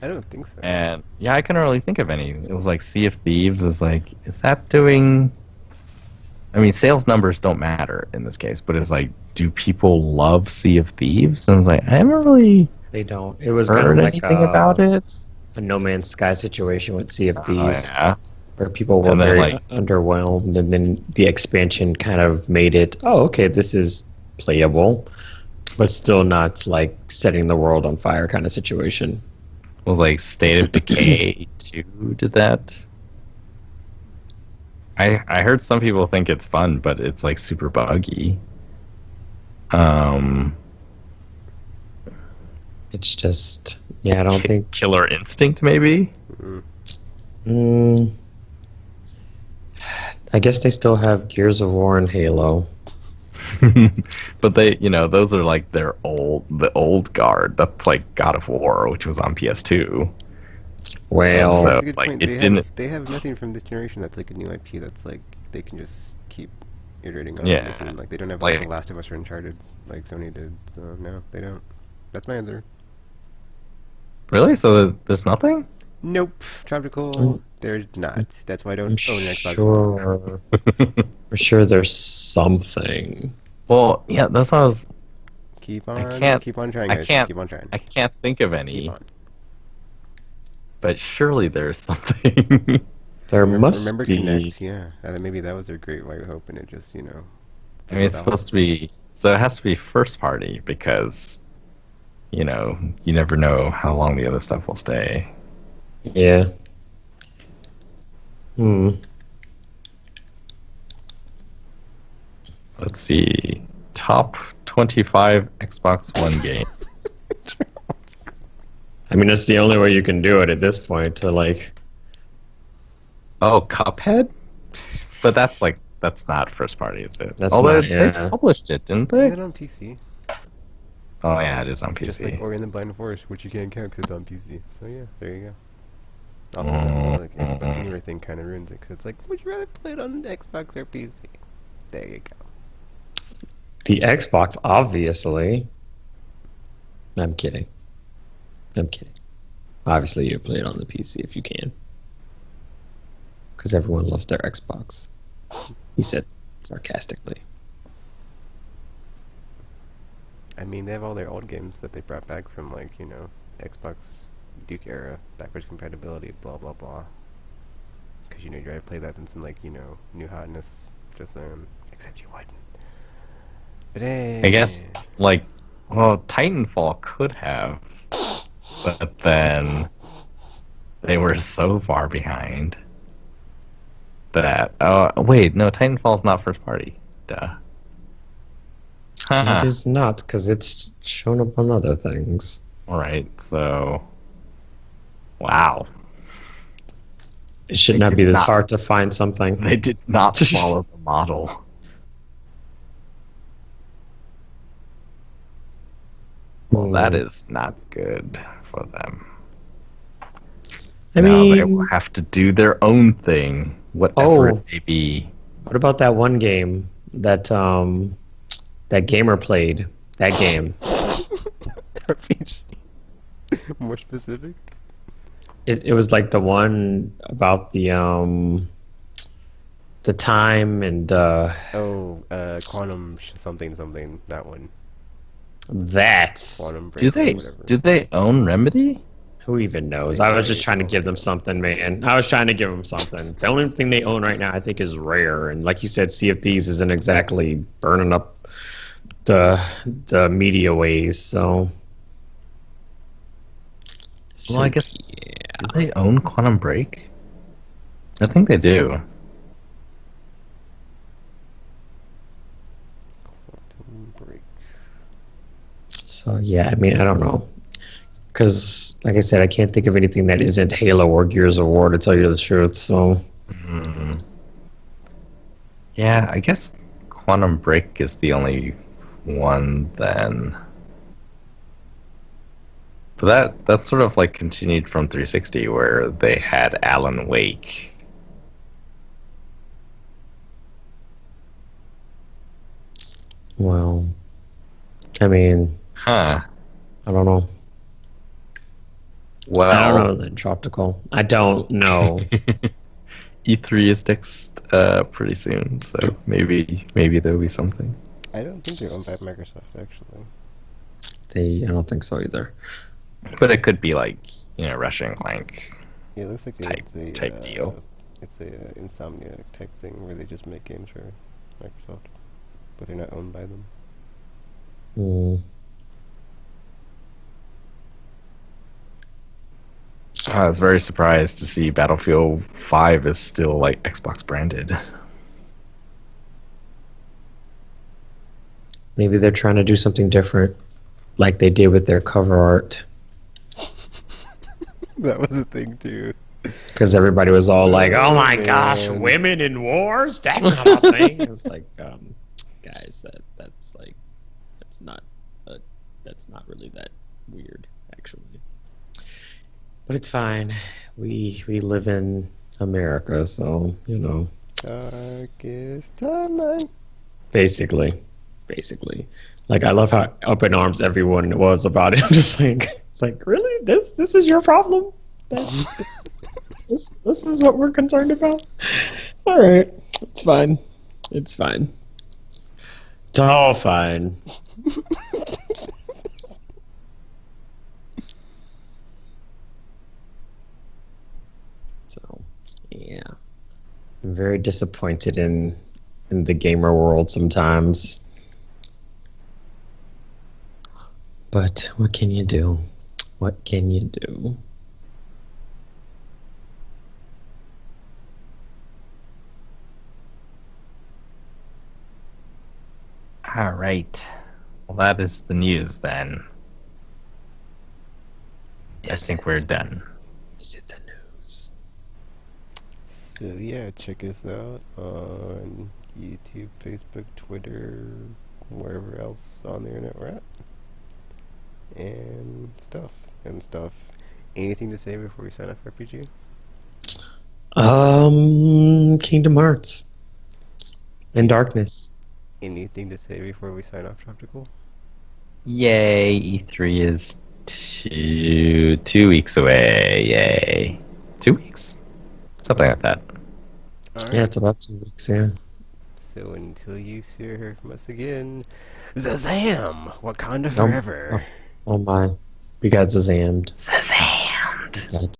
I don't think so. And yeah, I couldn't really think of any. It was like Sea of Thieves is like, is that doing? I mean, sales numbers don't matter in this case, but it's like, do people love Sea of Thieves? And I was like, I haven't really they don't. It was kind of heard like anything about it. a No Man's Sky situation with Sea of Oh, Thieves. yeah. Where people were And then, very like- underwhelmed, and then the expansion kind of made it, oh, okay, this is playable, but still not like setting the world on fire kind of situation. It was like State of Decay 2 did that. I heard some people think it's fun, but it's like super buggy. It's just, yeah, I don't think. Killer Instinct maybe. Mm, I guess they still have Gears of War and Halo. But they, those are like the old guard. That's like God of War, which was on PS2. Well, So, That's a good like, point. it didn't- They have nothing from this generation that's like a new IP that's like they can just keep iterating on. Yeah. And, like they don't have Like- like The Last of Us or Uncharted like Sony did. So no, they don't. That's my answer. Really? So there's nothing? Nope. Tropical. They're not. That's why I don't I'm own an Xbox One. sure. For sure, there's something. Well, yeah, that's what I was. Keep on. can't- Keep on trying, I guys. can't- Keep on trying. I can't think of any. Keep on. But surely there's something. There must Remember be. Connect? Yeah. Maybe that was their great white hope, and it just I mean, it's fizzled out. supposed to be. So it has to be first party because you know, you never know how long the other stuff will stay. Yeah. Hmm. Let's see. Top 25 Xbox One game. I mean, that's the only way you can do it at this point. To like, Oh, Cuphead? But that's not first party, is it? That's Although not, they yeah. published it, didn't Isn't they? it on PC? Oh yeah, it is on Just like PC. Ori and the Blind Forest, which you can't count because it's on PC. So yeah, there you go. Also, that whole like Xbox Anywhere thing kind of ruins it because it's like, would you rather play it on Xbox or PC? There you go. the Xbox, obviously. I'm kidding. I'm kidding. Obviously, you play it on the PC if you can. Because everyone loves their Xbox. He said sarcastically. I mean, they have all their old games that they brought back from like, you know, Xbox Duke era, backwards compatibility, blah blah blah. Because you know you'd rather play that than some like, you know, new hotness. Just except you wouldn't. But hey, I guess, like, well, Titanfall could have, but then they were so far behind that. Oh, wait, no, Titanfall's not first party. Duh. It is not, because it's shown up on other things. Alright, so. Wow. It should They not did be this not- hard to find something. They did not follow the model. Well, that is not good for them. I Now they mean, will have to do their own thing, whatever Oh. it may be. what about that one game that that gamer played? That game. RPG. More specific. It was like the one about the time and Oh, Quantum something something. That one. that. Quantum Do Break or they whatever. do they own Remedy? Who even knows? They I was just might trying to own give them it. something, man. I was trying to give them something. The only thing they own right now, I think, is Rare. And like you said, Sea of Thieves isn't exactly burning up the media ways. So, Well, I guess yeah. do they own Quantum Break? I think they do. Quantum Break. So yeah, I mean, I don't know. Because, like I said, I can't think of anything that isn't Halo or Gears of War, to tell you the truth. So, Yeah, I guess Quantum Break is the only one then. But that's sort of like continued from 360 where they had Alan Wake. well, I mean, Huh. I don't know. Well, I don't know the Tropical. I don't know. E3 is next pretty soon, so maybe there'll be something. I don't think they're owned by Microsoft actually. I don't think so either. But it could be like, Ratchet and Clank. Yeah, it looks like Type deal. It's a Insomniac type thing where they just make games for Microsoft, but they're not owned by them. Mm. I was very surprised to see Battlefield 5 is still like Xbox branded. Maybe they're trying to do something different, like they did with their cover art. That was a thing too. Because everybody was all like, "Oh my man. gosh, women in wars? That's not a thing." It's like, guys, that's not really that weird, actually. But it's fine. We live in America, so Darkest timeline. basically. Like, I love how up in arms everyone was about it. I'm just like, it's like, really? This is your problem? This is what we're concerned about? All right, it's fine. It's all fine. So, yeah, I'm very disappointed in the gamer world sometimes. but what can you do? What can you do? All right. Well, that is the news then. I think we're done. Is it the news? So yeah, check us out on YouTube, Facebook, Twitter, wherever else on the internet we're at. And stuff. Anything to say before we sign off, RPG? Kingdom Hearts. And Darkness. Anything to say before we sign off, Tropical? Yay! E3 is 2 weeks away. Yay! 2 weeks, something like that. Alright. Yeah, it's about 2 weeks, yeah. So until you hear from us again, Zazam! Wakanda forever! Oh my. We got Zazammed. Zazammed. We got